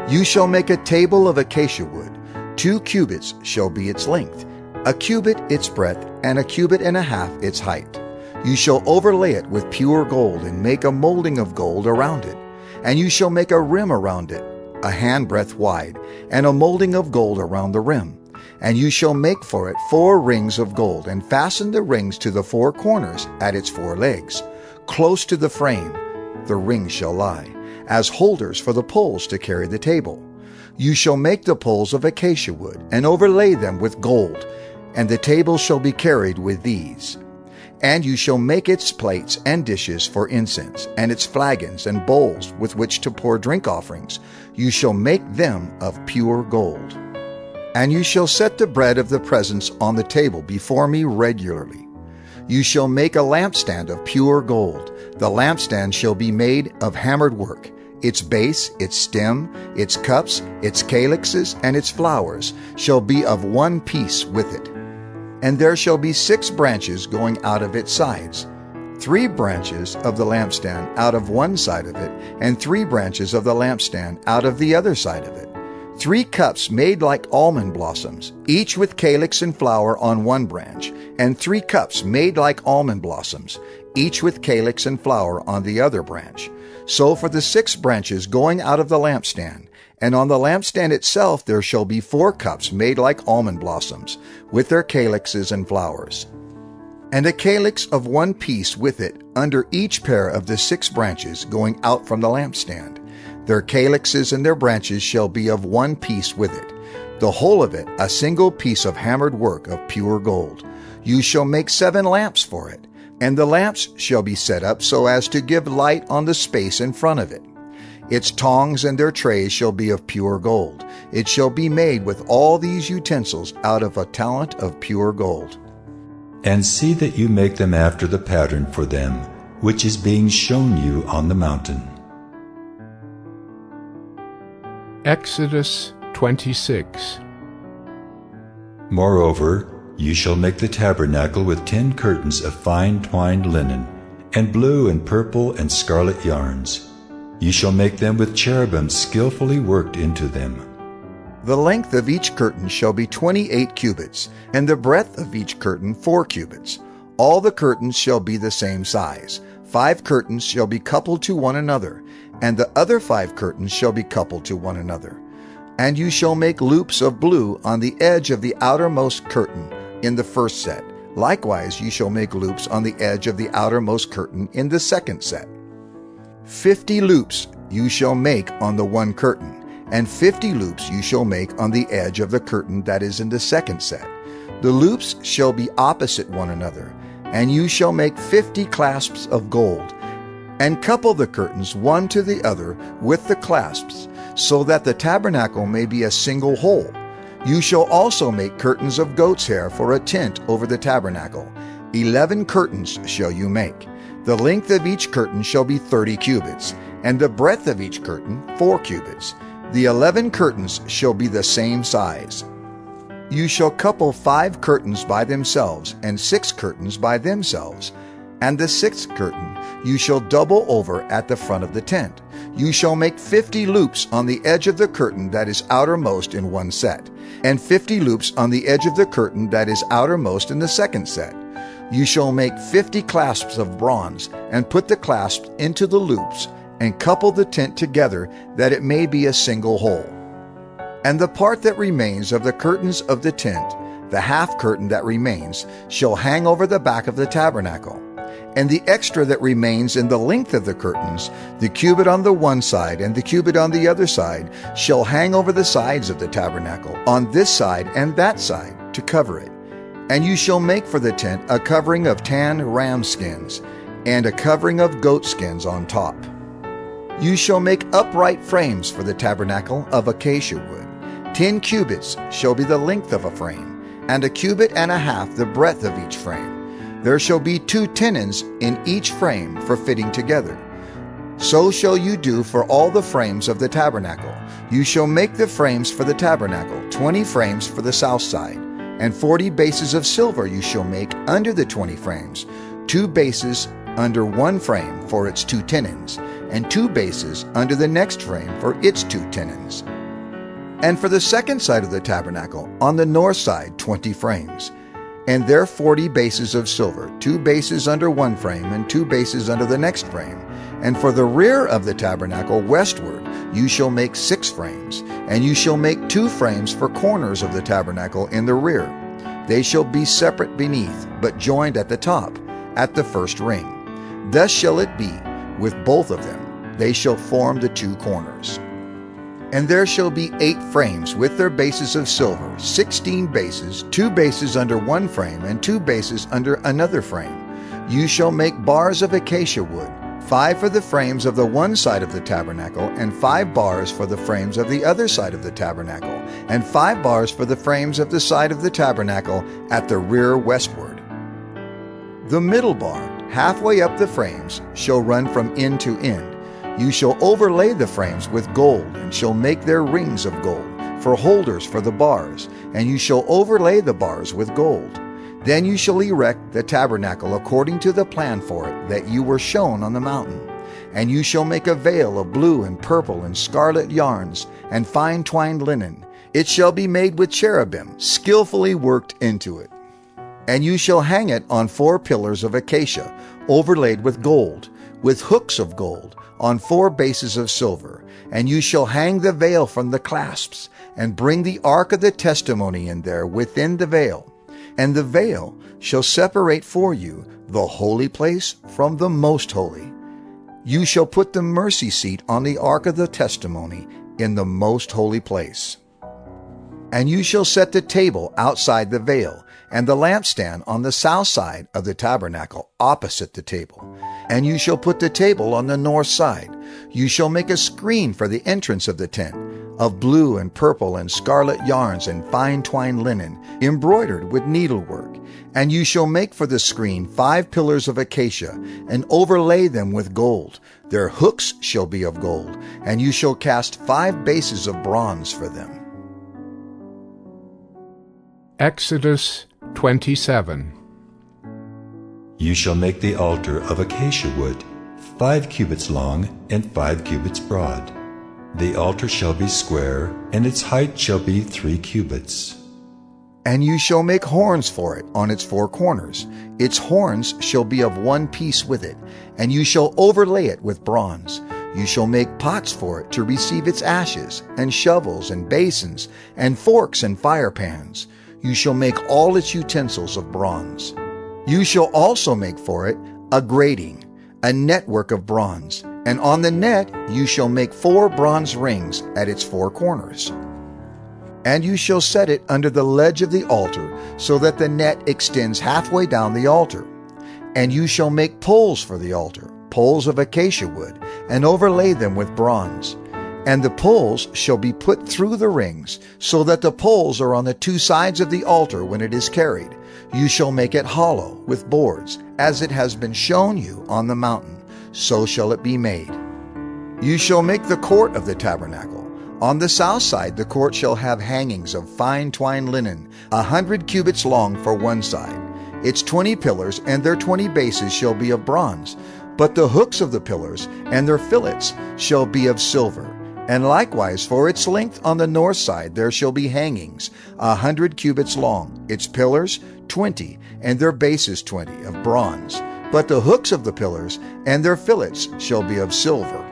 You shall make a table of acacia wood. 2 cubits shall be its length, 1 cubit its breadth, and 1 cubit and a half its height. You shall overlay it with pure gold, and make a molding of gold around it. And you shall make a rim around it, a handbreadth wide, and a molding of gold around the rim. And you shall make for it 4 rings of gold, and fasten the rings to the 4 corners at its 4 legs. Close to the frame the rings shall lie, as holders for the poles to carry the table. You shall make the poles of acacia wood, and overlay them with gold, and the table shall be carried with these. And you shall make its plates and dishes for incense, and its flagons and bowls with which to pour drink offerings. You shall make them of pure gold. And you shall set the bread of the presence on the table before me regularly. You shall make a lampstand of pure gold. The lampstand shall be made of hammered work. Its base, its stem, its cups, its calyxes, and its flowers shall be of one piece with it. And there shall be 6 branches going out of its sides, 3 branches of the lampstand out of one side of it, and 3 branches of the lampstand out of the other side of it. 3 cups made like almond blossoms, each with calyx and flower on one branch, and 3 cups made like almond blossoms, each with calyx and flower on the other branch. So for the 6 branches going out of the lampstand. And on the lampstand itself there shall be 4 cups made like almond blossoms, with their calyxes and flowers. And a calyx of one piece with it under each pair of the 6 branches going out from the lampstand. Their calyxes and their branches shall be of one piece with it, the whole of it a single piece of hammered work of pure gold. You shall make 7 lamps for it, and the lamps shall be set up so as to give light on the space in front of it. Its tongs and their trays shall be of pure gold. It shall be made with all these utensils out of a talent of pure gold. And see that you make them after the pattern for them, which is being shown you on the mountain. Exodus 26. Moreover, you shall make the tabernacle with 10 curtains of fine twined linen, and blue and purple and scarlet yarns. You shall make them with cherubim skillfully worked into them. The length of each curtain shall be 28 cubits, and the breadth of each curtain 4 cubits. All the curtains shall be the same size. 5 curtains shall be coupled to one another, and the other 5 curtains shall be coupled to one another. And you shall make loops of blue on the edge of the outermost curtain in the first set. Likewise you shall make loops on the edge of the outermost curtain in the second set. 50 loops you shall make on the one curtain, and 50 loops you shall make on the edge of the curtain that is in the second set. The loops shall be opposite one another, and you shall make 50 clasps of gold, and couple the curtains one to the other with the clasps, so that the tabernacle may be a single whole. You shall also make curtains of goat's hair for a tent over the tabernacle. 11 curtains shall you make. The length of each curtain shall be 30 cubits, and the breadth of each curtain 4 cubits. The 11 curtains shall be the same size. You shall couple 5 curtains by themselves, and 6 curtains by themselves. And the 6th curtain you shall double over at the front of the tent. You shall make 50 loops on the edge of the curtain that is outermost in one set, and 50 loops on the edge of the curtain that is outermost in the second set. You shall make 50 clasps of bronze, and put the clasps into the loops, and couple the tent together, that it may be a single whole. And the part that remains of the curtains of the tent, the half curtain that remains, shall hang over the back of the tabernacle. And the extra that remains in the length of the curtains, the cubit on the one side and the cubit on the other side, shall hang over the sides of the tabernacle, on this side and that side, to cover it. And you shall make for the tent a covering of tan ram skins, and a covering of goat skins on top. You shall make upright frames for the tabernacle of acacia wood. 10 cubits shall be the length of a frame, and a cubit and a half the breadth of each frame. There shall be 2 tenons in each frame for fitting together. So shall you do for all the frames of the tabernacle. You shall make the frames for the tabernacle, 20 frames for the south side, and 40 bases of silver you shall make under the 20 frames, 2 bases under one frame for its 2 tenons, and 2 bases under the next frame for its 2 tenons. And for the second side of the tabernacle, on the north side, 20 frames, and there 40 bases of silver, 2 bases under one frame and 2 bases under the next frame, And for the rear of the tabernacle westward, you shall make 6 frames, and you shall make 2 frames for corners of the tabernacle in the rear. They shall be separate beneath, but joined at the top, at the first ring. Thus shall it be with both of them. They shall form the 2 corners. And there shall be 8 frames with their bases of silver, 16 bases, 2 bases under one frame, and 2 bases under another frame. You shall make bars of acacia wood, 5 for the frames of the one side of the tabernacle, and 5 bars for the frames of the other side of the tabernacle, and 5 bars for the frames of the side of the tabernacle at the rear westward. The middle bar, halfway up the frames, shall run from end to end. You shall overlay the frames with gold, and shall make their rings of gold, for holders for the bars, and you shall overlay the bars with gold. Then you shall erect the tabernacle according to the plan for it that you were shown on the mountain. And you shall make a veil of blue and purple and scarlet yarns and fine twined linen. It shall be made with cherubim, skillfully worked into it. And you shall hang it on 4 pillars of acacia, overlaid with gold, with hooks of gold, on 4 bases of silver. And you shall hang the veil from the clasps, and bring the ark of the testimony in there within the veil. And the veil shall separate for you the holy place from the most holy. You shall put the mercy seat on the ark of the testimony in the most holy place. And you shall set the table outside the veil, and the lampstand on the south side of the tabernacle opposite the table. And you shall put the table on the north side. You shall make a screen for the entrance of the tent, of blue and purple and scarlet yarns and fine twined linen, embroidered with needlework. And you shall make for the screen 5 pillars of acacia, and overlay them with gold. Their hooks shall be of gold, and you shall cast 5 bases of bronze for them. Exodus 27. You shall make the altar of acacia wood, 5 cubits long and 5 cubits broad. The altar shall be square, and its height shall be 3 cubits. And you shall make horns for it on its 4 corners. Its horns shall be of one piece with it, and you shall overlay it with bronze. You shall make pots for it to receive its ashes, and shovels and basins, and forks and fire pans. You shall make all its utensils of bronze. You shall also make for it a grating, a network of bronze, and on the net you shall make 4 bronze rings at its 4 corners. And you shall set it under the ledge of the altar, so that the net extends halfway down the altar. And you shall make poles for the altar, poles of acacia wood, and overlay them with bronze. And the poles shall be put through the rings, so that the poles are on the 2 sides of the altar when it is carried. You shall make it hollow with boards, as it has been shown you on the mountain. So shall it be made. You shall make the court of the tabernacle. On the south side the court shall have hangings of fine twined linen, 100 cubits long for one side. Its 20 pillars and their 20 bases shall be of bronze, but the hooks of the pillars and their fillets shall be of silver. And likewise for its length on the north side there shall be hangings, 100 cubits long, its pillars 20, and their bases 20, of bronze. But the hooks of the pillars and their fillets shall be of silver.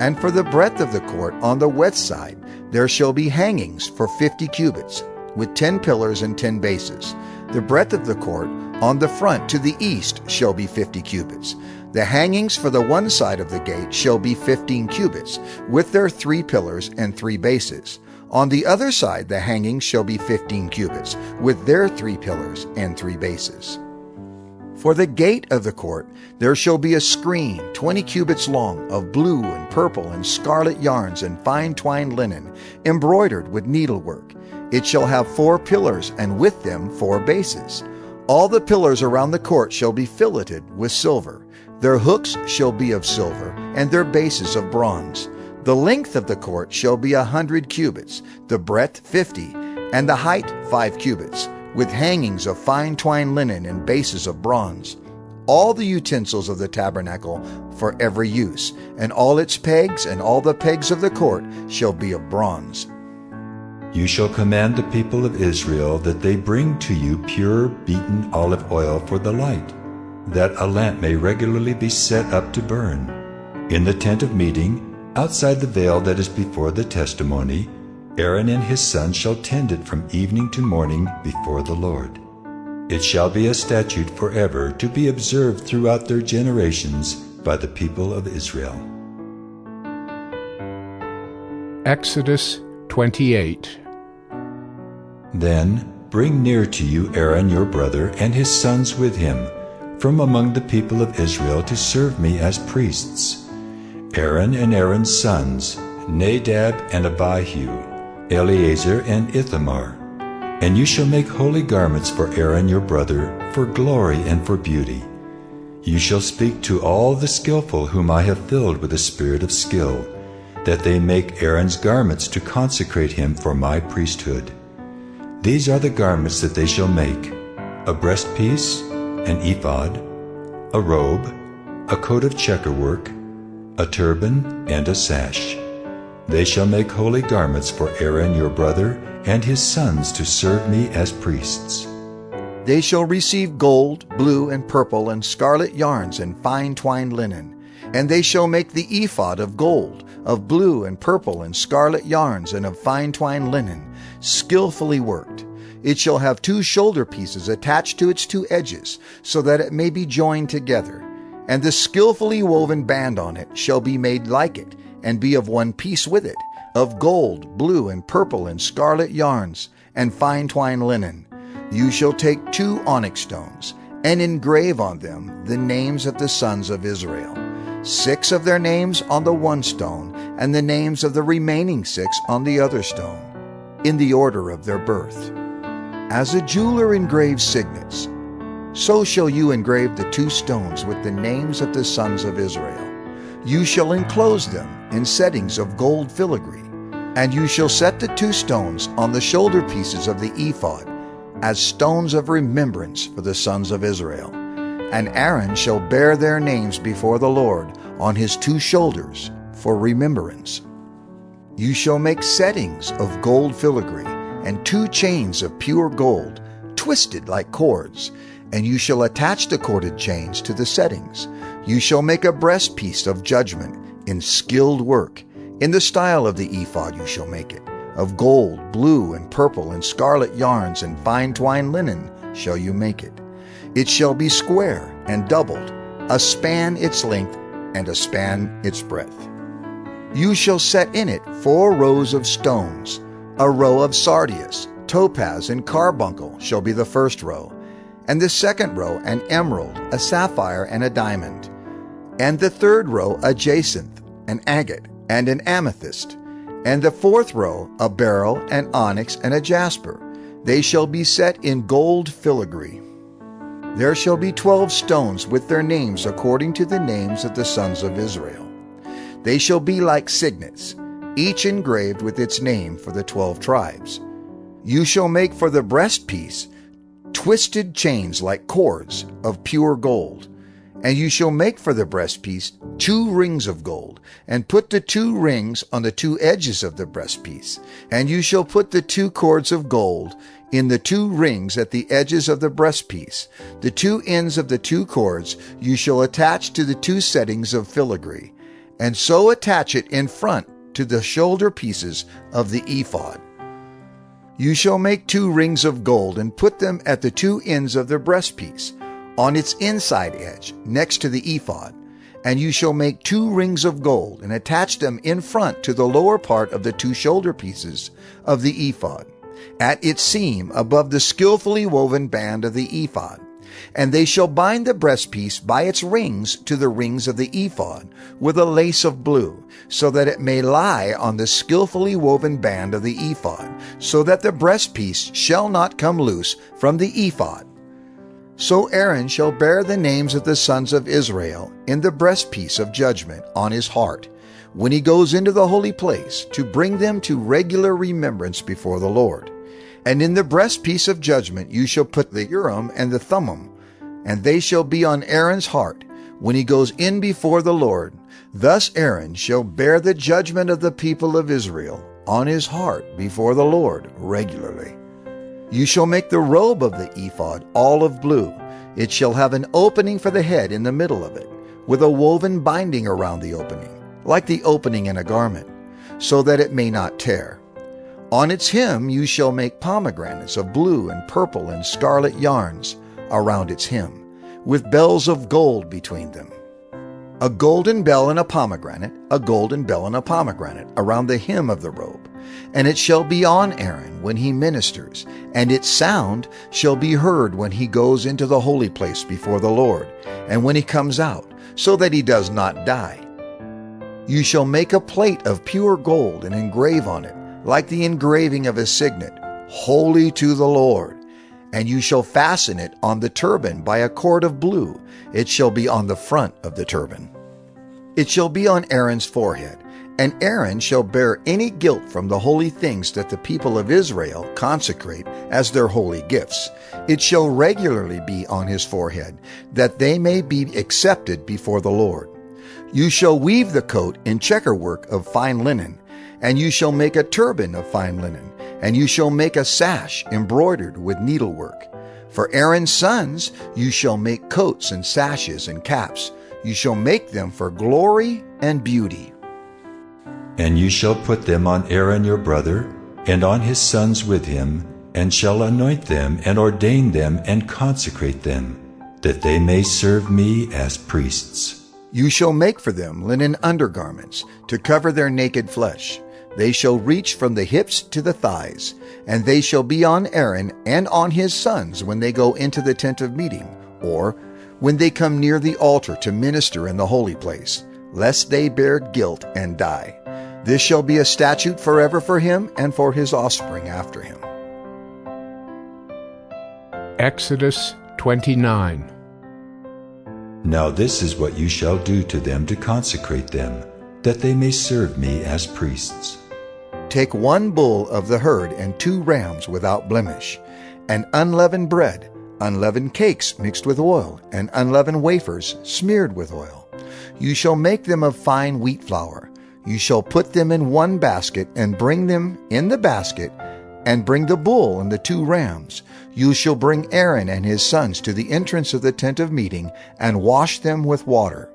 And for the breadth of the court on the west side there shall be hangings for 50 cubits, with 10 pillars and 10 bases. The breadth of the court on the front to the east shall be 50 cubits. The hangings for the one side of the gate shall be 15 cubits, with their 3 pillars and 3 bases. On the other side the hangings shall be 15 cubits, with their 3 pillars and 3 bases. For the gate of the court there shall be a screen 20 cubits long, of blue and purple and scarlet yarns and fine twined linen, embroidered with needlework. It shall have 4 pillars, and with them 4 bases. All the pillars around the court shall be filleted with silver. Their hooks shall be of silver, and their bases of bronze. The length of the court shall be 100 cubits, the breadth 50, and the height 5 cubits, with hangings of fine twined linen and bases of bronze. All the utensils of the tabernacle for every use, and all its pegs and all the pegs of the court shall be of bronze. You shall command the people of Israel that they bring to you pure beaten olive oil for the light, that a lamp may regularly be set up to burn. In the tent of meeting, outside the veil that is before the testimony, Aaron and his sons shall tend it from evening to morning before the Lord. It shall be a statute forever to be observed throughout their generations by the people of Israel. Exodus 28. Then bring near to you Aaron your brother and his sons with him, from among the people of Israel to serve me as priests. Aaron and Aaron's sons, Nadab and Abihu, Eleazar and Ithamar. And you shall make holy garments for Aaron your brother, for glory and for beauty. You shall speak to all the skillful whom I have filled with the spirit of skill, that they make Aaron's garments to consecrate him for my priesthood. These are the garments that they shall make: a breastpiece, an ephod, a robe, a coat of checkerwork, a turban, and a sash. They shall make holy garments for Aaron your brother and his sons to serve me as priests. They shall receive gold, blue, and purple, and scarlet yarns, and fine twined linen. And they shall make the ephod of gold, of blue and purple and scarlet yarns, and of fine twined linen, skillfully worked. It shall have 2 shoulder pieces attached to its 2 edges, so that it may be joined together. And the skillfully woven band on it shall be made like it, and be of one piece with it, of gold, blue, and purple, and scarlet yarns, and fine twined linen. You shall take 2 onyx stones, and engrave on them the names of the sons of Israel, 6 of their names on the one stone, and the names of the remaining 6 on the other stone, in the order of their birth. As a jeweler engraves signets, so shall you engrave the 2 stones with the names of the sons of Israel. You shall enclose them in settings of gold filigree, and you shall set the 2 stones on the shoulder pieces of the ephod as stones of remembrance for the sons of Israel. And Aaron shall bear their names before the Lord on his 2 shoulders for remembrance. You shall make settings of gold filigree and 2 chains of pure gold, twisted like cords, and you shall attach the corded chains to the settings. You shall make a breastpiece of judgment in skilled work. In the style of the ephod you shall make it. Of gold, blue, and purple, and scarlet yarns, and fine twined linen shall you make it. It shall be square and doubled, a span its length, and a span its breadth. You shall set in it 4 rows of stones. A row of sardius, topaz, and carbuncle shall be the first row, and the second row an emerald, a sapphire, and a diamond, and the third row a jacinth, an agate, and an amethyst, and the fourth row a beryl, an onyx, and a jasper. They shall be set in gold filigree. There shall be 12 stones with their names according to the names of the sons of Israel. They shall be like signets, each engraved with its name for the 12 tribes. You shall make for the breastpiece twisted chains like cords of pure gold. And you shall make for the breastpiece 2 rings of gold, and put the 2 rings on the 2 edges of the breastpiece. And you shall put the 2 cords of gold in the 2 rings at the edges of the breastpiece. The 2 ends of the 2 cords you shall attach to the 2 settings of filigree, and so attach it in front to the shoulder pieces of the ephod. You shall make 2 rings of gold, and put them at the 2 ends of the breastpiece, on its inside edge, next to the ephod. And you shall make 2 rings of gold, and attach them in front to the lower part of the 2 shoulder pieces of the ephod, at its seam above the skillfully woven band of the ephod. And they shall bind the breastpiece by its rings to the rings of the ephod with a lace of blue, so that it may lie on the skillfully woven band of the ephod, so that the breastpiece shall not come loose from the ephod. So Aaron shall bear the names of the sons of Israel in the breastpiece of judgment on his heart, when he goes into the holy place, to bring them to regular remembrance before the Lord. And in the breastpiece of judgment you shall put the Urim and the Thummim, and they shall be on Aaron's heart when he goes in before the Lord. Thus Aaron shall bear the judgment of the people of Israel on his heart before the Lord regularly. You shall make the robe of the ephod all of blue. It shall have an opening for the head in the middle of it, with a woven binding around the opening, like the opening in a garment, so that it may not tear. On its hem you shall make pomegranates of blue and purple and scarlet yarns around its hem, with bells of gold between them. A golden bell and a pomegranate, a golden bell and a pomegranate around the hem of the robe. And it shall be on Aaron when he ministers, and its sound shall be heard when he goes into the holy place before the Lord, and when he comes out, so that he does not die. You shall make a plate of pure gold and engrave on it, like the engraving of a signet, holy to the Lord. And you shall fasten it on the turban by a cord of blue. It shall be on the front of the turban. It shall be on Aaron's forehead, and Aaron shall bear any guilt from the holy things that the people of Israel consecrate as their holy gifts. It shall regularly be on his forehead, that they may be accepted before the Lord. You shall weave the coat in checkerwork of fine linen, and you shall make a turban of fine linen, and you shall make a sash embroidered with needlework. For Aaron's sons you shall make coats and sashes and caps. You shall make them for glory and beauty. And you shall put them on Aaron your brother, and on his sons with him, and shall anoint them, and ordain them, and consecrate them, that they may serve me as priests. You shall make for them linen undergarments, to cover their naked flesh. They shall reach from the hips to the thighs, and they shall be on Aaron and on his sons when they go into the tent of meeting, or when they come near the altar to minister in the holy place, lest they bear guilt and die. This shall be a statute forever for him and for his offspring after him. Exodus 29. Now this is what you shall do to them to consecrate them, that they may serve me as priests. Take 1 bull of the herd and 2 rams without blemish, and unleavened bread, unleavened cakes mixed with oil, and unleavened wafers smeared with oil. You shall make them of fine wheat flour. You shall put them in 1 basket, and bring them in the basket, and bring the bull and the 2 rams. You shall bring Aaron and his sons to the entrance of the tent of meeting, and wash them with water.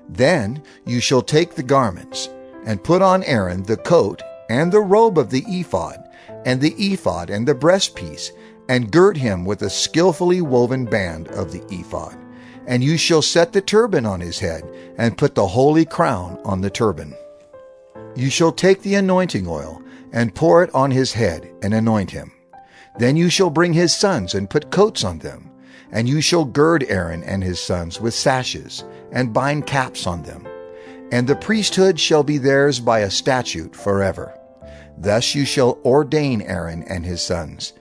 Then you shall take the garments, and put on Aaron the coat, and the robe of the ephod, and the breastpiece, and gird him with a skillfully woven band of the ephod. And you shall set the turban on his head, and put the holy crown on the turban. You shall take the anointing oil, and pour it on his head, and anoint him. Then you shall bring his sons, and put coats on them. And you shall gird Aaron and his sons with sashes, and bind caps on them. And the priesthood shall be theirs by a statute forever. Thus you shall ordain Aaron and his sons.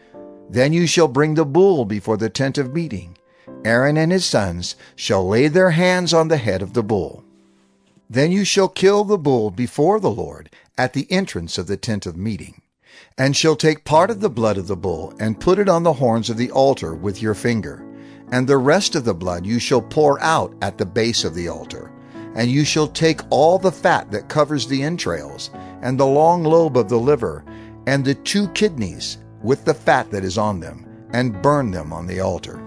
Then you shall bring the bull before the tent of meeting. Aaron and his sons shall lay their hands on the head of the bull. Then you shall kill the bull before the Lord at the entrance of the tent of meeting, and shall take part of the blood of the bull, and put it on the horns of the altar with your finger. And the rest of the blood you shall pour out at the base of the altar. And you shall take all the fat that covers the entrails, and the long lobe of the liver, and the 2 kidneys, with the fat that is on them, and burn them on the altar.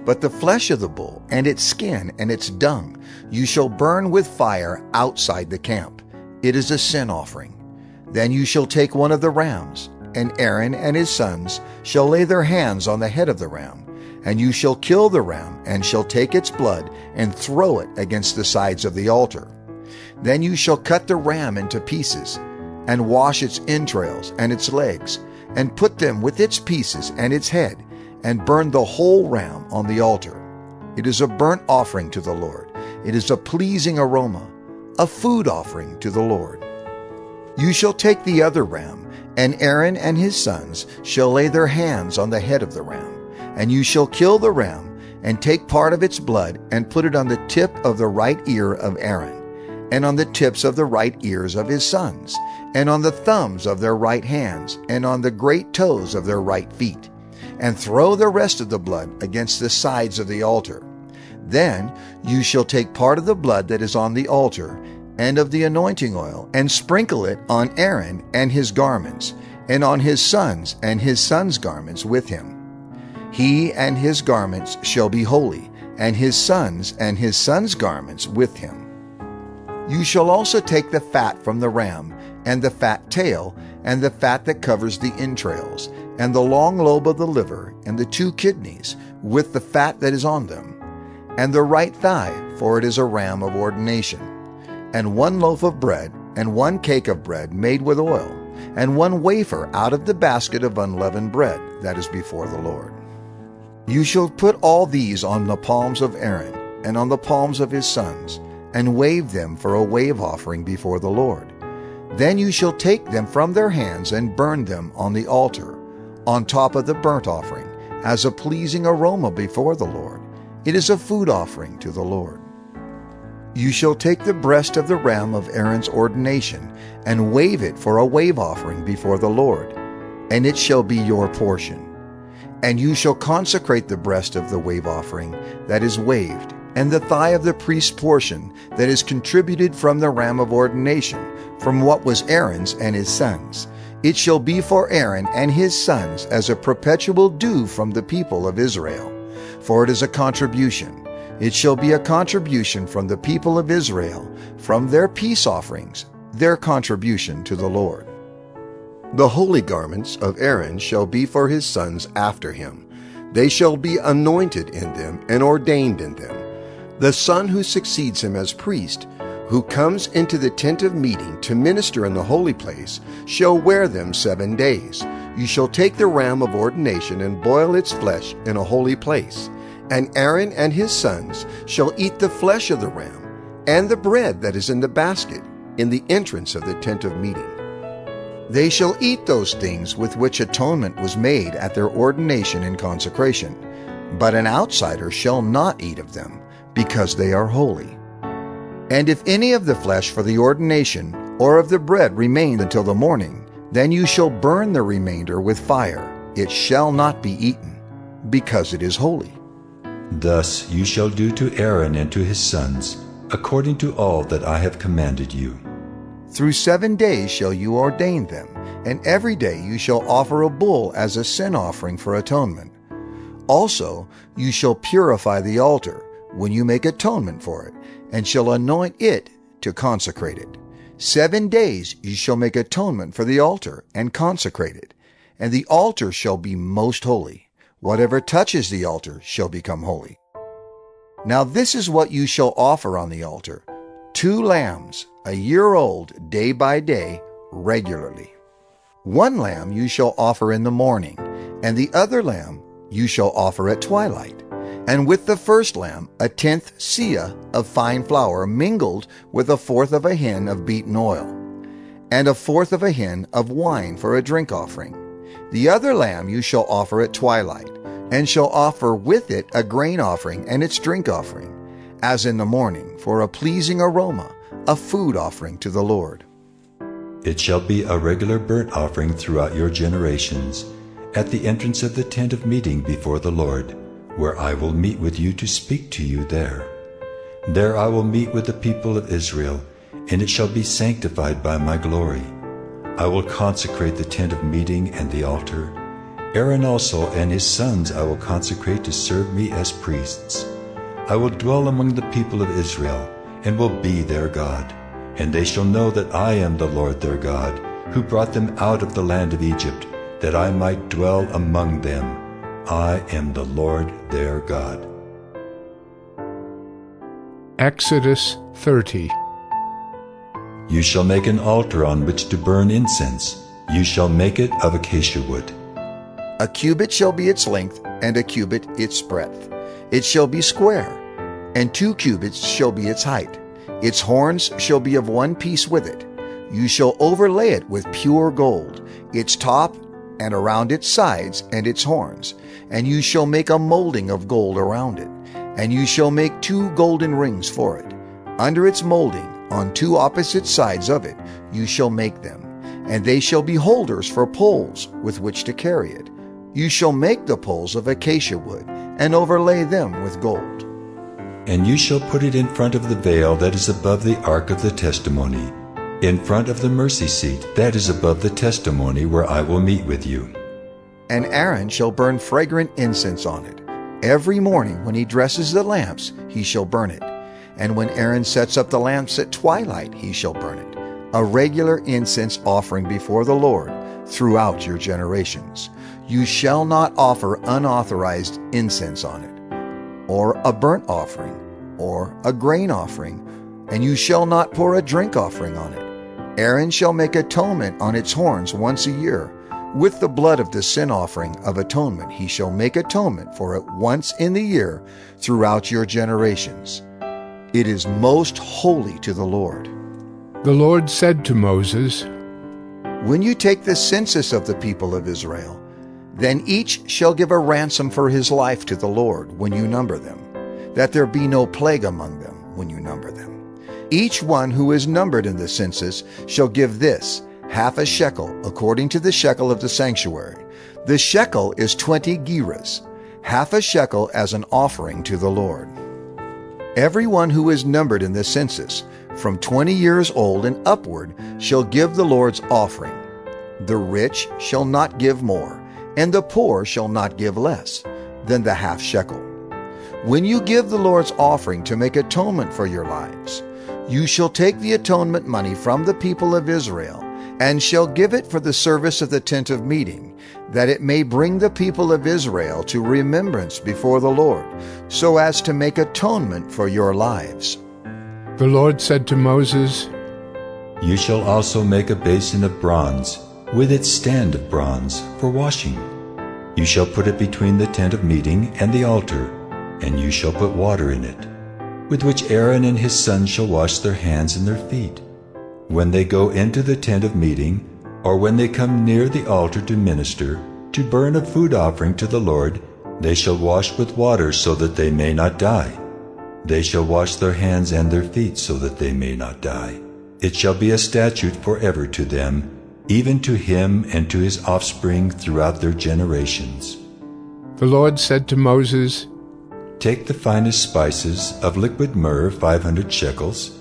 But the flesh of the bull, and its skin, and its dung, you shall burn with fire outside the camp. It is a sin offering. Then you shall take 1 of the rams, and Aaron and his sons shall lay their hands on the head of the ram. And you shall kill the ram, and shall take its blood, and throw it against the sides of the altar. Then you shall cut the ram into pieces, and wash its entrails and its legs, and put them with its pieces and its head, and burn the whole ram on the altar. It is a burnt offering to the Lord. It is a pleasing aroma, a food offering to the Lord. You shall take the other ram, and Aaron and his sons shall lay their hands on the head of the ram. And you shall kill the ram, and take part of its blood, and put it on the tip of the right ear of Aaron, and on the tips of the right ears of his sons, and on the thumbs of their right hands, and on the great toes of their right feet, and throw the rest of the blood against the sides of the altar. Then you shall take part of the blood that is on the altar, and of the anointing oil, and sprinkle it on Aaron and his garments, and on his sons and his sons' garments with him. He and his garments shall be holy, and his sons' garments with him. You shall also take the fat from the ram, and the fat tail, and the fat that covers the entrails, and the long lobe of the liver, and the 2 kidneys, with the fat that is on them, and the right thigh, for it is a ram of ordination, and 1 loaf of bread, and 1 cake of bread made with oil, and 1 wafer out of the basket of unleavened bread that is before the Lord. You shall put all these on the palms of Aaron, and on the palms of his sons, and wave them for a wave offering before the Lord. Then you shall take them from their hands and burn them on the altar, on top of the burnt offering, as a pleasing aroma before the Lord. It is a food offering to the Lord. You shall take the breast of the ram of Aaron's ordination, and wave it for a wave offering before the Lord, and it shall be your portion. And you shall consecrate the breast of the wave offering that is waved, and the thigh of the priest's portion that is contributed from the ram of ordination, from what was Aaron's and his sons. It shall be for Aaron and his sons as a perpetual due from the people of Israel, for it is a contribution. It shall be a contribution from the people of Israel, from their peace offerings, their contribution to the Lord. The holy garments of Aaron shall be for his sons after him. They shall be anointed in them and ordained in them. The son who succeeds him as priest, who comes into the tent of meeting to minister in the holy place, shall wear them 7 days. You shall take the ram of ordination and boil its flesh in a holy place. And Aaron and his sons shall eat the flesh of the ram, and the bread that is in the basket, in the entrance of the tent of meeting. They shall eat those things with which atonement was made at their ordination and consecration, but an outsider shall not eat of them, because they are holy. And if any of the flesh for the ordination or of the bread remain until the morning, then you shall burn the remainder with fire. It shall not be eaten, because it is holy. Thus you shall do to Aaron and to his sons, according to all that I have commanded you. Through 7 days shall you ordain them, and every day you shall offer a bull as a sin offering for atonement. Also you shall purify the altar when you make atonement for it, and shall anoint it to consecrate it. 7 days you shall make atonement for the altar and consecrate it, and the altar shall be most holy. Whatever touches the altar shall become holy. Now this is what you shall offer on the altar: 2 lambs, a year old, day by day, regularly. 1 lamb you shall offer in the morning, and the other lamb you shall offer at twilight. And with the first lamb 1/10 seah of fine flour mingled with 1/4 of a hin of beaten oil, and 1/4 of a hin of wine for a drink offering. The other lamb you shall offer at twilight, and shall offer with it a grain offering and its drink offering, as in the morning, for a pleasing aroma, a food offering to the Lord. It shall be a regular burnt offering throughout your generations, at the entrance of the tent of meeting before the Lord, where I will meet with you to speak to you there. There I will meet with the people of Israel, and it shall be sanctified by my glory. I will consecrate the tent of meeting and the altar. Aaron also and his sons I will consecrate to serve me as priests. I will dwell among the people of Israel, and will be their God. And they shall know that I am the Lord their God, who brought them out of the land of Egypt, that I might dwell among them. I am the Lord their God. Exodus 30. You shall make an altar on which to burn incense. You shall make it of acacia wood. 1 cubit shall be its length, and 1 cubit its breadth. It shall be square, and 2 cubits shall be its height. Its horns shall be of 1 piece with it. You shall overlay it with pure gold, its top and around its sides and its horns. And you shall make a molding of gold around it. And you shall make 2 golden rings for it. Under its molding, on 2 opposite sides of it, you shall make them. And they shall be holders for poles with which to carry it. You shall make the poles of acacia wood, and overlay them with gold. And you shall put it in front of the veil that is above the ark of the testimony, in front of the mercy seat that is above the testimony, where I will meet with you. And Aaron shall burn fragrant incense on it. Every morning when he dresses the lamps, he shall burn it. And when Aaron sets up the lamps at twilight, he shall burn it. A regular incense offering before the Lord throughout your generations. You shall not offer unauthorized incense on it, or a burnt offering, or a grain offering, and you shall not pour a drink offering on it. Aaron shall make atonement on its horns once a year. With the blood of the sin offering of atonement he shall make atonement for it once in the year throughout your generations. It is most holy to the Lord. The Lord said to Moses, When you take the census of the people of Israel, then each shall give a ransom for his life to the Lord when you number them, that there be no plague among them when you number them. Each one who is numbered in the census shall give this, half a shekel, according to the shekel of the sanctuary. The shekel is 20 gerahs, half a shekel as an offering to the Lord. Everyone who is numbered in the census, from 20 years old and upward, shall give the Lord's offering. The rich shall not give more, and the poor shall not give less than the half shekel. When you give the Lord's offering to make atonement for your lives, you shall take the atonement money from the people of Israel, and shall give it for the service of the tent of meeting, that it may bring the people of Israel to remembrance before the Lord, so as to make atonement for your lives. The Lord said to Moses, You shall also make a basin of bronze, with its stand of bronze, for washing. You shall put it between the tent of meeting and the altar, and you shall put water in it, with which Aaron and his sons shall wash their hands and their feet. When they go into the tent of meeting, or when they come near the altar to minister, to burn a food offering to the Lord, they shall wash with water so that they may not die. They shall wash their hands and their feet so that they may not die. It shall be a statute forever to them, even to him and to his offspring throughout their generations. The Lord said to Moses, Take the finest spices of liquid myrrh 500 shekels,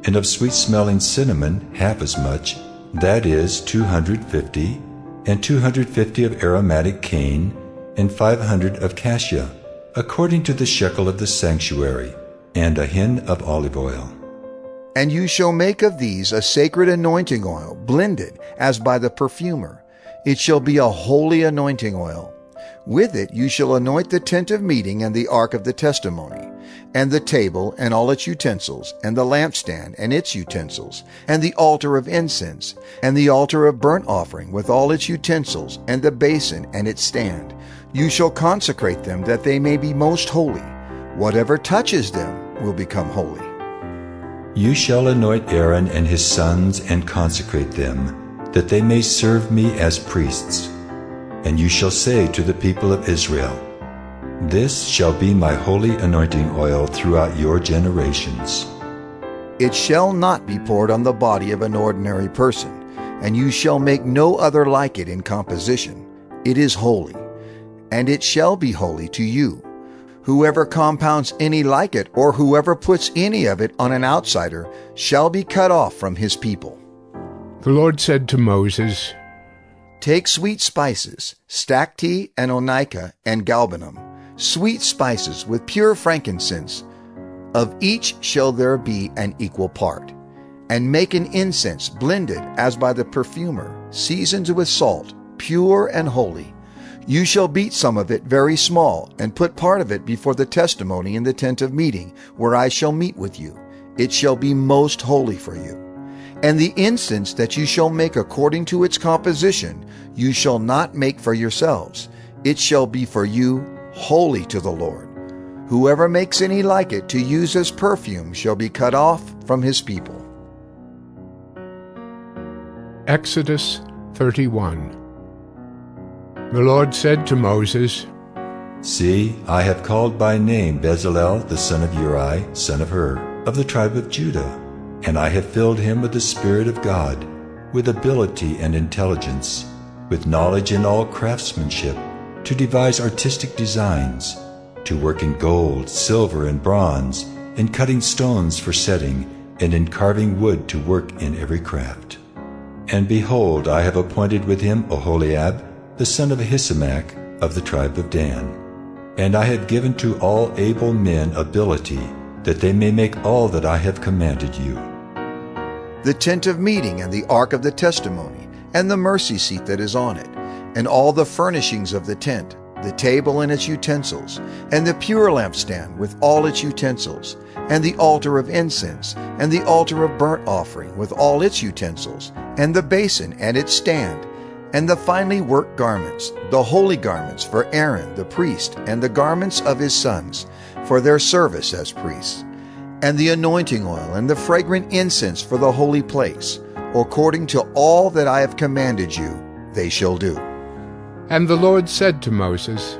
and of sweet-smelling cinnamon half as much, that is 250, and 250 of aromatic cane, and 500 of cassia, according to the shekel of the sanctuary, and a hin of olive oil. And you shall make of these a sacred anointing oil, blended as by the perfumer. It shall be a holy anointing oil. With it you shall anoint the tent of meeting and the ark of the testimony, and the table and all its utensils, and the lampstand and its utensils, and the altar of incense, and the altar of burnt offering with all its utensils, and the basin and its stand. You shall consecrate them that they may be most holy. Whatever touches them will become holy. You shall anoint Aaron and his sons and consecrate them, that they may serve me as priests. And you shall say to the people of Israel, This shall be my holy anointing oil throughout your generations. It shall not be poured on the body of an ordinary person, and you shall make no other like it in composition. It is holy, and it shall be holy to you. Whoever compounds any like it, or whoever puts any of it on an outsider, shall be cut off from his people. The Lord said to Moses, Take sweet spices, stacte and onycha and galbanum, sweet spices with pure frankincense. Of each shall there be an equal part. And make an incense blended as by the perfumer, seasoned with salt, pure and holy. You shall beat some of it very small, and put part of it before the testimony in the tent of meeting, where I shall meet with you. It shall be most holy for you. And the incense that you shall make according to its composition, you shall not make for yourselves. It shall be for you holy to the Lord. Whoever makes any like it to use as perfume shall be cut off from his people. Exodus 31. The Lord said to Moses, See, I have called by name Bezalel the son of Uri, son of Hur, of the tribe of Judah, and I have filled him with the Spirit of God, with ability and intelligence, with knowledge in all craftsmanship, to devise artistic designs, to work in gold, silver, and bronze, in cutting stones for setting, and in carving wood to work in every craft. And behold, I have appointed with him Oholiab, the son of Ahisamach, of the tribe of Dan. And I have given to all able men ability, that they may make all that I have commanded you. The tent of meeting and the ark of the testimony, and the mercy seat that is on it, and all the furnishings of the tent, the table and its utensils, and the pure lampstand with all its utensils, and the altar of incense, and the altar of burnt offering with all its utensils, and the basin and its stand, and the finely worked garments, the holy garments for Aaron the priest, and the garments of his sons, for their service as priests, and the anointing oil, and the fragrant incense for the holy place, according to all that I have commanded you, they shall do. And the Lord said to Moses,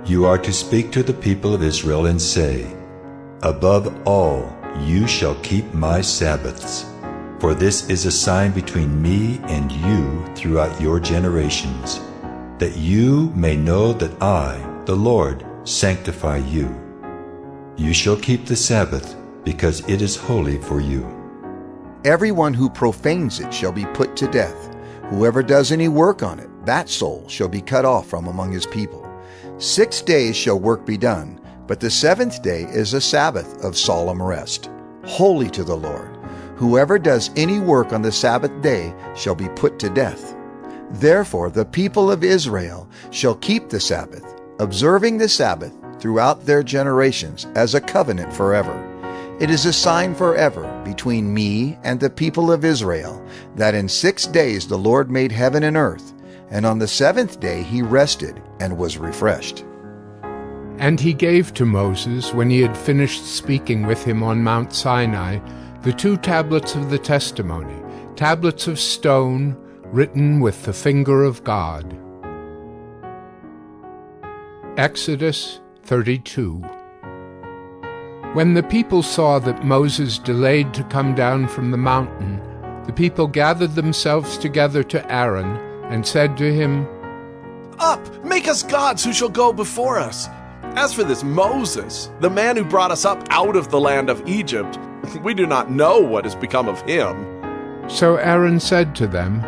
You are to speak to the people of Israel and say, Above all, you shall keep my Sabbaths, for this is a sign between me and you throughout your generations, that you may know that I, the Lord, sanctify you. You shall keep the Sabbath, because it is holy for you. Everyone who profanes it shall be put to death. Whoever does any work on it, that soul shall be cut off from among his people. 6 days shall work be done, but the 7th day is a Sabbath of solemn rest, holy to the Lord. Whoever does any work on the Sabbath day shall be put to death. Therefore the people of Israel shall keep the Sabbath, observing the Sabbath throughout their generations as a covenant forever. It is a sign forever between me and the people of Israel, that in 6 days the Lord made heaven and earth, and on the 7th day he rested and was refreshed. And he gave to Moses, when he had finished speaking with him on Mount Sinai, the 2 tablets of the testimony, tablets of stone, written with the finger of God. Exodus 32. When the people saw that Moses delayed to come down from the mountain, the people gathered themselves together to Aaron and said to him, Up, make us gods who shall go before us. As for this Moses, the man who brought us up out of the land of Egypt, we do not know what has become of him. So Aaron said to them,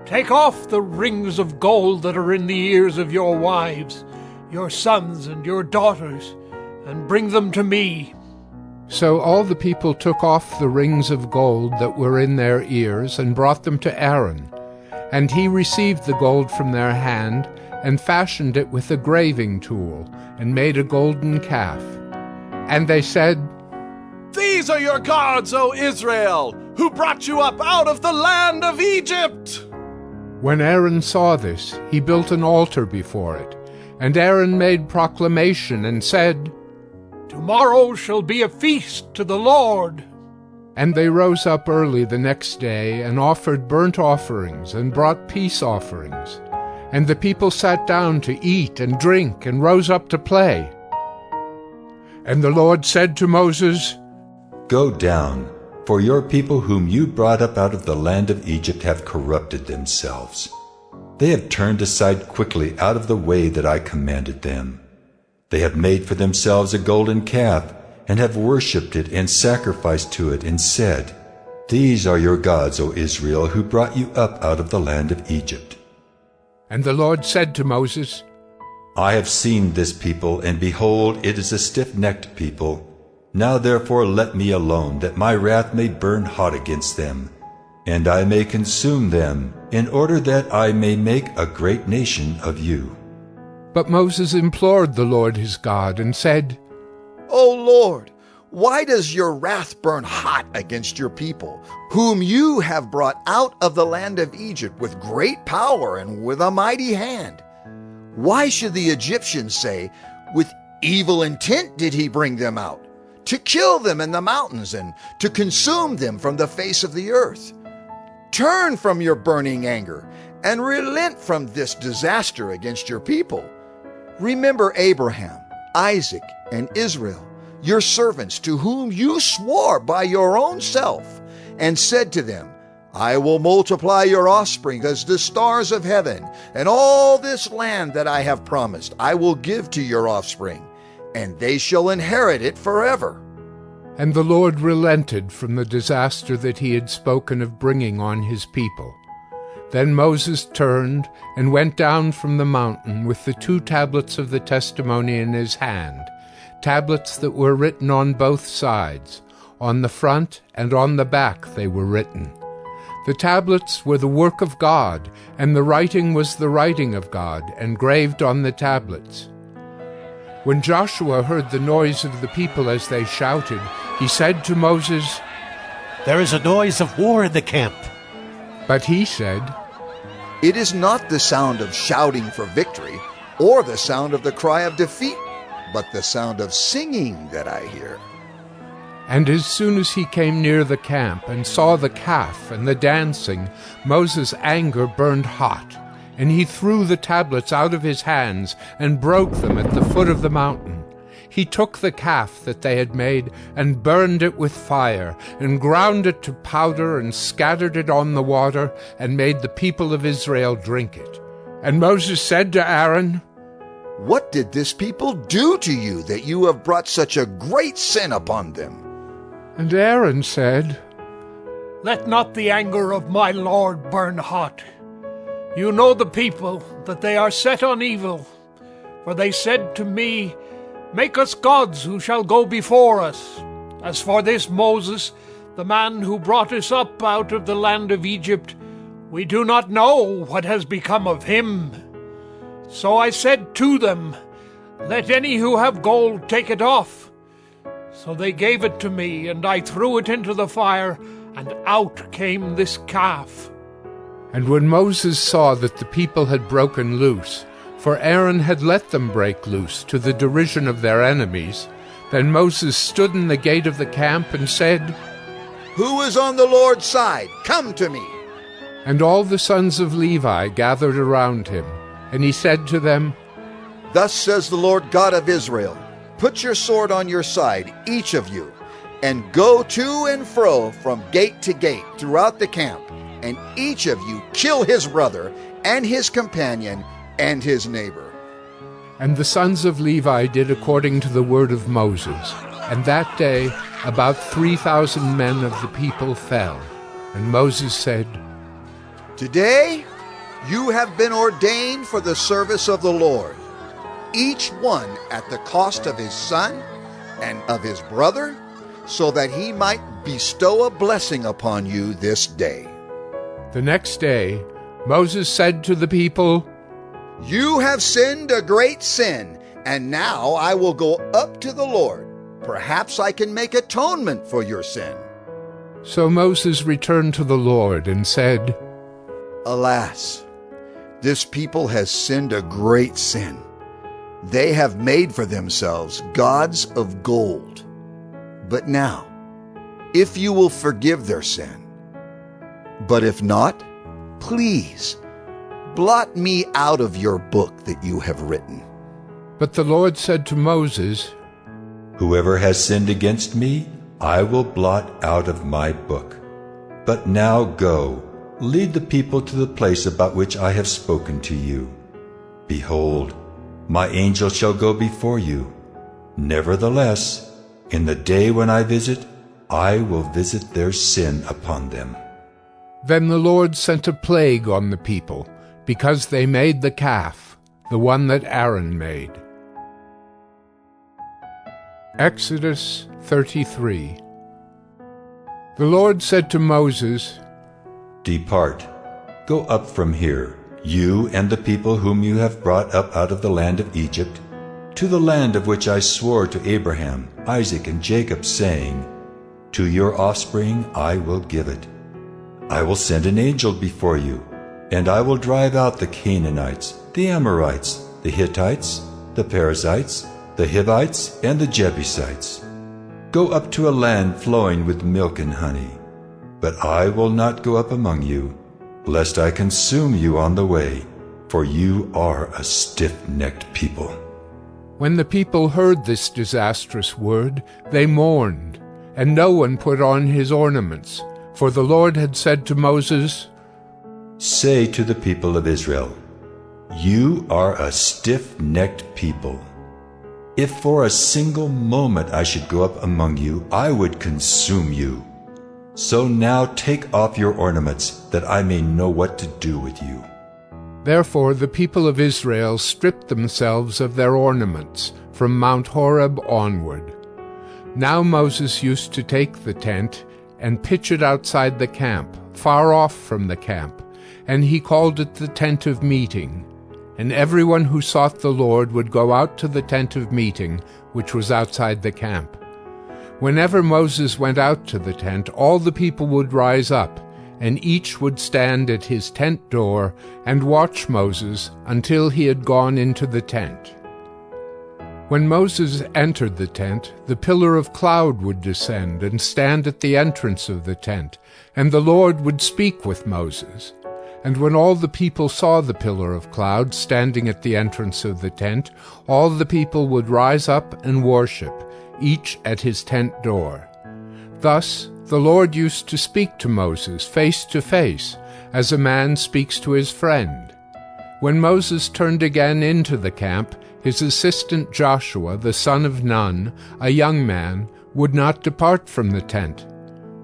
Take off the rings of gold that are in the ears of your wives, your sons and your daughters, and bring them to me. So all the people took off the rings of gold that were in their ears and brought them to Aaron. And he received the gold from their hand and fashioned it with a graving tool and made a golden calf. And they said, These are your gods, O Israel, who brought you up out of the land of Egypt. When Aaron saw this, he built an altar before it. And Aaron made proclamation and said, Tomorrow shall be a feast to the Lord. And they rose up early the next day and offered burnt offerings and brought peace offerings. And the people sat down to eat and drink and rose up to play. And the Lord said to Moses, Go down, for your people whom you brought up out of the land of Egypt have corrupted themselves. They have turned aside quickly out of the way that I commanded them. They have made for themselves a golden calf, and have worshipped it and sacrificed to it, and said, These are your gods, O Israel, who brought you up out of the land of Egypt. And the Lord said to Moses, I have seen this people, and behold, it is a stiff-necked people. Now therefore let me alone, that my wrath may burn hot against them, and I may consume them, in order that I may make a great nation of you. But Moses implored the Lord his God, and said, O Lord, why does your wrath burn hot against your people, whom you have brought out of the land of Egypt with great power and with a mighty hand? Why should the Egyptians say, With evil intent did he bring them out, to kill them in the mountains and to consume them from the face of the earth? Turn from your burning anger and relent from this disaster against your people. Remember Abraham, Isaac, and Israel, your servants, to whom you swore by your own self, and said to them, I will multiply your offspring as the stars of heaven, and all this land that I have promised I will give to your offspring, and they shall inherit it forever. And the Lord relented from the disaster that he had spoken of bringing on his people. Then Moses turned and went down from the mountain with the 2 tablets of the testimony in his hand, tablets that were written on both sides. On the front and on the back they were written. The tablets were the work of God, and the writing was the writing of God, engraved on the tablets. When Joshua heard the noise of the people as they shouted, he said to Moses, "There is a noise of war in the camp." But he said, "It is not the sound of shouting for victory, or the sound of the cry of defeat, but the sound of singing that I hear." And as soon as he came near the camp and saw the calf and the dancing, Moses' anger burned hot, and he threw the tablets out of his hands and broke them at the foot of the mountain. He took the calf that they had made and burned it with fire, and ground it to powder and scattered it on the water, and made the people of Israel drink it. And Moses said to Aaron, "What did this people do to you that you have brought such a great sin upon them?" And Aaron said, "Let not the anger of my Lord burn hot. You know the people, that they are set on evil. For they said to me, 'Make us gods who shall go before us.' As for this Moses, the man who brought us up out of the land of Egypt, we do not know what has become of him. So I said to them, 'Let any who have gold take it off.' So they gave it to me, and I threw it into the fire, and out came this calf." And when Moses saw that the people had broken loose, for Aaron had let them break loose to the derision of their enemies, then Moses stood in the gate of the camp and said, "Who is on the Lord's side? Come to me." And all the sons of Levi gathered around him, and he said to them, "Thus says the Lord God of Israel, put your sword on your side, each of you, and go to and fro from gate to gate throughout the camp, and each of you kill his brother and his companion and his neighbor." And the sons of Levi did according to the word of Moses. And that day about 3,000 men of the people fell. And Moses said, "Today you have been ordained for the service of the Lord, each one at the cost of his son and of his brother, so that he might bestow a blessing upon you this day." The next day Moses said to the people, "You have sinned a great sin, and now I will go up to the Lord. Perhaps I can make atonement for your sin." So Moses returned to the Lord and said, "Alas, this people has sinned a great sin. They have made for themselves gods of gold. But now, if you will forgive their sin, but if not, please blot me out of your book that you have written." But the Lord said to Moses, "Whoever has sinned against me, I will blot out of my book. But now go, lead the people to the place about which I have spoken to you. Behold, my angel shall go before you. Nevertheless, in the day when I visit, I will visit their sin upon them." Then the Lord sent a plague on the people, because they made the calf, the one that Aaron made. Exodus 33. The Lord said to Moses, "Depart, go up from here, you and the people whom you have brought up out of the land of Egypt, to the land of which I swore to Abraham, Isaac, and Jacob, saying, 'To your offspring I will give it.' I will send an angel before you, and I will drive out the Canaanites, the Amorites, the Hittites, the Perizzites, the Hivites, and the Jebusites. Go up to a land flowing with milk and honey. But I will not go up among you, lest I consume you on the way, for you are a stiff-necked people." When the people heard this disastrous word, they mourned, and no one put on his ornaments, for the Lord had said to Moses, "Say to the people of Israel, 'You are a stiff-necked people. If for a single moment I should go up among you, I would consume you. So now take off your ornaments, that I may know what to do with you. Therefore the people of Israel stripped themselves of their ornaments from Mount Horeb onward. Now Moses used to take the tent and pitch it outside the camp, far off from the camp, and he called it the tent of meeting. And everyone who sought the Lord would go out to the tent of meeting, which was outside the camp. Whenever Moses went out to the tent, all the people would rise up, and each would stand at his tent door and watch Moses until he had gone into the tent. When Moses entered the tent, the pillar of cloud would descend and stand at the entrance of the tent, and the Lord would speak with Moses. And when all the people saw the pillar of cloud standing at the entrance of the tent, all the people would rise up and worship, each at his tent door. Thus the Lord used to speak to Moses face to face, as a man speaks to his friend. When Moses turned again into the camp, his assistant Joshua, the son of Nun, a young man, would not depart from the tent.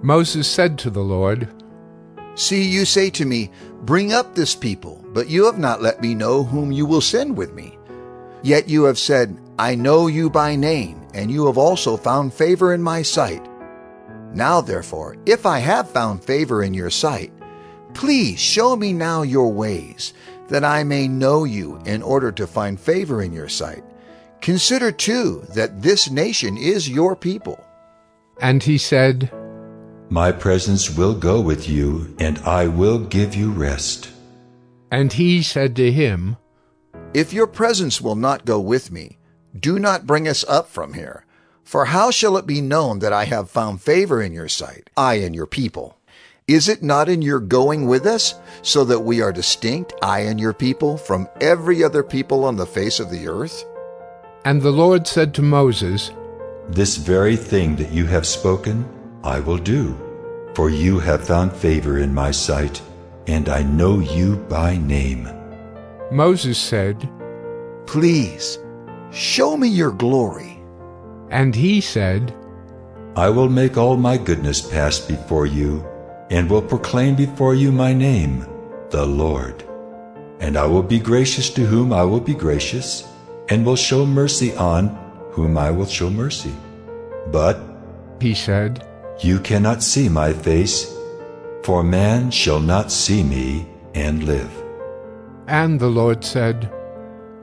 Moses said to the Lord, See, you say to me, Bring up this people, but you have not let me know whom you will send with me. Yet you have said, I know you by name, and you have also found favor in my sight. Now therefore, if I have found favor in your sight, please show me now your ways, that I may know you in order to find favor in your sight. Consider too that this nation is your people. And he said, My presence will go with you, and I will give you rest. And he said to him, If your presence will not go with me, do not bring us up from here. For how shall it be known that I have found favor in your sight, I and your people? Is it not in your going with us, so that we are distinct, I and your people, from every other people on the face of the earth? And the Lord said to Moses, This very thing that you have spoken, I will do, for you have found favor in my sight, and I know you by name. Moses said, Please, show me your glory. And he said, I will make all my goodness pass before you, and will proclaim before you my name, the Lord. And I will be gracious to whom I will be gracious, and will show mercy on whom I will show mercy. But, he said, you cannot see my face, for man shall not see me and live. And the Lord said,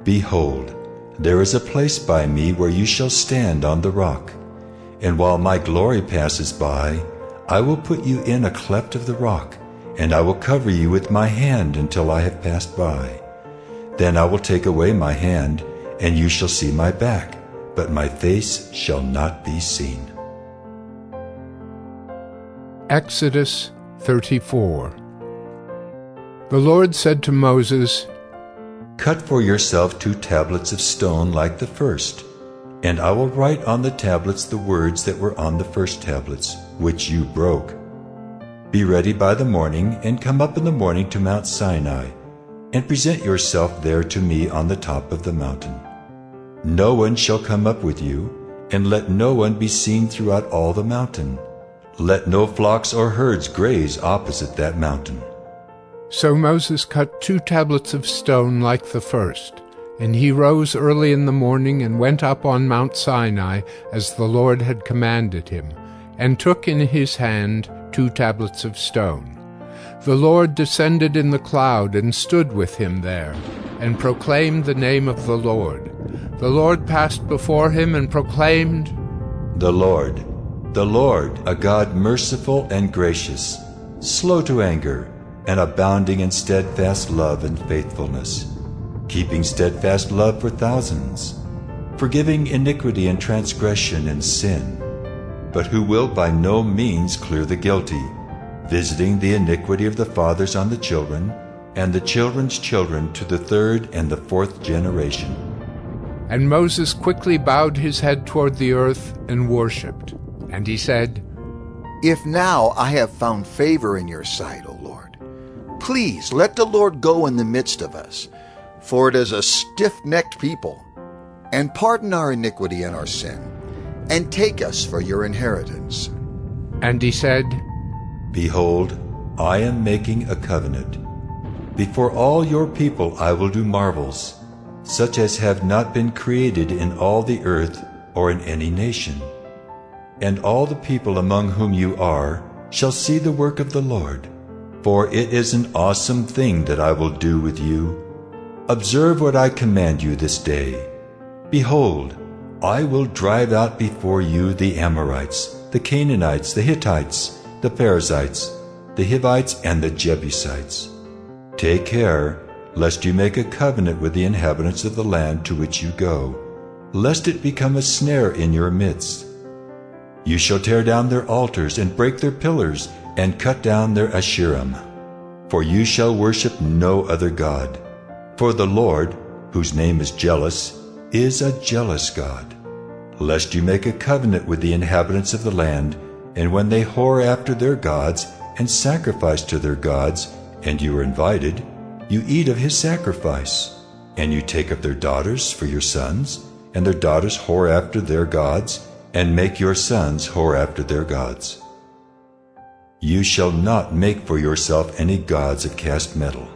Behold, there is a place by me where you shall stand on the rock, and while my glory passes by, I will put you in a cleft of the rock, and I will cover you with my hand until I have passed by. Then I will take away my hand, and you shall see my back, but my face shall not be seen. Exodus 34. The Lord said to Moses, Cut for yourself 2 tablets of stone like the first, and I will write on the tablets the words that were on the first tablets, which you broke. Be ready by the morning, and come up in the morning to Mount Sinai, and present yourself there to me on the top of the mountain. No one shall come up with you, and let no one be seen throughout all the mountain. Let no flocks or herds graze opposite that mountain. So Moses cut 2 tablets of stone like the first, and he rose early in the morning and went up on Mount Sinai as the Lord had commanded him, and took in his hand 2 tablets of stone. The Lord descended in the cloud and stood with him there, and proclaimed the name of the Lord. The Lord passed before him and proclaimed, The Lord, a God merciful and gracious, slow to anger, and abounding in steadfast love and faithfulness, keeping steadfast love for thousands, forgiving iniquity and transgression and sin, but who will by no means clear the guilty, visiting the iniquity of the fathers on the children, and the children's children to the 3rd and the 4th generation. And Moses quickly bowed his head toward the earth and worshipped. And he said, If now I have found favor in your sight, O Lord, please let the Lord go in the midst of us, for it is a stiff-necked people, and pardon our iniquity and our sin, and take us for your inheritance. And he said, Behold, I am making a covenant. Before all your people I will do marvels, such as have not been created in all the earth or in any nation. And all the people among whom you are shall see the work of the Lord, for it is an awesome thing that I will do with you. Observe what I command you this day. Behold, I will drive out before you the Amorites, the Canaanites, the Hittites, the Perizzites, the Hivites, and the Jebusites. Take care, lest you make a covenant with the inhabitants of the land to which you go, lest it become a snare in your midst. You shall tear down their altars and break their pillars and cut down their Asherim. For you shall worship no other God. For the Lord, whose name is jealous, is a jealous God. Lest you make a covenant with the inhabitants of the land, and when they whore after their gods and sacrifice to their gods, and you are invited, you eat of his sacrifice, and you take up their daughters for your sons, and their daughters whore after their gods, and make your sons whore after their gods. You shall not make for yourself any gods of cast metal.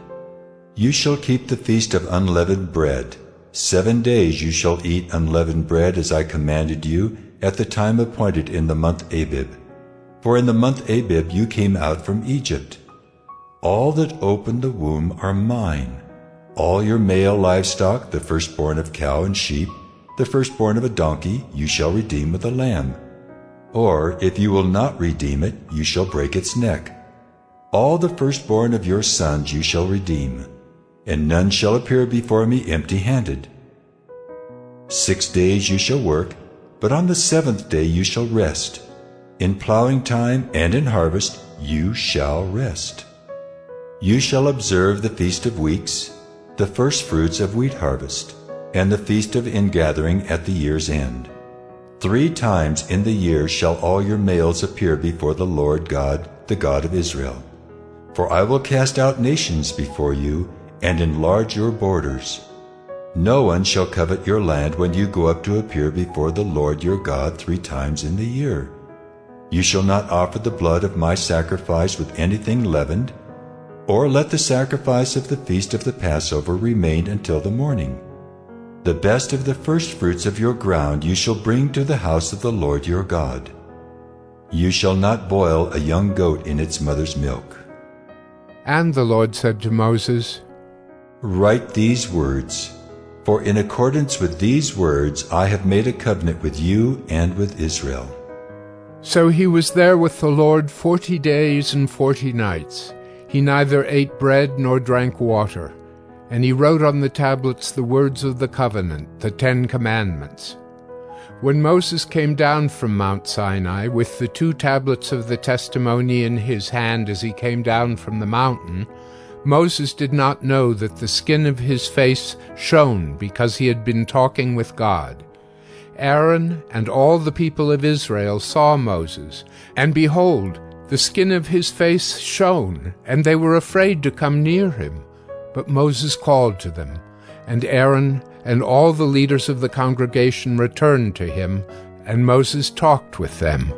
You shall keep the feast of unleavened bread. 7 days you shall eat unleavened bread as I commanded you at the time appointed in the month Abib. For in the month Abib you came out from Egypt. All that open the womb are mine. All your male livestock, the firstborn of cow and sheep, the firstborn of a donkey, you shall redeem with a lamb. Or if you will not redeem it, you shall break its neck. All the firstborn of your sons you shall redeem, and none shall appear before me empty-handed. 6 days you shall work, but on the 7th day you shall rest. In plowing time and in harvest you shall rest. You shall observe the Feast of Weeks, the first fruits of wheat harvest, and the Feast of Ingathering at the year's end. 3 times in the year shall all your males appear before the Lord God, the God of Israel. For I will cast out nations before you, and enlarge your borders. No one shall covet your land when you go up to appear before the Lord your God 3 times in the year. You shall not offer the blood of my sacrifice with anything leavened, or let the sacrifice of the feast of the Passover remain until the morning. The best of the firstfruits of your ground you shall bring to the house of the Lord your God. You shall not boil a young goat in its mother's milk. And the Lord said to Moses, Write these words, for in accordance with these words I have made a covenant with you and with Israel. So he was there with the Lord 40 days and 40 nights. He neither ate bread nor drank water. And he wrote on the tablets the words of the covenant, the 10 Commandments. When Moses came down from Mount Sinai with the 2 tablets of the testimony in his hand as he came down from the mountain, Moses did not know that the skin of his face shone because he had been talking with God. Aaron and all the people of Israel saw Moses, and behold, the skin of his face shone, and they were afraid to come near him. But Moses called to them, and Aaron and all the leaders of the congregation returned to him, and Moses talked with them.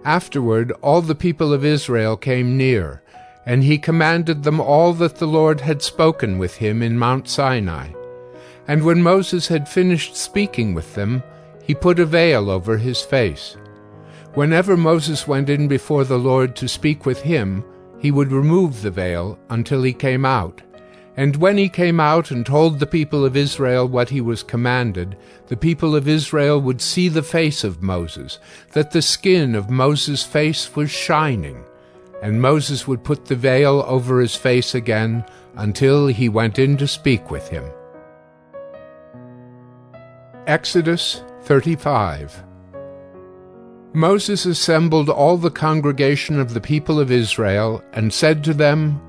Afterward all the people of Israel came near, and he commanded them all that the Lord had spoken with him in Mount Sinai. And when Moses had finished speaking with them, he put a veil over his face. Whenever Moses went in before the Lord to speak with him, he would remove the veil until he came out. And when he came out and told the people of Israel what he was commanded, the people of Israel would see the face of Moses, that the skin of Moses' face was shining. And Moses would put the veil over his face again until he went in to speak with him. Exodus 35. Moses assembled all the congregation of the people of Israel and said to them,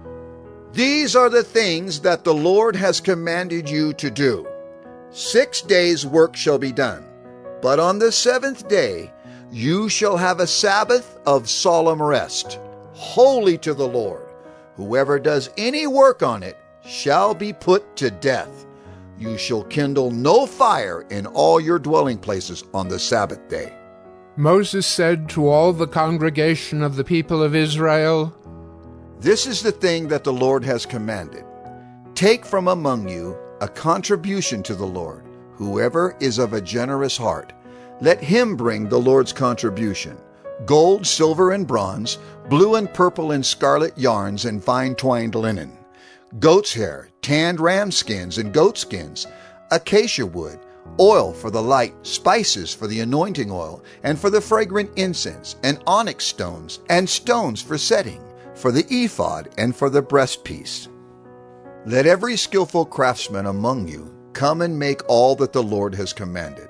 These are the things that the Lord has commanded you to do. 6 days' work shall be done, but on the 7th day you shall have a Sabbath of solemn rest, holy to the Lord. Whoever does any work on it shall be put to death. You shall kindle no fire in all your dwelling places on the Sabbath day. Moses said to all the congregation of the people of Israel, This is the thing that the Lord has commanded. Take from among you a contribution to the Lord. Whoever is of a generous heart, let him bring the Lord's contribution: gold, silver, and bronze, blue and purple and scarlet yarns and fine twined linen, goat's hair, tanned ram skins and goat skins, acacia wood, oil for the light, spices for the anointing oil, and for the fragrant incense, and onyx stones, and stones for setting, for the ephod, and for the breastpiece. Let every skillful craftsman among you come and make all that the Lord has commanded: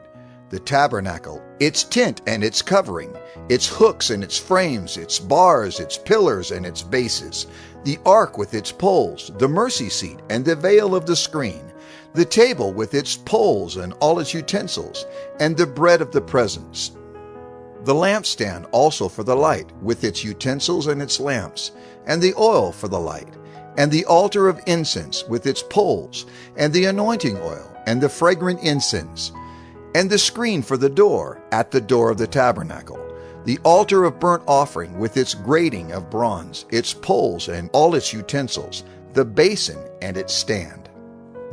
the tabernacle, its tent and its covering, its hooks and its frames, its bars, its pillars and its bases, the ark with its poles, the mercy seat and the veil of the screen, the table with its poles and all its utensils, and the bread of the presence. The lampstand also for the light, with its utensils and its lamps, and the oil for the light, and the altar of incense with its poles, and the anointing oil, and the fragrant incense, and the screen for the door, at the door of the tabernacle, the altar of burnt offering with its grating of bronze, its poles and all its utensils, the basin and its stand,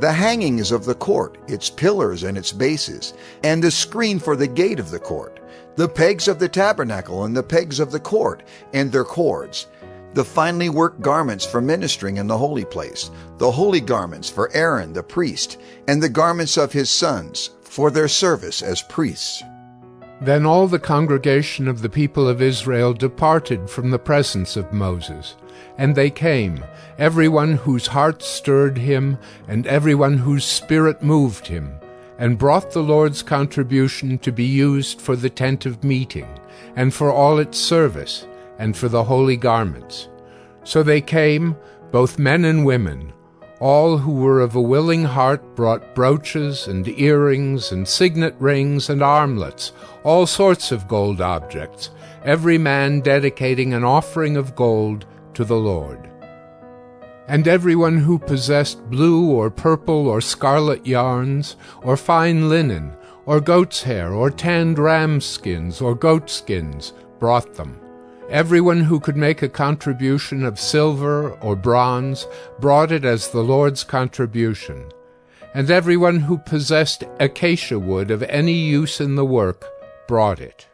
the hangings of the court, its pillars and its bases, and the screen for the gate of the court, the pegs of the tabernacle and the pegs of the court, and their cords, the finely worked garments for ministering in the holy place, the holy garments for Aaron the priest, and the garments of his sons for their service as priests. Then all the congregation of the people of Israel departed from the presence of Moses. And they came, everyone whose heart stirred him, and everyone whose spirit moved him, and brought the Lord's contribution to be used for the tent of meeting, and for all its service, and for the holy garments. So they came, both men and women. All who were of a willing heart brought brooches and earrings and signet rings and armlets, all sorts of gold objects, every man dedicating an offering of gold to the Lord. And everyone who possessed blue or purple or scarlet yarns, or fine linen, or goat's hair, or tanned ram skins, or goat skins, brought them. Everyone who could make a contribution of silver or bronze brought it as the Lord's contribution. And everyone who possessed acacia wood of any use in the work brought it.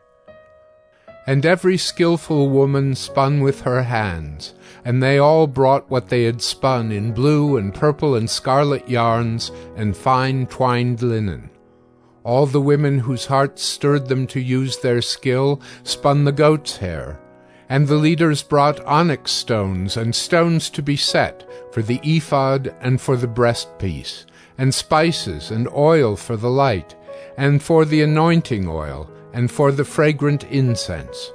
And every skillful woman spun with her hands, and they all brought what they had spun in blue and purple and scarlet yarns and fine twined linen. All the women whose hearts stirred them to use their skill spun the goat's hair. And the leaders brought onyx stones and stones to be set for the ephod and for the breastpiece, and spices and oil for the light, and for the anointing oil, and for the fragrant incense.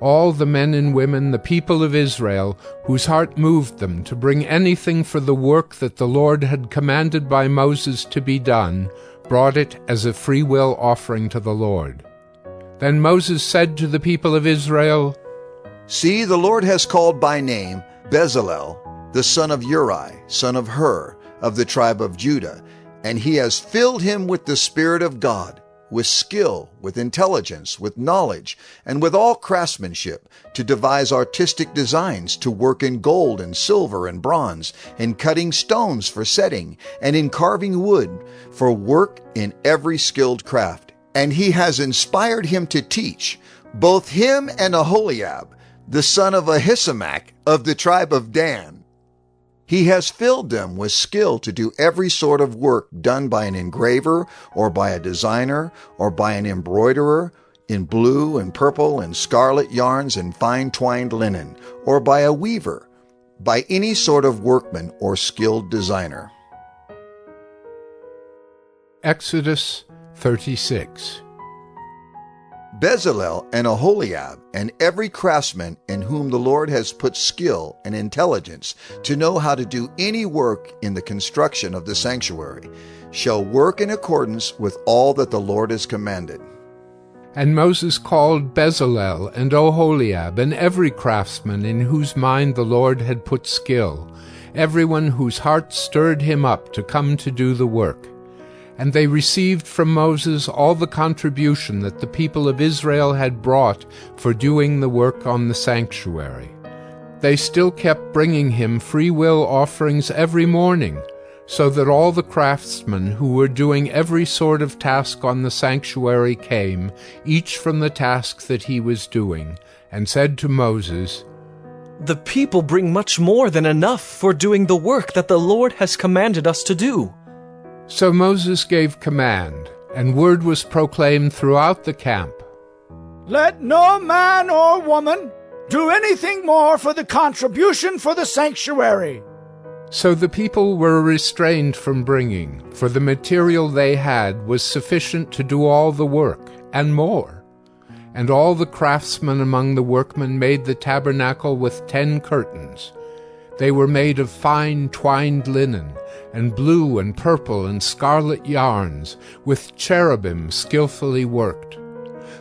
All the men and women, the people of Israel, whose heart moved them to bring anything for the work that the Lord had commanded by Moses to be done, brought it as a freewill offering to the Lord. Then Moses said to the people of Israel, See, the Lord has called by name Bezalel, the son of Uri, son of Hur, of the tribe of Judah, and he has filled him with the Spirit of God, with skill, with intelligence, with knowledge, and with all craftsmanship, to devise artistic designs, to work in gold and silver and bronze, in cutting stones for setting, and in carving wood, for work in every skilled craft. And he has inspired him to teach, both him and Aholiab, the son of Ahisamach of the tribe of Dan. He has filled them with skill to do every sort of work done by an engraver, or by a designer, or by an embroiderer, in blue and purple and scarlet yarns and fine twined linen, or by a weaver, by any sort of workman or skilled designer. Exodus 36. Bezalel and Aholiab and every craftsman in whom the Lord has put skill and intelligence to know how to do any work in the construction of the sanctuary shall work in accordance with all that the Lord has commanded. And Moses called Bezalel and Aholiab and every craftsman in whose mind the Lord had put skill, everyone whose heart stirred him up to come to do the work. And they received from Moses all the contribution that the people of Israel had brought for doing the work on the sanctuary. They still kept bringing him free will offerings every morning, so that all the craftsmen who were doing every sort of task on the sanctuary came, each from the task that he was doing, and said to Moses, "The people bring much more than enough for doing the work that the Lord has commanded us to do." So Moses gave command, and word was proclaimed throughout the camp. Let no man or woman do anything more for the contribution for the sanctuary. So the people were restrained from bringing, for the material they had was sufficient to do all the work, and more. And all the craftsmen among the workmen made the tabernacle with 10 curtains. They were made of fine twined linen, and blue and purple and scarlet yarns, with cherubim skillfully worked.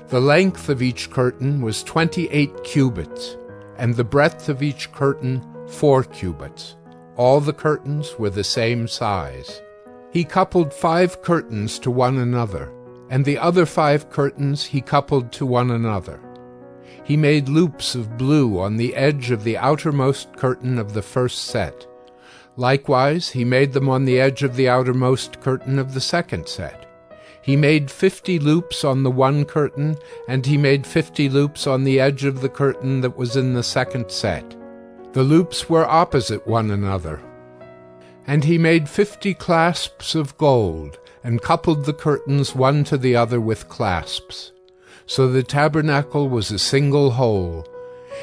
The length of each curtain was 28 cubits, and the breadth of each curtain 4 cubits. All the curtains were the same size. He coupled 5 curtains to one another, and the other 5 curtains he coupled to one another. He made loops of blue on the edge of the outermost curtain of the first set. Likewise, he made them on the edge of the outermost curtain of the second set. He made 50 loops on the one curtain, and he made 50 loops on the edge of the curtain that was in the second set. The loops were opposite one another. And he made 50 clasps of gold, and coupled the curtains one to the other with clasps. So the tabernacle was a single whole.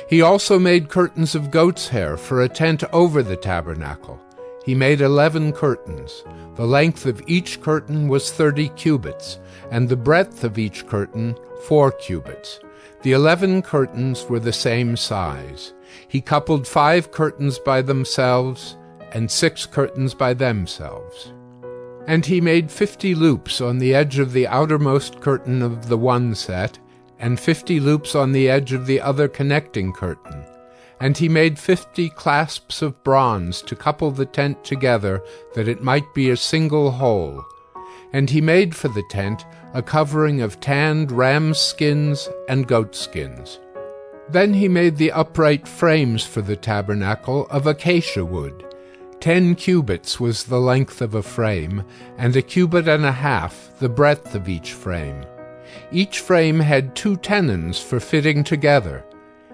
He also made curtains of goat's hair for a tent over the tabernacle. He made 11 curtains. The length of each curtain was 30 cubits, and the breadth of each curtain 4 cubits. The 11 curtains were the same size. He coupled 5 curtains by themselves, and 6 curtains by themselves. And he made 50 loops on the edge of the outermost curtain of the one set, and 50 loops on the edge of the other connecting curtain. And he made 50 clasps of bronze to couple the tent together, that it might be a single whole. And he made for the tent a covering of tanned ram's skins and goat skins. Then he made the upright frames for the tabernacle of acacia wood. 10 cubits was the length of a frame, and 1.5 cubits the breadth of each frame. Each frame had 2 tenons for fitting together.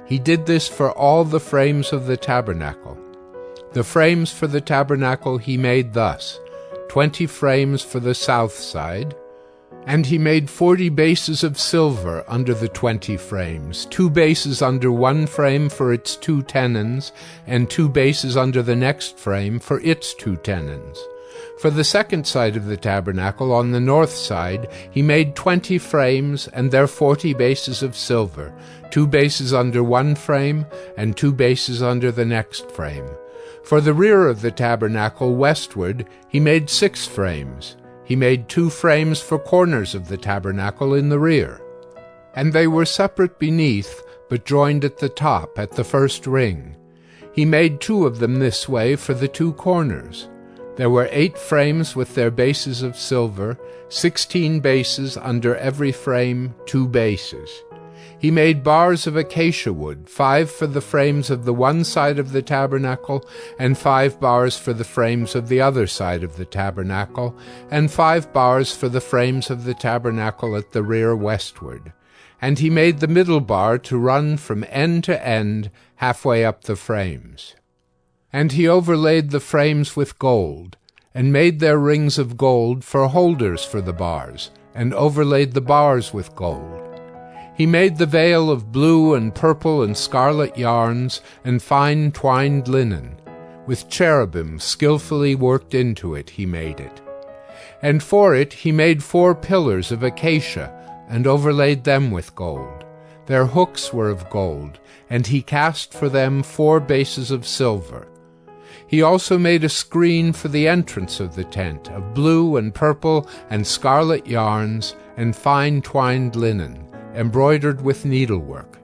He did this for all the frames of the tabernacle. The frames for the tabernacle he made thus: 20 frames for the south side, and he made 40 bases of silver under the 20 frames, 2 bases under one frame for its 2 tenons, and 2 bases under the next frame for its 2 tenons. For the second side of the tabernacle, on the north side, he made 20 frames and their 40 bases of silver, 2 bases under one frame and 2 bases under the next frame. For the rear of the tabernacle westward, he made 6 frames. He made 2 frames for corners of the tabernacle in the rear. And they were separate beneath, but joined at the top, at the first ring. He made 2 of them this way for the 2 corners. There were 8 frames with their bases of silver, 16 bases under every frame, 2 bases. He made bars of acacia wood, 5 for the frames of the one side of the tabernacle, and 5 bars for the frames of the other side of the tabernacle, and 5 bars for the frames of the tabernacle at the rear westward. And he made the middle bar to run from end to end, halfway up the frames. And he overlaid the frames with gold, and made their rings of gold for holders for the bars, and overlaid the bars with gold. He made the veil of blue and purple and scarlet yarns and fine twined linen. With cherubim skillfully worked into it he made it. And for it he made 4 pillars of acacia, and overlaid them with gold. Their hooks were of gold, and he cast for them 4 bases of silver. He also made a screen for the entrance of the tent, of blue and purple and scarlet yarns and fine twined linen, embroidered with needlework,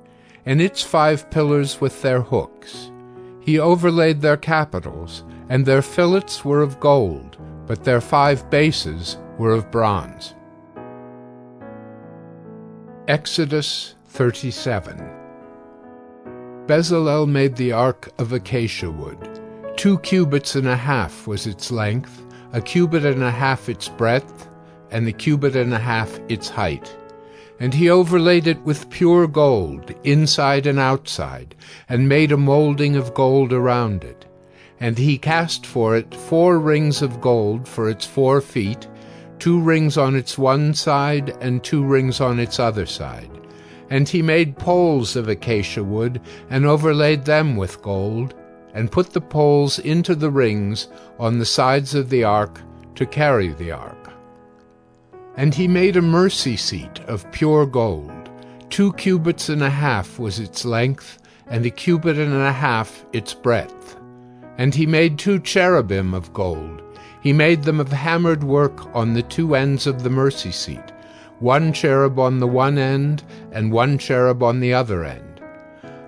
and its 5 pillars with their hooks. He overlaid their capitals, and their fillets were of gold, but their 5 bases were of bronze. Exodus 37. Bezalel made the ark of acacia wood. 2 cubits and a half was its length, 1 cubit and a half its breadth, and 1 cubit and a half its height. And he overlaid it with pure gold, inside and outside, and made a molding of gold around it. And he cast for it 4 rings of gold for its 4 feet, 2 rings on its one side and 2 rings on its other side. And he made poles of acacia wood, and overlaid them with gold, and put the poles into the rings on the sides of the ark to carry the ark. And he made a mercy seat of pure gold. 2 cubits and a half was its length, and 1 cubit and a half its breadth. And he made 2 cherubim of gold. He made them of hammered work on the 2 ends of the mercy seat, 1 cherub on the one end, and 1 cherub on the other end.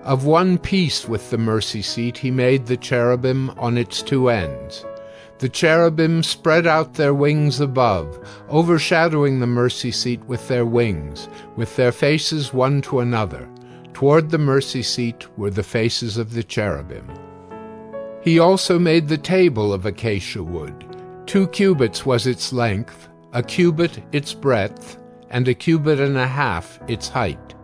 Of one piece with the mercy seat he made the cherubim on its 2 ends. The cherubim spread out their wings above, overshadowing the mercy seat with their wings, with their faces one to another. Toward the mercy seat were the faces of the cherubim. He also made the table of acacia wood. 2 cubits was its length, 1 cubit its breadth, and 1 cubit and a half its height.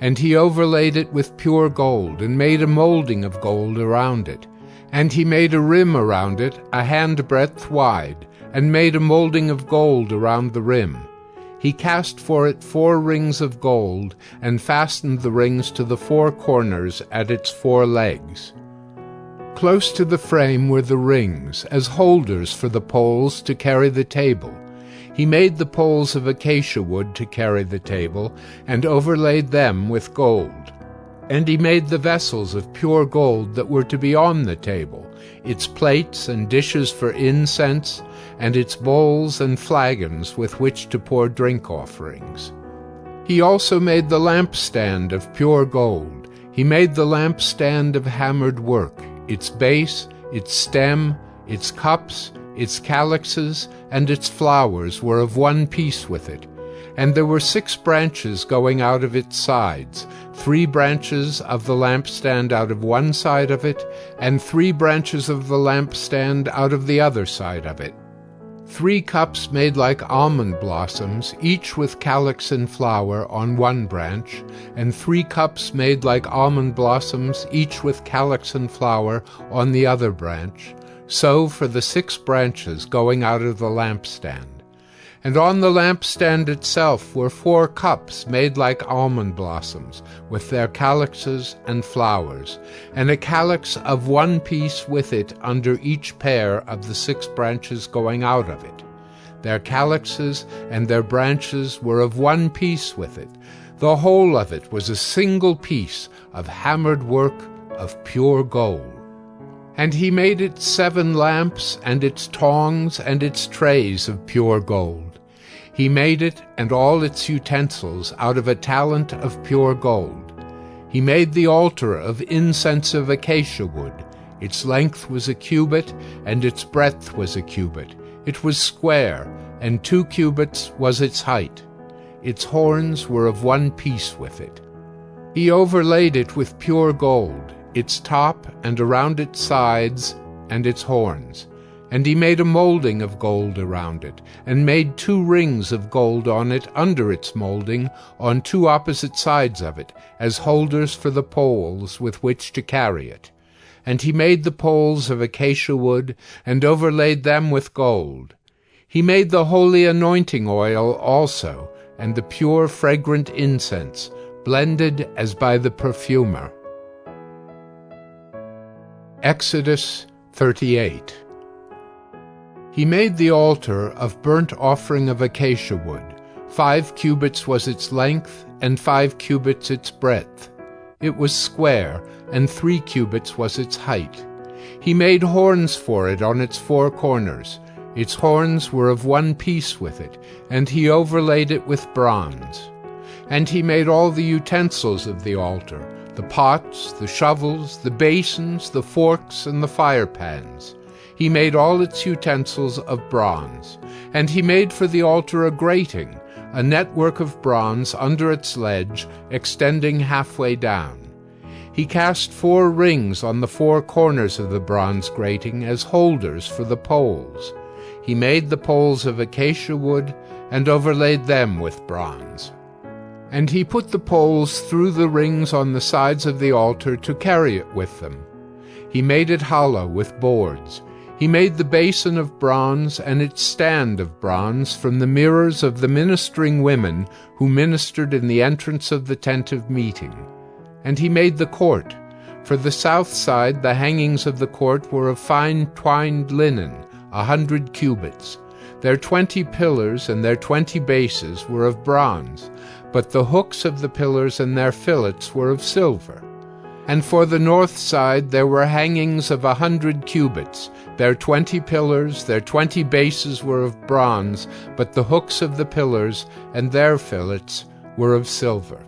And he overlaid it with pure gold, and made a molding of gold around it. And he made a rim around it, a handbreadth wide, and made a molding of gold around the rim. He cast for it 4 rings of gold, and fastened the rings to the 4 corners at its 4 legs. Close to the frame were the rings, as holders for the poles to carry the table. He made the poles of acacia wood to carry the table, and overlaid them with gold. And he made the vessels of pure gold that were to be on the table, its plates and dishes for incense, and its bowls and flagons with which to pour drink offerings. He also made the lampstand of pure gold. He made the lampstand of hammered work, its base, its stem, its cups, its calyxes, and its flowers were of one piece with it. And there were 6 branches going out of its sides, 3 branches of the lampstand out of one side of it, and 3 branches of the lampstand out of the other side of it. 3 cups made like almond blossoms, each with calyx and flower on one branch, and 3 cups made like almond blossoms, each with calyx and flower on the other branch, so for the 6 branches going out of the lampstand. And on the lampstand itself were 4 cups made like almond blossoms, with their calyxes and flowers, and a calyx of one piece with it under each pair of the 6 branches going out of it. Their calyxes and their branches were of one piece with it. The whole of it was a single piece of hammered work of pure gold. And he made it 7 lamps, and its tongs, and its trays of pure gold. He made it and all its utensils out of a talent of pure gold. He made the altar of incense of acacia wood. Its length was 1 cubit, and its breadth was 1 cubit. It was square, and 2 cubits was its height. Its horns were of one piece with it. He overlaid it with pure gold, its top and around its sides, and its horns. And he made a molding of gold around it, and made 2 rings of gold on it under its molding, on 2 opposite sides of it, as holders for the poles with which to carry it. And he made the poles of acacia wood, and overlaid them with gold. He made the holy anointing oil also, and the pure fragrant incense, blended as by the perfumer. Exodus 38. He made the altar of burnt offering of acacia wood. 5 cubits was its length, and 5 cubits its breadth. It was square, and 3 cubits was its height. He made horns for it on its 4 corners. Its horns were of one piece with it, and he overlaid it with bronze. And he made all the utensils of the altar, the pots, the shovels, the basins, the forks, and the fire pans. He made all its utensils of bronze. And he made for the altar a grating, a network of bronze under its ledge, extending halfway down. He cast 4 rings on the 4 corners of the bronze grating as holders for the poles. He made the poles of acacia wood and overlaid them with bronze. And he put the poles through the rings on the sides of the altar to carry it with them. He made it hollow with boards. He made the basin of bronze and its stand of bronze from the mirrors of the ministering women who ministered in the entrance of the tent of meeting. And he made the court. For the south side the hangings of the court were of fine twined linen, 100 cubits. Their 20 pillars and their 20 bases were of bronze, but the hooks of the pillars and their fillets were of silver. And for the north side there were hangings of 100 cubits. Their 20 pillars, their 20 bases were of bronze, but the hooks of the pillars and their fillets were of silver.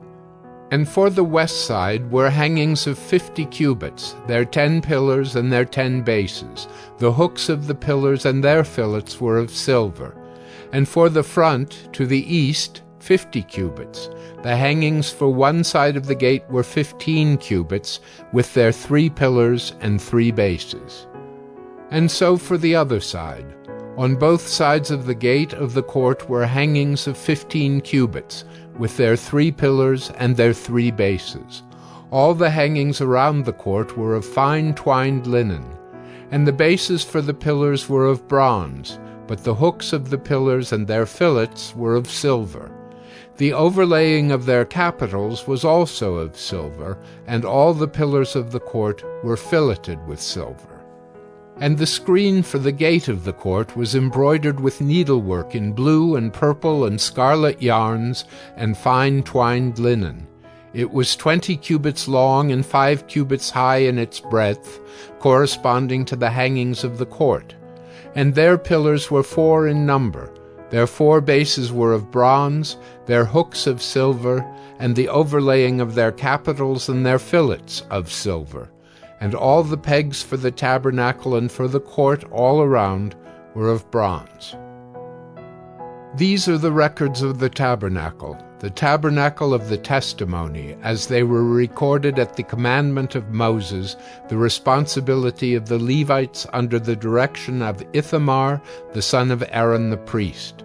And for the west side were hangings of 50 cubits, their 10 pillars and their 10 bases. The hooks of the pillars and their fillets were of silver. And for the front, to the east, 50 cubits. The hangings for one side of the gate were 15 cubits, with their 3 pillars and 3 bases. And so for the other side. On both sides of the gate of the court were hangings of 15 cubits, with their 3 pillars and their 3 bases. All the hangings around the court were of fine twined linen, and the bases for the pillars were of bronze, but the hooks of the pillars and their fillets were of silver. The overlaying of their capitals was also of silver, and all the pillars of the court were filleted with silver. And the screen for the gate of the court was embroidered with needlework in blue and purple and scarlet yarns and fine twined linen. It was 20 cubits long and 5 cubits high in its breadth, corresponding to the hangings of the court. And their pillars were 4 in number. Their 4 bases were of bronze, their hooks of silver, and the overlaying of their capitals and their fillets of silver. And all the pegs for the tabernacle and for the court all around were of bronze. These are the records of the tabernacle of the testimony, as they were recorded at the commandment of Moses, the responsibility of the Levites under the direction of Ithamar, the son of Aaron the priest.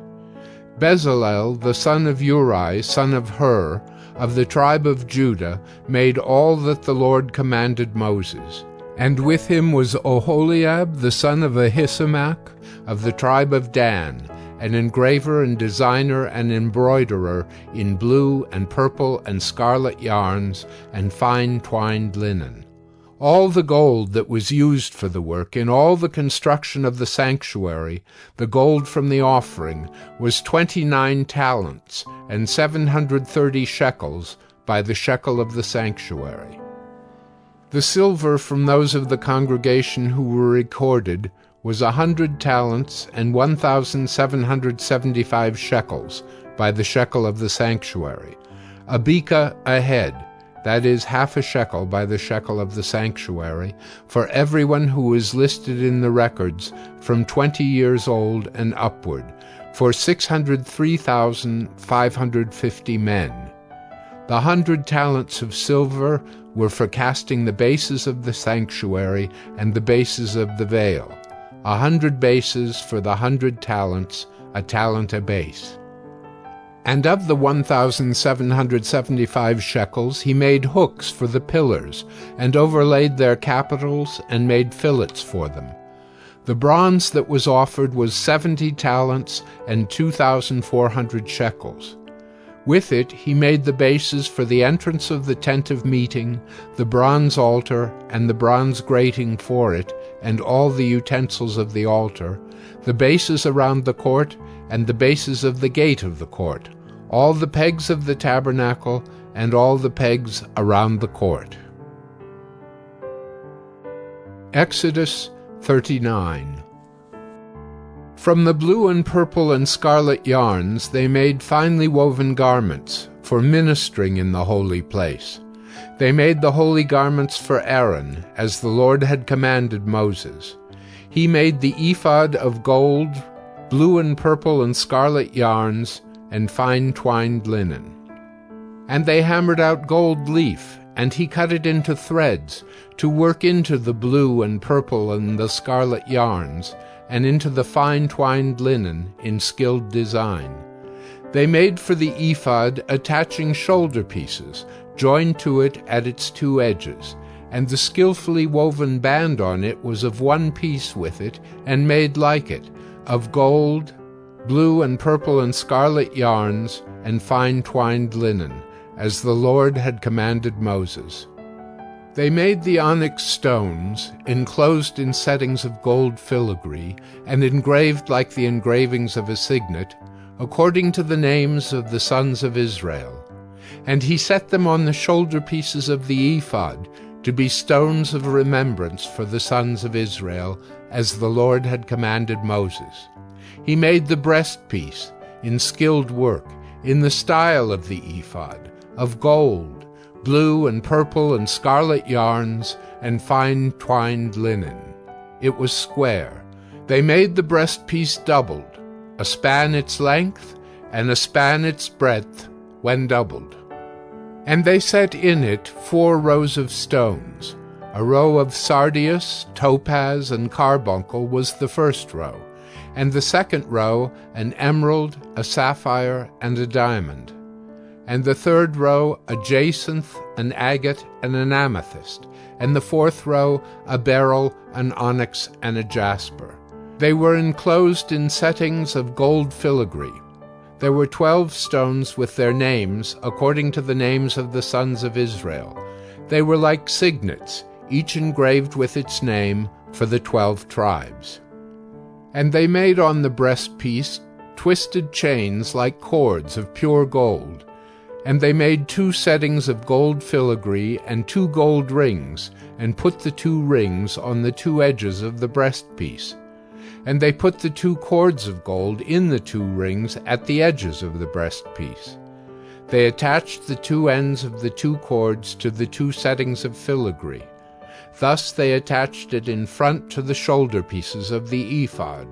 Bezalel, the son of Uri, son of Hur, of the tribe of Judah, made all that the Lord commanded Moses. And with him was Oholiab, the son of Ahisamach, of the tribe of Dan, an engraver and designer and embroiderer in blue and purple and scarlet yarns and fine twined linen. All the gold that was used for the work in all the construction of the sanctuary, the gold from the offering, was 29 talents and 730 shekels by the shekel of the sanctuary. The silver from those of the congregation who were recorded was 100 talents and 1,775 shekels by the shekel of the sanctuary, a beka a head, that is, half a shekel by the shekel of the sanctuary, for everyone who is listed in the records from 20 years old and upward, for 603,550 men. The 100 talents of silver were for casting the bases of the sanctuary and the bases of the veil, 100 bases for the 100 talents, a talent a base. And of the 1,775 shekels he made hooks for the pillars, and overlaid their capitals, and made fillets for them. The bronze that was offered was 70 talents and 2,400 shekels. With it he made the bases for the entrance of the tent of meeting, the bronze altar, and the bronze grating for it, and all the utensils of the altar, the bases around the court, and the bases of the gate of the court, all the pegs of the tabernacle, and all the pegs around the court. Exodus 39. From the blue and purple and scarlet yarns they made finely woven garments for ministering in the holy place. They made the holy garments for Aaron, as the Lord had commanded Moses. He made the ephod of gold, blue and purple and scarlet yarns, and fine twined linen. And they hammered out gold leaf, and he cut it into threads, to work into the blue and purple and the scarlet yarns, and into the fine twined linen in skilled design. They made for the ephod attaching shoulder pieces, joined to it at its two edges, and the skillfully woven band on it was of one piece with it, and made like it, of gold, blue and purple and scarlet yarns, and fine twined linen, as the Lord had commanded Moses. They made the onyx stones, enclosed in settings of gold filigree, and engraved like the engravings of a signet, according to the names of the sons of Israel. And he set them on the shoulder pieces of the ephod, to be stones of remembrance for the sons of Israel, as the Lord had commanded Moses. He made the breastpiece, in skilled work, in the style of the ephod, of gold, blue and purple and scarlet yarns, and fine twined linen. It was square. They made the breastpiece doubled, a span its length, and a span its breadth, when doubled. And they set in it 4 rows of stones. A row of sardius, topaz, and carbuncle was the first row, and the second row an emerald, a sapphire, and a diamond. And the third row a jacinth, an agate, and an amethyst, and the fourth row a beryl, an onyx, and a jasper. They were enclosed in settings of gold filigree. There were 12 stones with their names, according to the names of the sons of Israel. They were like signets, each engraved with its name, for the 12 tribes. And they made on the breastpiece twisted chains like cords of pure gold. And they made 2 settings of gold filigree and 2 gold rings, and put the 2 rings on the 2 edges of the breastpiece. And they put the 2 cords of gold in the 2 rings at the edges of the breastpiece. They attached the 2 ends of the 2 cords to the 2 settings of filigree. Thus they attached it in front to the shoulder pieces of the ephod.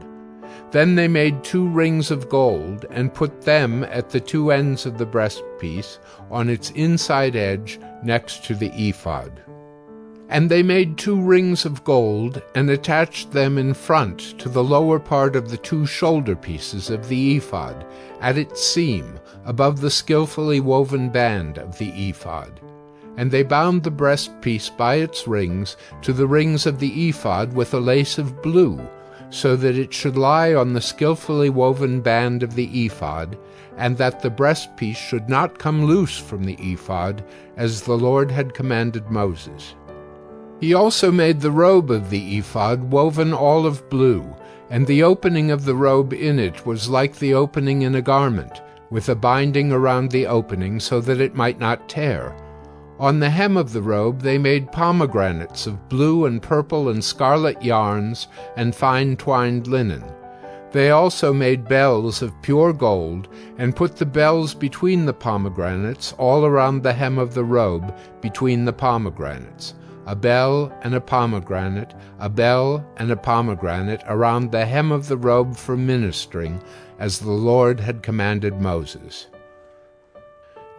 Then they made 2 rings of gold, and put them at the 2 ends of the breastpiece, on its inside edge next to the ephod. And they made 2 rings of gold, and attached them in front to the lower part of the 2 shoulder pieces of the ephod, at its seam, above the skillfully woven band of the ephod. And they bound the breastpiece by its rings to the rings of the ephod with a lace of blue, so that it should lie on the skillfully woven band of the ephod, and that the breastpiece should not come loose from the ephod, as the Lord had commanded Moses. He also made the robe of the ephod woven all of blue, and the opening of the robe in it was like the opening in a garment, with a binding around the opening so that it might not tear. On the hem of the robe they made pomegranates of blue and purple and scarlet yarns and fine twined linen. They also made bells of pure gold, and put the bells between the pomegranates all around the hem of the robe between the pomegranates. A bell and a pomegranate, a bell and a pomegranate around the hem of the robe for ministering, as the Lord had commanded Moses.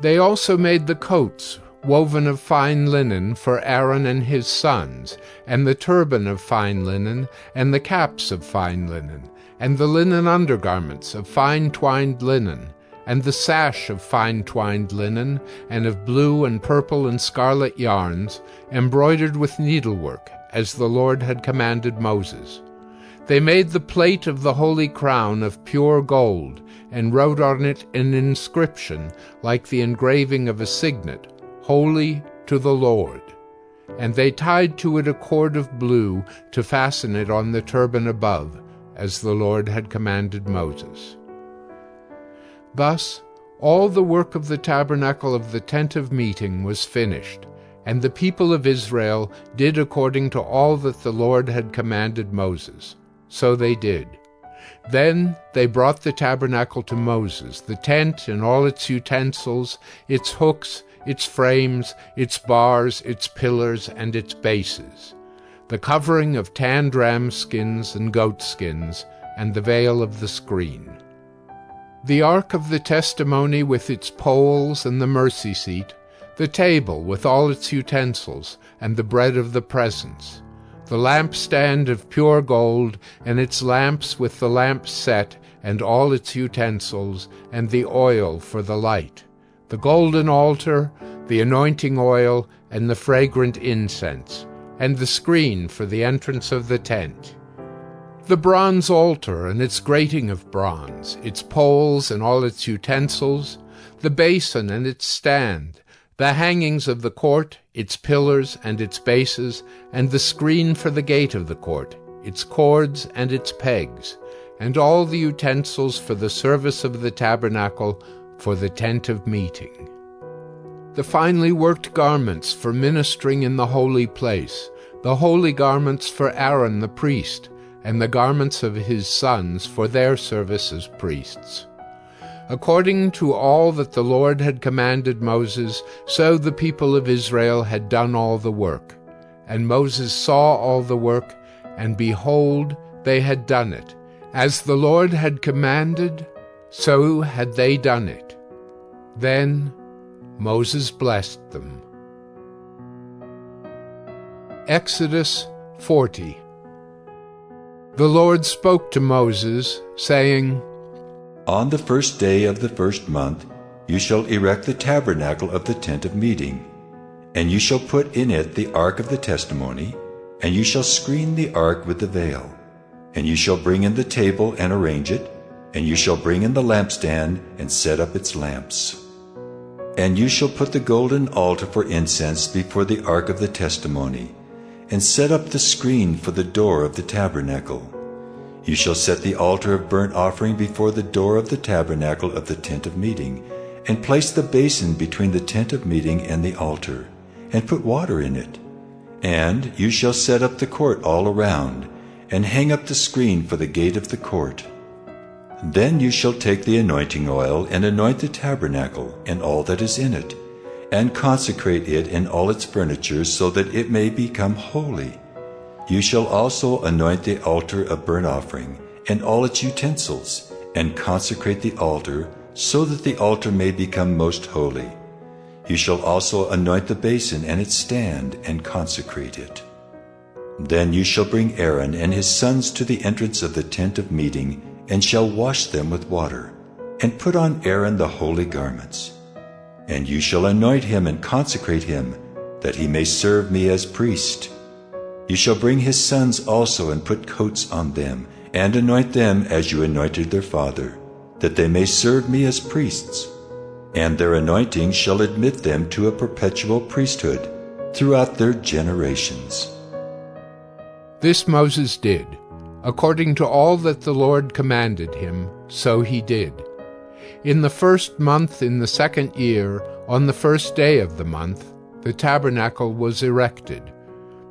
They also made the coats, woven of fine linen, for Aaron and his sons, and the turban of fine linen, and the caps of fine linen, and the linen undergarments of fine twined linen, and the sash of fine twined linen, and of blue and purple and scarlet yarns, embroidered with needlework, as the Lord had commanded Moses. They made the plate of the holy crown of pure gold, and wrote on it an inscription like the engraving of a signet, Holy to the Lord. And they tied to it a cord of blue to fasten it on the turban above, as the Lord had commanded Moses. Thus all the work of the tabernacle of the tent of meeting was finished, and the people of Israel did according to all that the Lord had commanded Moses. So they did. Then they brought the tabernacle to Moses, the tent and all its utensils, its hooks, its frames, its bars, its pillars, and its bases. the covering of tanned ram skins and goat skins, and the veil of the screen. The ark of the testimony with its poles and the mercy seat, the table with all its utensils, and the bread of the presence, the lampstand of pure gold, and its lamps with the lamps set, and all its utensils, and the oil for the light, the golden altar, the anointing oil, and the fragrant incense, and the screen for the entrance of the tent, the bronze altar and its grating of bronze, its poles and all its utensils, the basin and its stand, the hangings of the court, its pillars and its bases, and the screen for the gate of the court, its cords and its pegs, and all the utensils for the service of the tabernacle, for the tent of meeting. The finely worked garments for ministering in the holy place, the holy garments for Aaron the priest, and the garments of his sons for their service as priests. According to all that the Lord had commanded Moses, so the people of Israel had done all the work. And Moses saw all the work, and behold, they had done it. As the Lord had commanded, so had they done it. Then Moses blessed them. Exodus 40. The Lord spoke to Moses, saying, On the first day of the first month you shall erect the tabernacle of the tent of meeting, and you shall put in it the ark of the testimony, and you shall screen the ark with the veil. And you shall bring in the table and arrange it, and you shall bring in the lampstand and set up its lamps. And you shall put the golden altar for incense before the ark of the testimony, and set up the screen for the door of the tabernacle. You shall set the altar of burnt offering before the door of the tabernacle of the tent of meeting, and place the basin between the tent of meeting and the altar, and put water in it. And you shall set up the court all around, and hang up the screen for the gate of the court. Then you shall take the anointing oil and anoint the tabernacle and all that is in it, and consecrate it and all its furniture, so that it may become holy. You shall also anoint the altar of burnt offering and all its utensils, and consecrate the altar, so that the altar may become most holy. You shall also anoint the basin and its stand, and consecrate it. Then you shall bring Aaron and his sons to the entrance of the tent of meeting, and shall wash them with water, and put on Aaron the holy garments. And you shall anoint him and consecrate him, that he may serve me as priest. You shall bring his sons also, and put coats on them, and anoint them as you anointed their father, that they may serve me as priests. And their anointing shall admit them to a perpetual priesthood throughout their generations. This Moses did. According to all that the Lord commanded him, so he did. In the first month in the second year, on the first day of the month, the tabernacle was erected.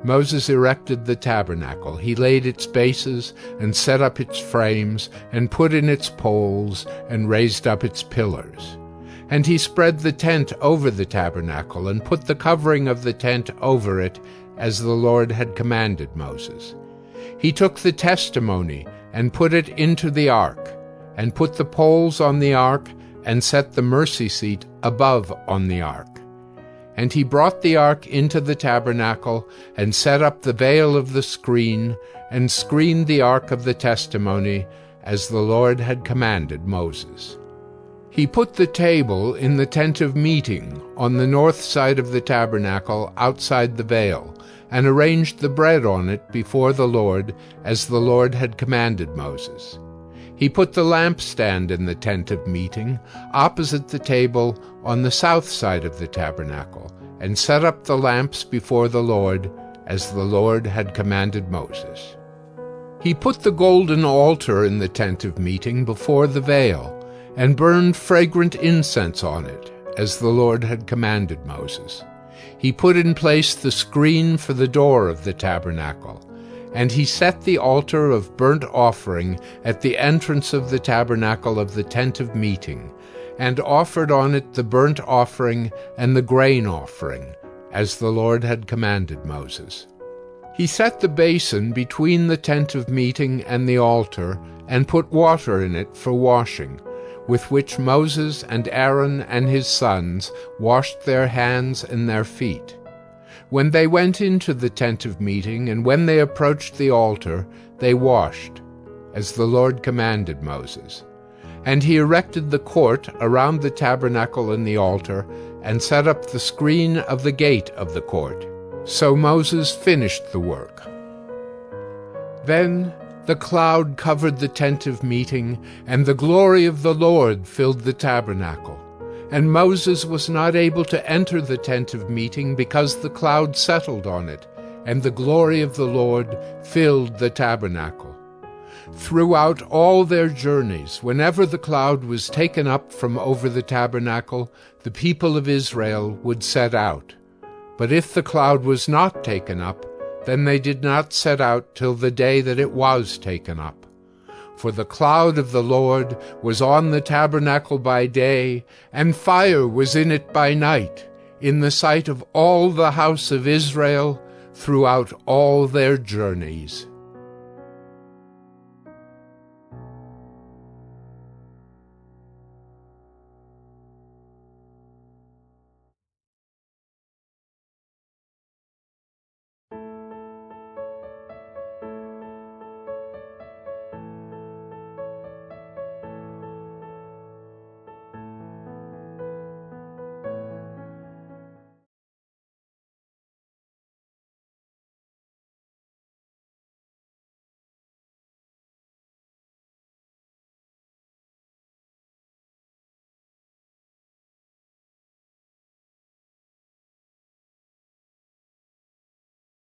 Moses erected the tabernacle. He laid its bases, and set up its frames, and put in its poles, and raised up its pillars. And he spread the tent over the tabernacle, and put the covering of the tent over it, as the Lord had commanded Moses. He took the testimony, and put it into the ark, and put the poles on the ark, and set the mercy seat above on the ark. And he brought the ark into the tabernacle, and set up the veil of the screen, and screened the ark of the testimony, as the Lord had commanded Moses. He put the table in the tent of meeting, on the north side of the tabernacle, outside the veil, and arranged the bread on it before the Lord, as the Lord had commanded Moses. He put the lampstand in the tent of meeting, opposite the table, on the south side of the tabernacle, and set up the lamps before the Lord, as the Lord had commanded Moses. He put the golden altar in the tent of meeting before the veil, and burned fragrant incense on it, as the Lord had commanded Moses. He put in place the screen for the door of the tabernacle, and he set the altar of burnt offering at the entrance of the tabernacle of the tent of meeting, and offered on it the burnt offering and the grain offering, as the Lord had commanded Moses. He set the basin between the tent of meeting and the altar, and put water in it for washing, with which Moses and Aaron and his sons washed their hands and their feet. When they went into the tent of meeting, and when they approached the altar, they washed, as the Lord commanded Moses. And he erected the court around the tabernacle and the altar, and set up the screen of the gate of the court. So Moses finished the work. Then the cloud covered the tent of meeting, and the glory of the Lord filled the tabernacle. And Moses was not able to enter the tent of meeting because the cloud settled on it, and the glory of the Lord filled the tabernacle. Throughout all their journeys, whenever the cloud was taken up from over the tabernacle, the people of Israel would set out. But if the cloud was not taken up, then they did not set out till the day that it was taken up. For the cloud of the Lord was on the tabernacle by day, and fire was in it by night, in the sight of all the house of Israel throughout all their journeys.